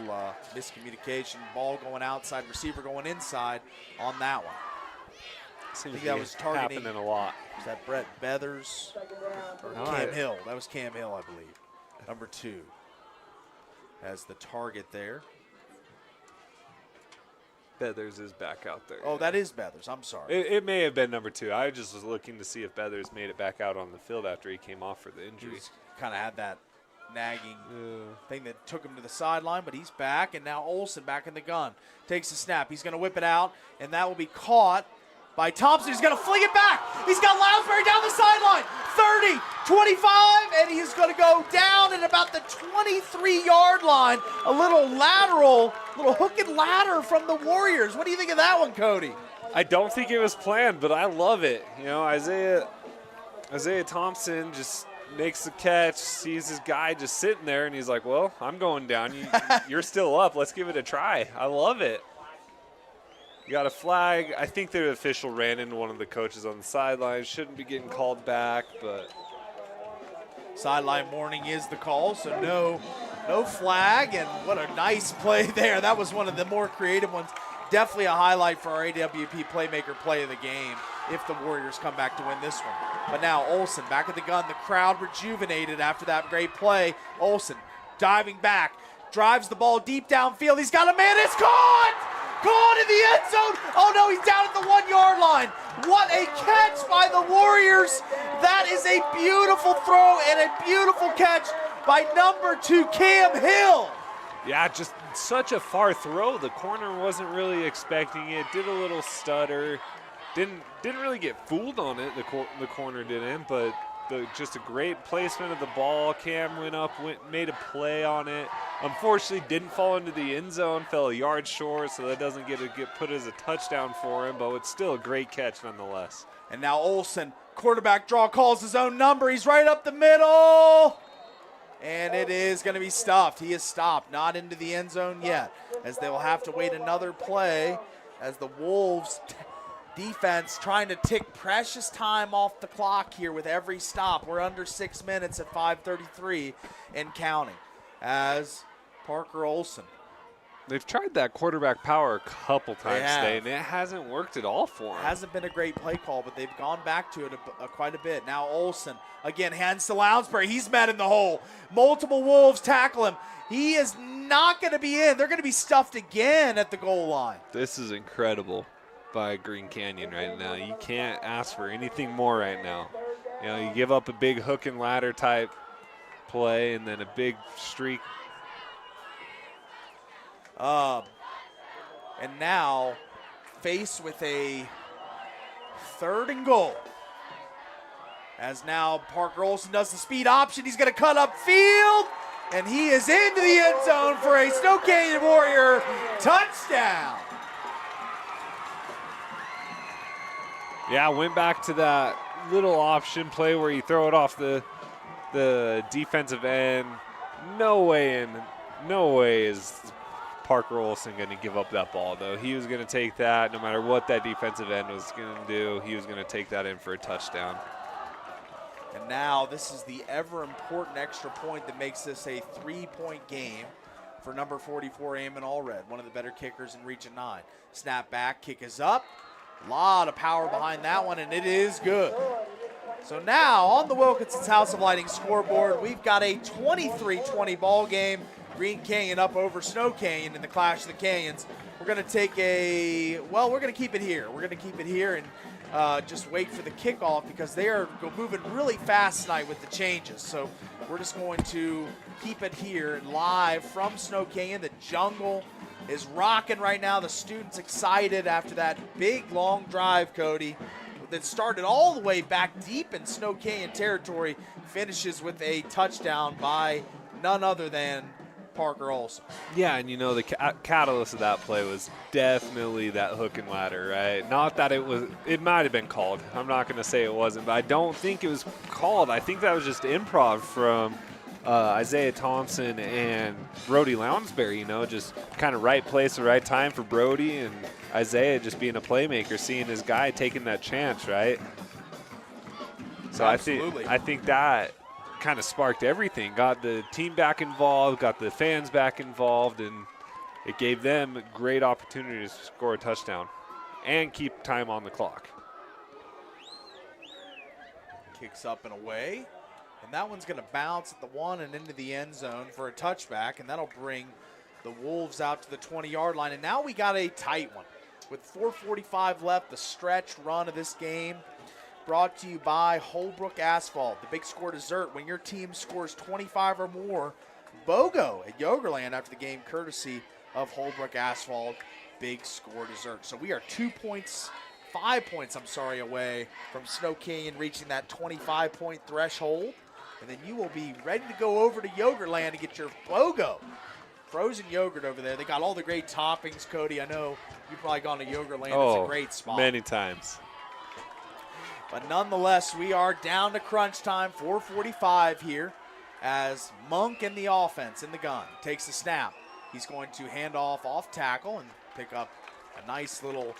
miscommunication. Ball going outside, receiver going inside on that one. Seems I think that was targeting happening a lot. Was that Brett Beathers or Cam Hill? That was Cam Hill, I believe. Number 2 as the target there. Beathers is back out there. Oh, that is Beathers. I'm sorry. It may have been number 2. I just was looking to see if Beathers made it back out on the field after he came off for the injury. Kind of had that nagging thing that took him to the sideline, but he's back, and now Olsen back in the gun. Takes the snap. He's going to whip it out, and that will be caught by Thompson. He's going to fling it back. He's got Lounsbury down the sideline. 30, 25, and he's going to go down at about the 23-yard line. A little lateral, little hook and ladder from the Warriors. What do you think of that one, Cody? I don't think it was planned, but I love it. You know, Isaiah Thompson just makes the catch, sees his guy just sitting there, and he's like, well, I'm going down. You're still up. Let's give it a try. I love it. You got a flag. I think the official ran into one of the coaches on the sideline. Shouldn't be getting called back, but sideline warning is the call, so no flag, and what a nice play there. That was one of the more creative ones. Definitely a highlight for our AWP playmaker play of the game if the Warriors come back to win this one. But now Olsen back at the gun. The crowd rejuvenated after that great play. Olsen diving back, drives the ball deep downfield. He's got a man. It's caught! Caught in the end zone. Oh no, he's down at the 1-yard line. What a catch by the Warriors. That is a beautiful throw and a beautiful catch by number 2, Cam Hill. Yeah, just such a far throw. The corner wasn't really expecting it. Did a little stutter. Didn't really get fooled on it. The corner didn't, but just a great placement of the ball. Cam went up, made a play on it. Unfortunately, didn't fall into the end zone, fell a yard short, so that doesn't get put as a touchdown for him, but it's still a great catch nonetheless. And now Olsen, quarterback draw, calls his own number. He's right up the middle. And it is going to be stuffed. He is stopped, not into the end zone yet, as they will have to wait another play as the Wolves defense trying to tick precious time off the clock here with every stop. We're under 6 minutes at 5:33 and counting as Parker Olsen. They've tried that quarterback power a couple times today, and it hasn't worked at all for them. Hasn't been a great play call, but they've gone back to it quite a bit. Now Olsen, again, hands to Lounsbury. He's met in the hole. Multiple Wolves tackle him. He is not going to be in. They're going to be stuffed again at the goal line. This is incredible by Green Canyon right now. You can't ask for anything more right now. You know, you give up a big hook and ladder type play and then a big streak. And now faced with a 3rd and goal. As now Parker Olsen does the speed option. He's going to cut up field, and he is into the end zone for a Snow Canyon Warrior touchdown. Yeah, went back to that little option play where you throw it off the defensive end. No way is Parker Olsen going to give up that ball, though. He was going to take that no matter what that defensive end was going to do. He was going to take that in for a touchdown. And now this is the ever-important extra point that makes this a 3-point game for number 44, Eamon Allred, one of the better kickers in Region 9. Snap back, kick is up. A lot of power behind that one, and it is good. So now on the Wilkinson's House of Lighting scoreboard, we've got a 23-20 ball game. Green Canyon up over Snow Canyon in the Clash of the Canyons. We're going to take we're going to keep it here. We're going to keep it here and just wait for the kickoff because they are moving really fast tonight with the changes. So we're just going to keep it here live from Snow Canyon. The jungle is rocking right now. The students excited after that big, long drive, Cody, that started all the way back deep in Snow Canyon territory, finishes with a touchdown by none other than Parker Olsen. Yeah, and you know, the catalyst of that play was definitely that hook and ladder, right? Not that it might have been called. I'm not going to say it wasn't, but I don't think it was called. I think that was just improv from Isaiah Thompson and Brody Lounsbury, you know, just kind of right place at the right time for Brody, and Isaiah just being a playmaker, seeing his guy taking that chance, right? So Absolutely. I think that kind of sparked everything, got the team back involved, got the fans back involved, and it gave them a great opportunity to score a touchdown and keep time on the clock. Kicks up and away, and that one's going to bounce at the 1 and into the end zone for a touchback, and that'll bring the Wolves out to the 20-yard line. And now we got a tight one with 4:45 left, the stretch run of this game. Brought to you by Holbrook Asphalt, the big score dessert. When your team scores 25 or more, BOGO at Yogurland after the game, courtesy of Holbrook Asphalt, big score dessert. So we are 5 points, away from Snow Canyon reaching that 25-point threshold. And then you will be ready to go over to Yogurland to get your BOGO frozen yogurt over there. They got all the great toppings, Cody. I know you've probably gone to Yogurland. It's a great spot. Many times. But nonetheless, we are down to crunch time, 4:45 here, as Monk in the offense, in the gun, takes the snap. He's going to hand off tackle and pick up a nice little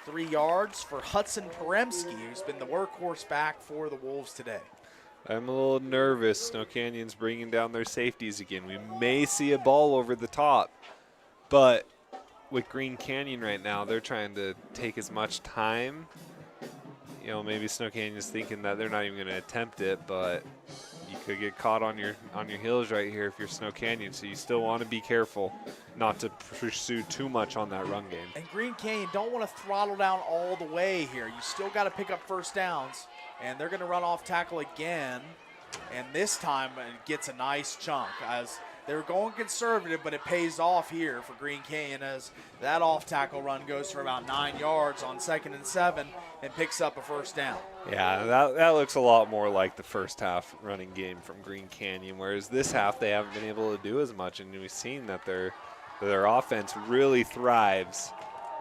3 yards for Hudson Peremski, who's been the workhorse back for the Wolves today. I'm a little nervous. Snow Canyon's bringing down their safeties again. We may see a ball over the top, but with Green Canyon right now, they're trying to take as much time. You know, maybe Snow Canyon's thinking that they're not even going to attempt it, but you could get caught on your heels right here if you're Snow Canyon. So you still want to be careful not to pursue too much on that run game. And Green Canyon don't want to throttle down all the way here. You still got to pick up first downs, and they're going to run off tackle again. And this time it gets a nice chunk as They're going conservative, but it pays off here for Green Canyon as that off-tackle run goes for about 9 yards on 2nd and 7 and picks up a first down. Yeah, that looks a lot more like the first half running game from Green Canyon, whereas this half they haven't been able to do as much, and we've seen that their offense really thrives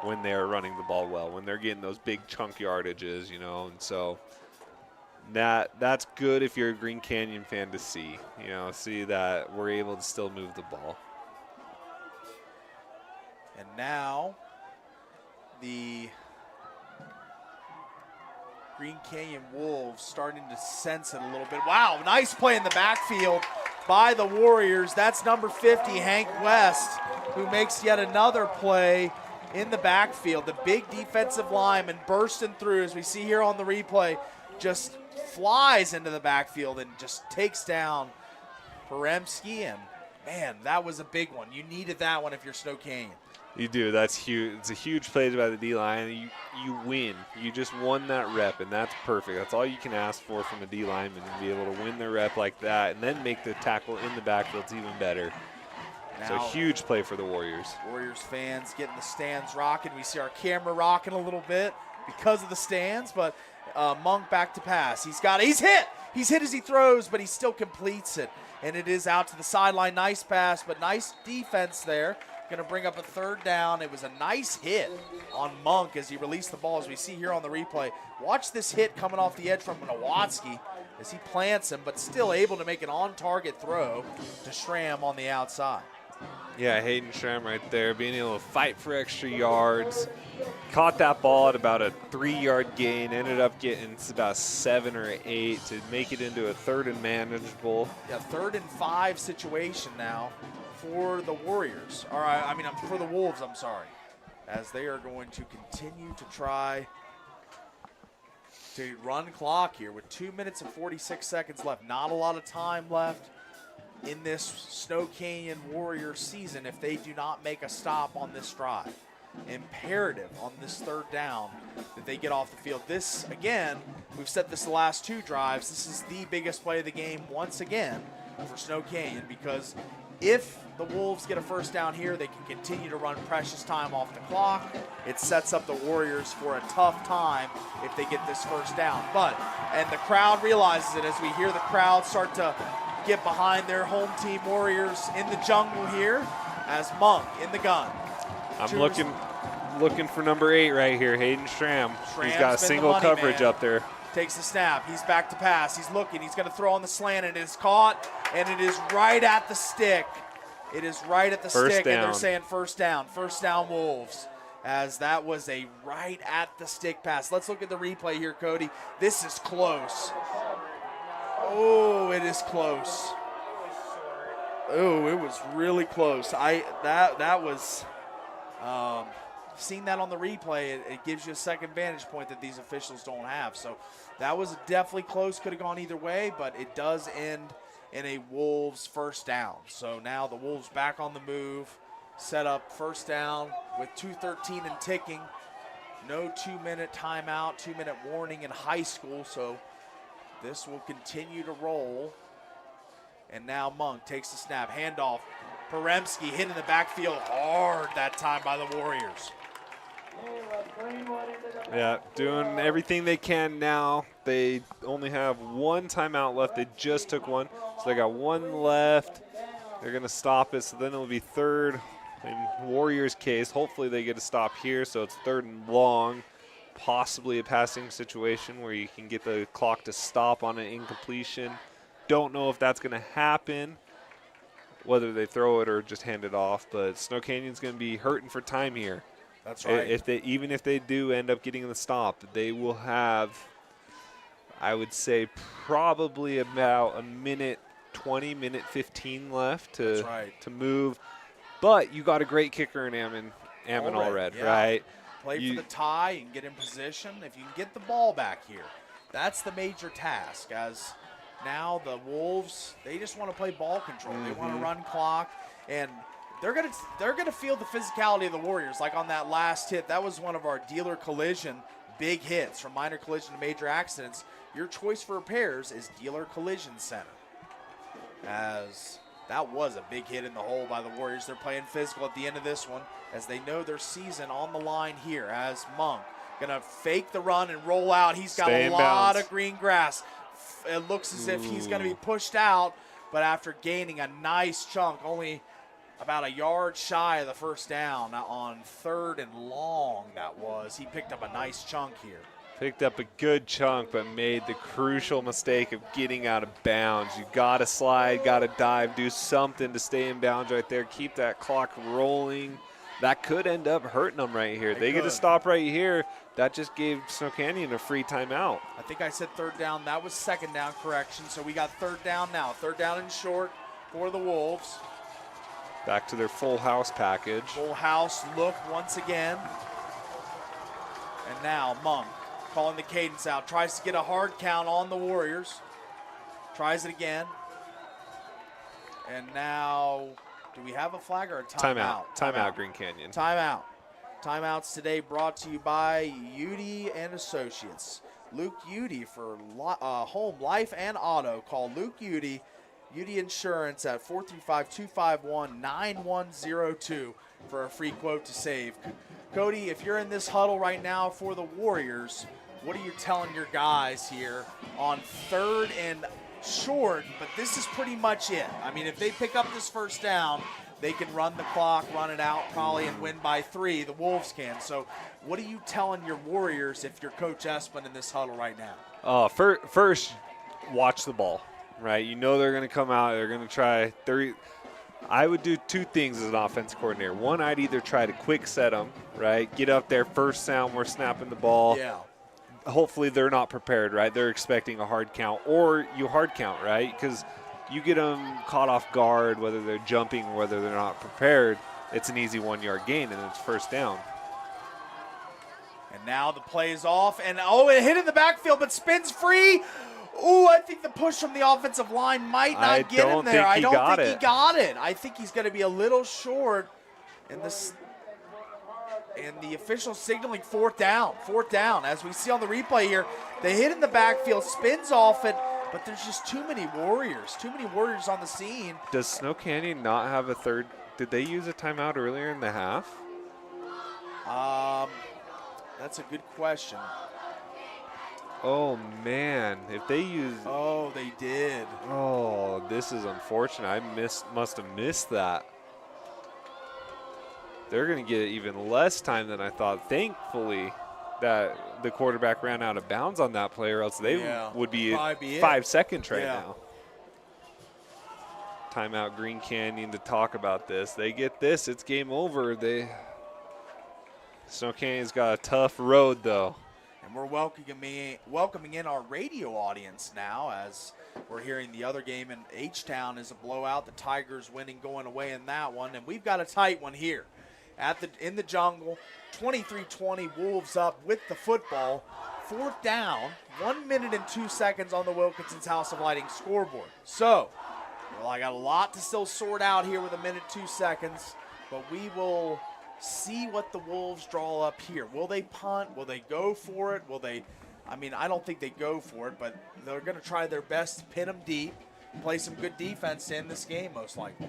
when they're running the ball well, when they're getting those big chunk yardages, you know, and so that's good if you're a Green Canyon fan to see, you know, see that we're able to still move the ball. And now the Green Canyon Wolves starting to sense it a little bit. Wow, nice play in the backfield by the Warriors. That's number 50, Hank West, who makes yet another play in the backfield. The big defensive lineman bursting through, as we see here on the replay, just flies into the backfield and just takes down Poremski. And, man, that was a big one. You needed that one if you're Snow Canyon. You do. That's huge. It's a huge play by the D-line. You win. You just won that rep, and that's perfect. That's all you can ask for from a D-lineman, to be able to win the rep like that and then make the tackle in the backfield even better. Now, so a huge play for the Warriors. Warriors fans getting the stands rocking. We see our camera rocking a little bit because of the stands, but Monk back to pass. He's hit. He's hit as he throws, but he still completes it. And it is out to the sideline. Nice pass, but nice defense there. Going to bring up a third down. It was a nice hit on Monk as he released the ball, as we see here on the replay. Watch this hit coming off the edge from Nowatzki as he plants him, but still able to make an on-target throw to Schramm on the outside. Yeah, Hayden Schramm right there, being able to fight for extra yards. Caught that ball at about a 3-yard gain, ended up getting about 7 or 8 to make it into a 3rd and manageable. Yeah, 3rd and 5 situation now for the Warriors. All right, for the Wolves, I'm sorry. As they are going to continue to try to run clock here with 2 minutes and 46 seconds left. Not a lot of time left in this Snow Canyon Warriors season if they do not make a stop on this drive. Imperative on this 3rd down that they get off the field. This, again, we've said this the last 2 drives, this is the biggest play of the game once again for Snow Canyon, because if the Wolves get a first down here, they can continue to run precious time off the clock. It sets up the Warriors for a tough time if they get this first down. And the crowd realizes it as we hear the crowd start to get behind their home team Warriors in the jungle here as Monk in the gun. I'm looking for number 8 right here, Hayden Schramm. He's got a single coverage up there. Takes the snap. He's back to pass. He's looking. He's going to throw on the slant, and it is caught, and it is right at the stick. It is right at the stick, and they're saying first down. First down, Wolves, as that was a right at the stick pass. Let's look at the replay here, Cody. This is close. Oh, it is close. Oh, it was really close. That was seen that on the replay. It gives you a second vantage point that these officials don't have. So that was definitely close. Could have gone either way, but it does end in a Wolves first down. So now the Wolves back on the move, set up first down with 2:13 and ticking. No 2-minute timeout, 2-minute warning in high school. So this will continue to roll. And now Monk takes the snap, handoff. Poremski hit in the backfield hard that time by the Warriors. Yeah, doing everything they can now. They only have 1 timeout left. They just took one, so they got 1 left. They're going to stop it, so then it'll be 3rd in Warriors' case. Hopefully they get a stop here, so it's 3rd and long, possibly a passing situation where you can get the clock to stop on an incompletion. Don't know if that's going to happen, whether they throw it or just hand it off, but Snow Canyon's going to be hurting for time here. That's right. Even if they do end up getting the stop, they will have, I would say, probably about a minute 20, minute 15 left to move. But you got a great kicker in Ammon Allred, yeah. right? Play for the tie and get in position. If you can get the ball back here, that's the major task. As now the Wolves, they just want to play ball control. They want to run clock, and they're gonna feel the physicality of the Warriors. Like on that last hit, that was one of our dealer collision big hits, from minor collision to major accidents. Your choice for repairs is Dealer Collision Center. As That was a big hit in the hole by the Warriors. They're playing physical at the end of this one as they know their season on the line here as Monk going to fake the run and roll out. He's got a lot of green grass. It looks as if he's going to be pushed out, but after gaining a nice chunk, only about a yard shy of the first down on 3rd and long that was. He picked up a nice chunk here. Picked up a good chunk, but made the crucial mistake of getting out of bounds. You got to slide, got to dive, do something to stay in bounds right there. Keep that clock rolling. That could end up hurting them right here. They get to stop right here. That just gave Snow Canyon a free timeout. I think I said 3rd down. That was 2nd down correction. So we got 3rd down now. 3rd down and short for the Wolves. Back to their full house package. Full house look once again. And now Monk calling the cadence out. Tries to get a hard count on the Warriors. Tries it again. And now, do we have a flag or a timeout? Timeout, Green Canyon. Timeout. Timeouts today brought to you by Udy and Associates. Luke Udy for home, life, and auto. Call Luke Udy, Udy Insurance at 435-251-9102 for a free quote to save. Cody, if you're in this huddle right now for the Warriors, what are you telling your guys here on 3rd and short? But this is pretty much it. I mean, if they pick up this first down, they can run the clock, run it out probably, and win by 3. The Wolves can. So what are you telling your Warriors if you're Coach Espin in this huddle right now? First, watch the ball, right? You know they're going to come out. They're going to try 30. I would do 2 things as an offensive coordinator. One, I'd either try to quick set them, right? Get up there, first sound, we're snapping the ball. Yeah. Hopefully they're not prepared, right? They're expecting a hard count. Or you hard count, right? Because you get them caught off guard, whether they're jumping or whether they're not prepared, it's an easy 1-yard gain, and it's first down. And now the play is off, and it hit in the backfield, but spins free. Ooh, I think the push from the offensive line might not get him there. I don't think he got it. I think he's going to be a little short, and the official signaling 4th down. 4th down, as we see on the replay here. They hit in the backfield, spins off it, but there's just too many Warriors on the scene. Does Snow Canyon not have a third? Did they use a timeout earlier in the half? That's a good question. Oh, man. If they use... Oh, they did. Oh, this is unfortunate. I must have missed that. They're going to get even less time than I thought. Thankfully, that the quarterback ran out of bounds on that play, or else they would be 5 seconds right now. Timeout Green Canyon to talk about this. They get this, it's game over. Snow Canyon's got a tough road, though. And we're welcoming in our radio audience now as we're hearing the other game in H-Town is a blowout. The Tigers winning going away in that one. And we've got a tight one here in the jungle. 23-20, Wolves up with the football. 4th down, 1 minute and 2 seconds on the Wilkinson's House of Lighting scoreboard. So, I got a lot to still sort out here with 1 minute 2 seconds, but we will see what the Wolves draw up here. Will they punt? Will they go for it? I don't think they go for it, but they're going to try their best to pin them deep, play some good defense in this game most likely.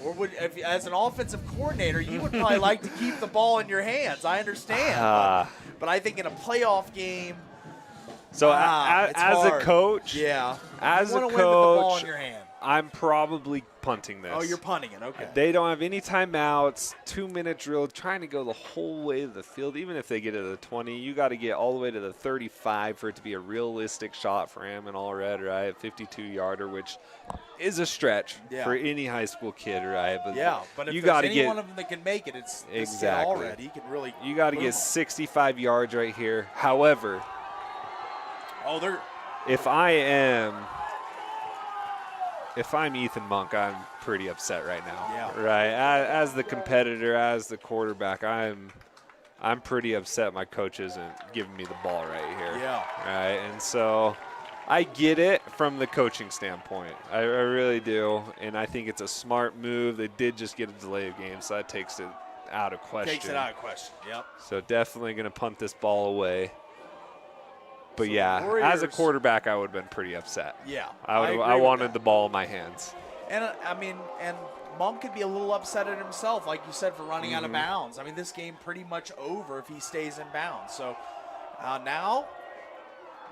Or as an offensive coordinator, you would probably like to keep the ball in your hands. I understand. But I think in a playoff game, so as hard. A coach, as a coach, with the ball in your hand. I'm probably punting this. Oh, you're punting it. Okay. They don't have any timeouts. 2-minute drill, trying to go the whole way to the field. Even if they get to the 20, you got to get all the way to the 35 for it to be a realistic shot for Hammond All Red, right? 52-yarder, which is a stretch for any high school kid, right? But but if there's any one of them that can make it, it's All Red. He can really. You got to get 65 yards right here. However, if I'm Ethan Monk, I'm pretty upset right now. Right, as the competitor, as the quarterback, I'm pretty upset my coach isn't giving me the ball right here. Right, and so I get it from the coaching standpoint. I really do, and I think it's a smart move. They did just get a delay of game, so that takes it out of question. Yep. So definitely going to punt this ball away. But so as a quarterback, I would have been pretty upset. Yeah, I wanted the ball in my hands. And and Monk could be a little upset at himself, like you said, for running out of bounds. I mean, this game pretty much over if he stays in bounds. So now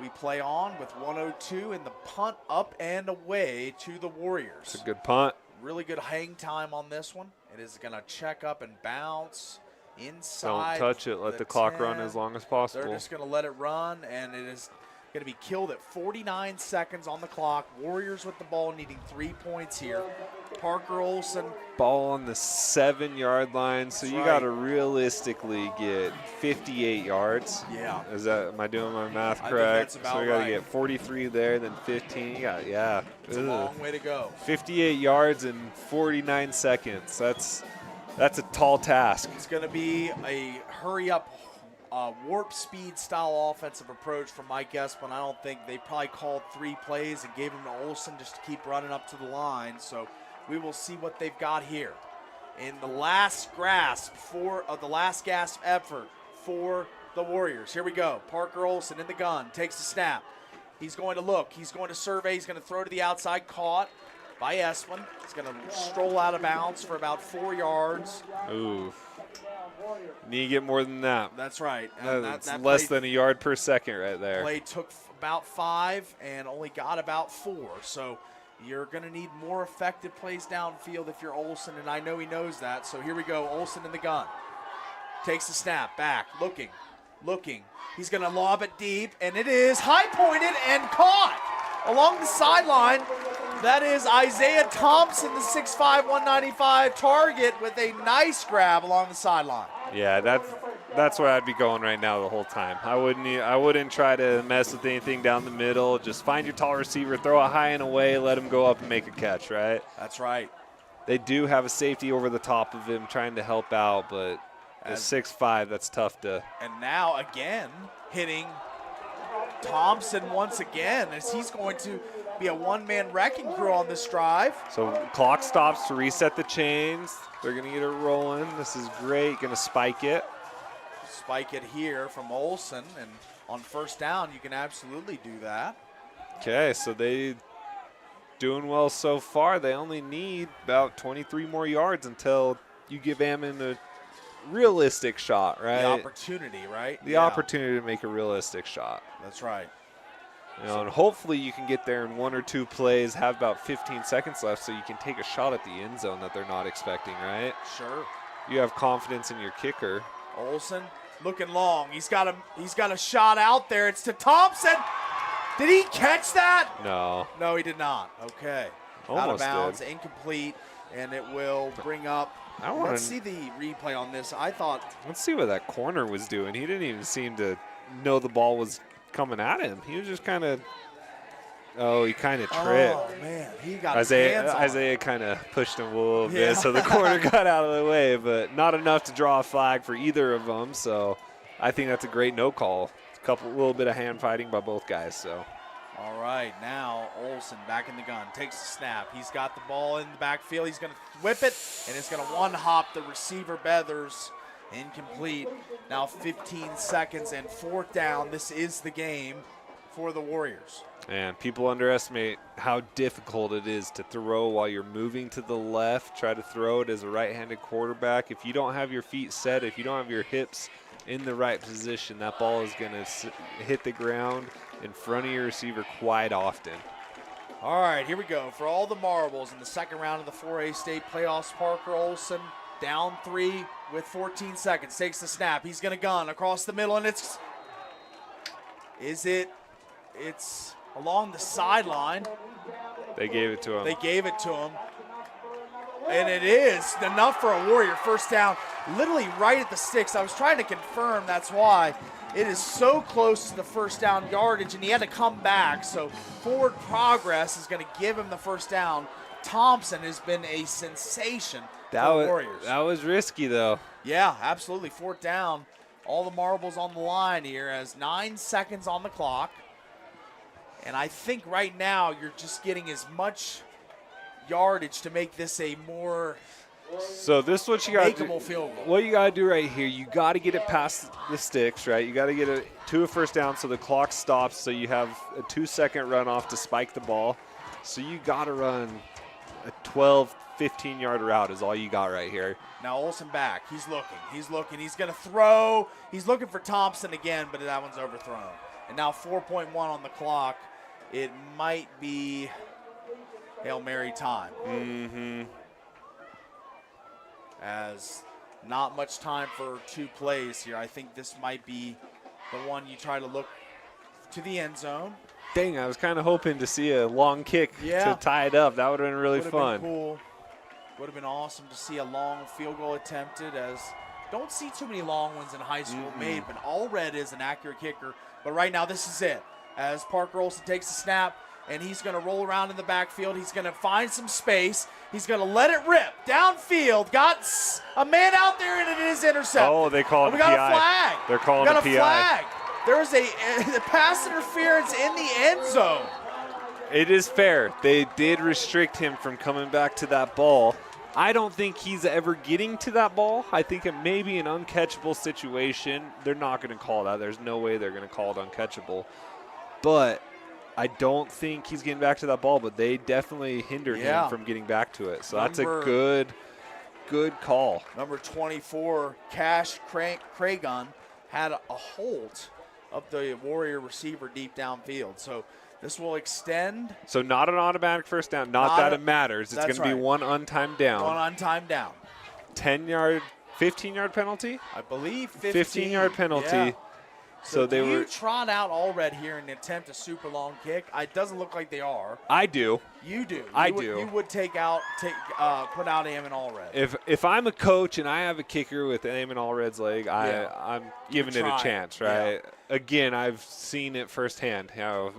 we play on with 1:02 and the punt up and away to the Warriors. It's a good punt. Really good hang time on this one. It is going to check up and bounce inside. Don't touch it. Let the clock run as long as possible. They're just going to let it run, and it is going to be killed at 49 seconds on the clock. Warriors with the ball, needing 3 points here. Parker Olson. Ball on the 7-yard line, so you got to realistically get 58 yards. Yeah. Am I doing my math correct? I think that's about so we got to right. get 43 there, then 15. You got, yeah. It's a long way to go. 58 yards in 49 seconds. That's a tall task. It's going to be a hurry-up, warp speed style offensive approach from Mike Esplin. I don't think they probably called 3 plays and gave them to Olson just to keep running up to the line. So we will see what they've got here. In the last gasp effort for the Warriors. Here we go. Parker Olson in the gun, takes the snap. He's going to look. He's going to survey. He's going to throw to the outside. Caught by Esplin. He's going to stroll out of bounds for about 4 yards. Ooh. Need to get more than that. That's right. That's less than a yard per second right there. Play took about 5 and only got about 4. So you're going to need more effective plays downfield if you're Olson, and I know he knows that. So here we go. Olson in the gun. Takes the snap, back, looking. He's going to lob it deep, and it is high-pointed and caught along the sideline. That is Isaiah Thompson, the 6'5", 195 target, with a nice grab along the sideline. Yeah, that's where I'd be going right now the whole time. I wouldn't try to mess with anything down the middle. Just find your tall receiver, throw it high and away, let him go up and make a catch, right? That's right. They do have a safety over the top of him trying to help out, but at 6'5", that's tough to. And now again hitting Thompson once again, as he's going to be a one-man wrecking crew on this drive. So clock stops to reset the chains. They're going to get it rolling. This is great. Going to spike it. Spike it here from Olson, and on first down, you can absolutely do that. Okay, so they doing well so far. They only need about 23 more yards until you give Ammon a realistic shot, right? The opportunity, right? The opportunity to make a realistic shot. That's right. And hopefully you can get there in 1 or 2 plays, have about 15 seconds left so you can take a shot at the end zone that they're not expecting, right? Sure. You have confidence in your kicker. Olson looking long. He's got a shot out there. It's to Thompson. Did he catch that? No. No, he did not. Okay. Almost out of bounds, did. Incomplete, and it will bring up. Let's see the replay on this. Let's see what that corner was doing. He didn't even seem to know the ball was coming at him. He was just kind of. Oh, he kind of tripped. Oh man, he got Isaiah kind of pushed him a little bit, so the corner got out of the way, but not enough to draw a flag for either of them. So I think that's a great no call. A little bit of hand fighting by both guys. So. All right, now Olson back in the gun, takes the snap. He's got the ball in the backfield. He's going to whip it, and it's going to one-hop the receiver, Beathers. Incomplete. Now 15 seconds and 4th down. This is the game for the Warriors. And people underestimate how difficult it is to throw while you're moving to the left. Try to throw it as a right-handed quarterback. If you don't have your feet set, if you don't have your hips in the right position, that ball is going to hit the ground in front of your receiver quite often. All right, here we go. For all the marbles in the second round of the 4A state playoffs, Parker Olson down 3 with 14 seconds. Takes the snap. He's going to gun across the middle, and it's along the sideline. They gave it to him. And it is enough for a Warrior first down, literally right at the sticks. I was trying to confirm that's why. It is so close to the first down yardage, and he had to come back. So forward progress is going to give him the first down. Thompson has been a sensation for the Warriors. That was risky, though. Yeah, absolutely. 4th down. All the marbles on the line here as 9 seconds on the clock. And I think right now you're just getting as much yardage to make this a more So this is what you got to do. Field goal. What you got to do right here, you got to get it past the sticks, right? You got to get it to a first down so the clock stops, so you have a 2-second runoff to spike the ball. So you got to run a 12, 15-yard route is all you got right here. Now Olsen back. He's looking. He's going to throw. He's looking for Thompson again, but that one's overthrown. And now 4.1 on the clock. It might be Hail Mary time. Mm-hmm. As not much time for 2 plays here. I think this might be the one you try to look to the end zone. Dang, I was kind of hoping to see a long kick to tie it up. That would have been really fun. Been cool. Would have been awesome to see a long field goal attempted, as don't see too many long ones in high school made, but Allred is an accurate kicker. But right now, this is it. As Parker Olsen takes the snap, and he's going to roll around in the backfield. He's going to find some space. He's going to let it rip downfield. Got a man out there, and it is intercepted. Oh, they called we PI. got a flag. They're calling a PI. Flag. There was a pass interference in the end zone. It is fair. They did restrict him from coming back to that ball. I don't think he's ever getting to that ball. I think it may be an uncatchable situation. They're not going to call that. There's no way they're going to call it uncatchable. But I don't think he's getting back to that ball, but they definitely hindered him from getting back to it. So that's a good call. Number 24, Cash Cragun, had a hold of the Warrior receiver deep downfield. So this will extend. So not an automatic first down. Not that it matters. It's going to be one untimed down. One untimed down. 10-yard, 15-yard penalty? I believe 15. 15-yard penalty. Yeah. So they do you were trot out Allred here and attempt a super long kick? It doesn't look like they are. I do. You do. I do. do. You would put out Eamon Allred. If I'm a coach and I have a kicker with Eamon Allred's leg, I'm giving it a chance, right? Yeah. Again, I've seen it firsthand how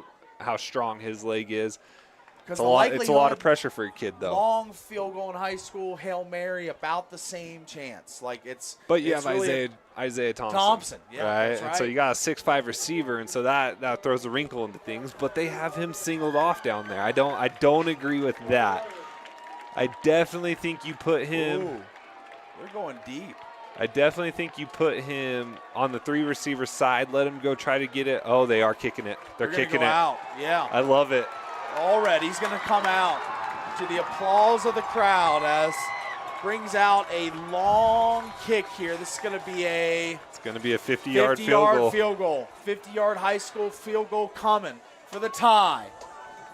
strong his leg is. It's a lot of pressure for a kid, though. Long field goal in high school, Hail Mary, about the same chance. But you have Isaiah Thompson. Yeah, right? That's right. And so you got a 6'5" receiver, and so that throws a wrinkle into things. But they have him singled off down there. I don't agree with that. I definitely think you put him. Ooh, they're going deep. I definitely think you put him on the 3 receiver side. Let him go try to get it. Oh, they are kicking it. They're kicking it out. Yeah. I love it. Already, he's going to come out to the applause of the crowd as brings out a long kick here. This is going to be a 50-yard field goal. 50-yard high school field goal coming for the tie.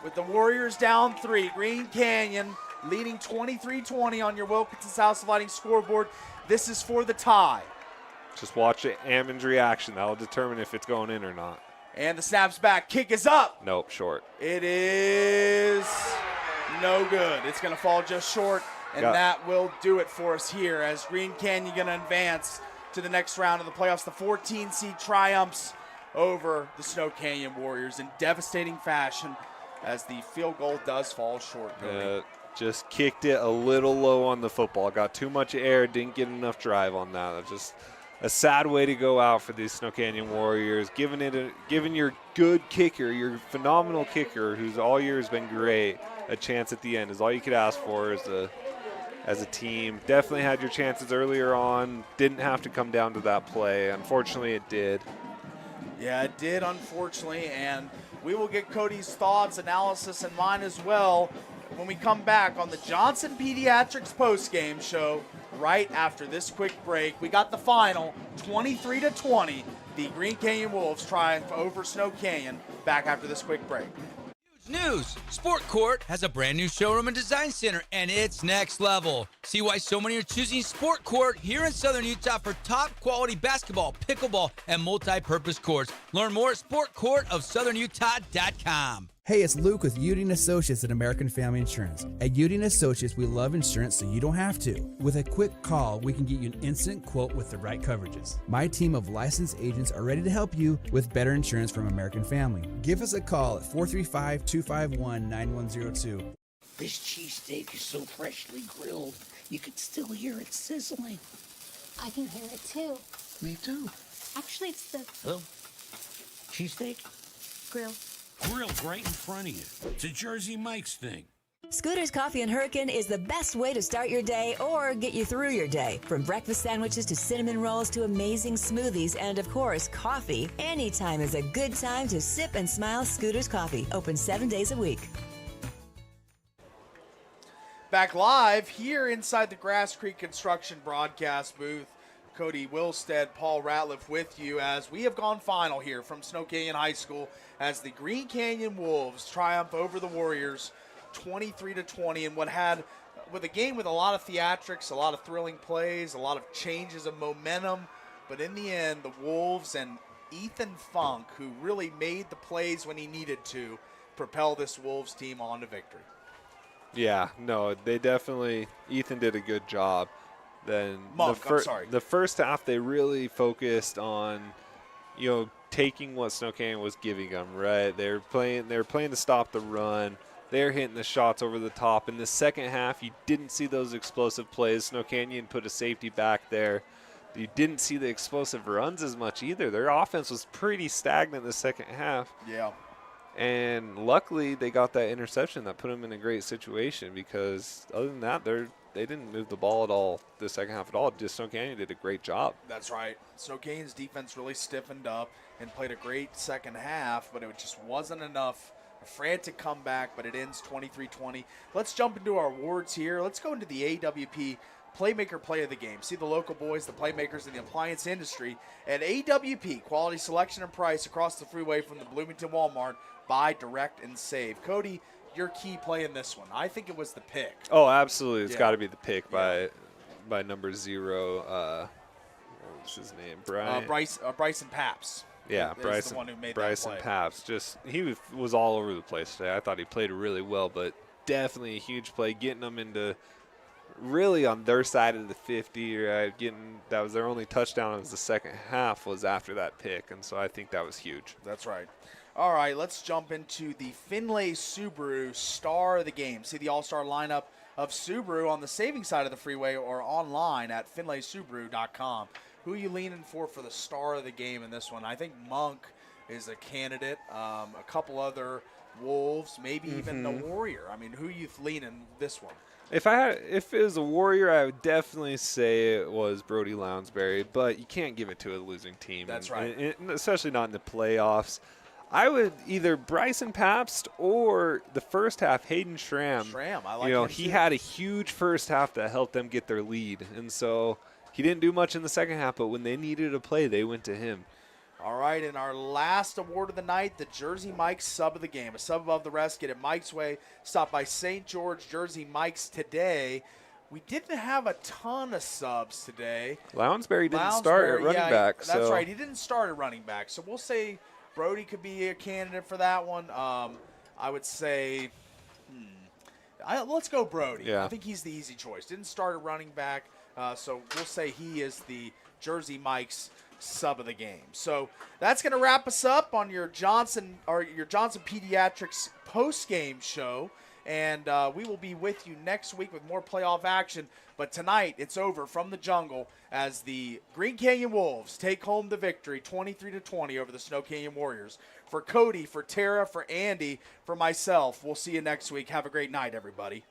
With the Warriors down 3, Green Canyon leading 23-20 on your Wilkinson South Sliding scoreboard. This is for the tie. Just watch Ammon's reaction. That will determine if it's going in or not. And the snap's back. Kick is up. Nope, short. It is no good. It's going to fall just short, and that will do it for us here as Green Canyon going to advance to the next round of the playoffs. The 14 seed triumphs over the Snow Canyon Warriors in devastating fashion as the field goal does fall short. Just kicked it a little low on the football. Got too much air, didn't get enough drive on that. That's just a sad way to go out for these Snow Canyon Warriors. Giving your good kicker, your phenomenal kicker, who's all year has been great, a chance at the end is all you could ask for as a team. Definitely had your chances earlier on. Didn't have to come down to that play. Unfortunately, it did. Yeah, it did, unfortunately, and we will get Cody's thoughts, analysis, and mine as well when we come back on the Johnson Pediatrics postgame show right after this quick break. We got the final, 23-20. The Green Canyon Wolves triumph over Snow Canyon. Back after this quick break. News! Sport Court has a brand new showroom and design center, and it's next level. See why so many are choosing Sport Court here in Southern Utah for top quality basketball, pickleball, and multi-purpose courts. Learn more at sportcourtofsouthernutah.com. Hey, it's Luke with Uding Associates at American Family Insurance. At Uding Associates, we love insurance so you don't have to. With a quick call, we can get you an instant quote with the right coverages. My team of licensed agents are ready to help you with better insurance from American Family. Give us a call at 435-251-9102. This cheesesteak is so freshly grilled, you can still hear it sizzling. I can hear it too. Me too. Actually, it's the Cheesesteak? grill. Grilled right in front of you. It's a Jersey Mike's thing. Scooter's Coffee and Hurricane is the best way to start your day or get you through your day. From breakfast sandwiches to cinnamon rolls to amazing smoothies and, of course, coffee. Anytime is a good time to sip and smile Scooter's Coffee. Open 7 days a week. Back live here inside the Grass Creek Construction broadcast booth. Cody Wilstead, Paul Ratliff with you as we have gone final here from Snow Canyon High School as the Green Canyon Wolves triumph over the Warriors 23-20 in what had with a game with a lot of theatrics, a lot of thrilling plays, a lot of changes of momentum. But in the end, the Wolves and Ethan Funk, who really made the plays when he needed to, propel this Wolves team on to victory. Yeah, no, they definitely, Ethan did a good job. Then the first half, they really focused on, taking what Snow Canyon was giving them, right? They were playing to stop the run. They're hitting the shots over the top. In the second half, you didn't see those explosive plays. Snow Canyon put a safety back there. You didn't see the explosive runs as much either. Their offense was pretty stagnant in the second half. Yeah. And luckily, they got that interception that put them in a great situation because other than that, they didn't move the ball at all the second half at all. Just Snow Canyon did a great job. That's right. Snow Canyon's defense really stiffened up and played a great second half, but it just wasn't enough. A frantic comeback, but it ends 23-20. Let's jump into our awards here. Let's go into the AWP Playmaker Play of the Game. See the local boys, the playmakers in the appliance industry. At AWP, quality selection and price across the freeway from the Bloomington Walmart. Buy, direct, and save. Cody, your key play in this one. I think it was the pick. Oh, absolutely. It's got to be the pick by number 0. What was his name? Bryson Paps. Yeah, Bryson, the one who made Bryson that play. Paps. He was all over the place today. I thought he played really well, but definitely a huge play, getting them into really on their side of the 50. Right? That was their only touchdown of the second half was after that pick, and so I think that was huge. That's right. All right, let's jump into the Finlay Subaru star of the game. See the all-star lineup of Subaru on the savings side of the freeway or online at finlaysubaru.com. Who are you leaning for the star of the game in this one? I think Monk is a candidate. A couple other Wolves, maybe even the Warrior. I mean, who are you leaning this one? If it was a Warrior, I would definitely say it was Brody Lounsbury, but you can't give it to a losing team. That's right. And especially not in the playoffs. I would either Bryson Pabst or the first half, Hayden Schramm. I like him he too. had a huge first half that helped them get their lead. And so he didn't do much in the second half, but when they needed a play, they went to him. All right, and our last award of the night, the Jersey Mike's sub of the game. A sub above the rest, get it Mike's way. Stop by St. George Jersey Mike's today. We didn't have a ton of subs today. Lounsbury didn't start at running back. That's right. He didn't start at running back. So we'll say Brody could be a candidate for that one. I would say, let's go Brody. Yeah. I think he's the easy choice. Didn't start at running back, so we'll say he is the Jersey Mike's sub of the game. So that's going to wrap us up on your Johnson Pediatrics post-game show. And we will be with you next week with more playoff action. But tonight, it's over from the jungle as the Green Canyon Wolves take home the victory 23-20 over the Snow Canyon Warriors. For Cody, for Tara, for Andy, for myself, we'll see you next week. Have a great night, everybody.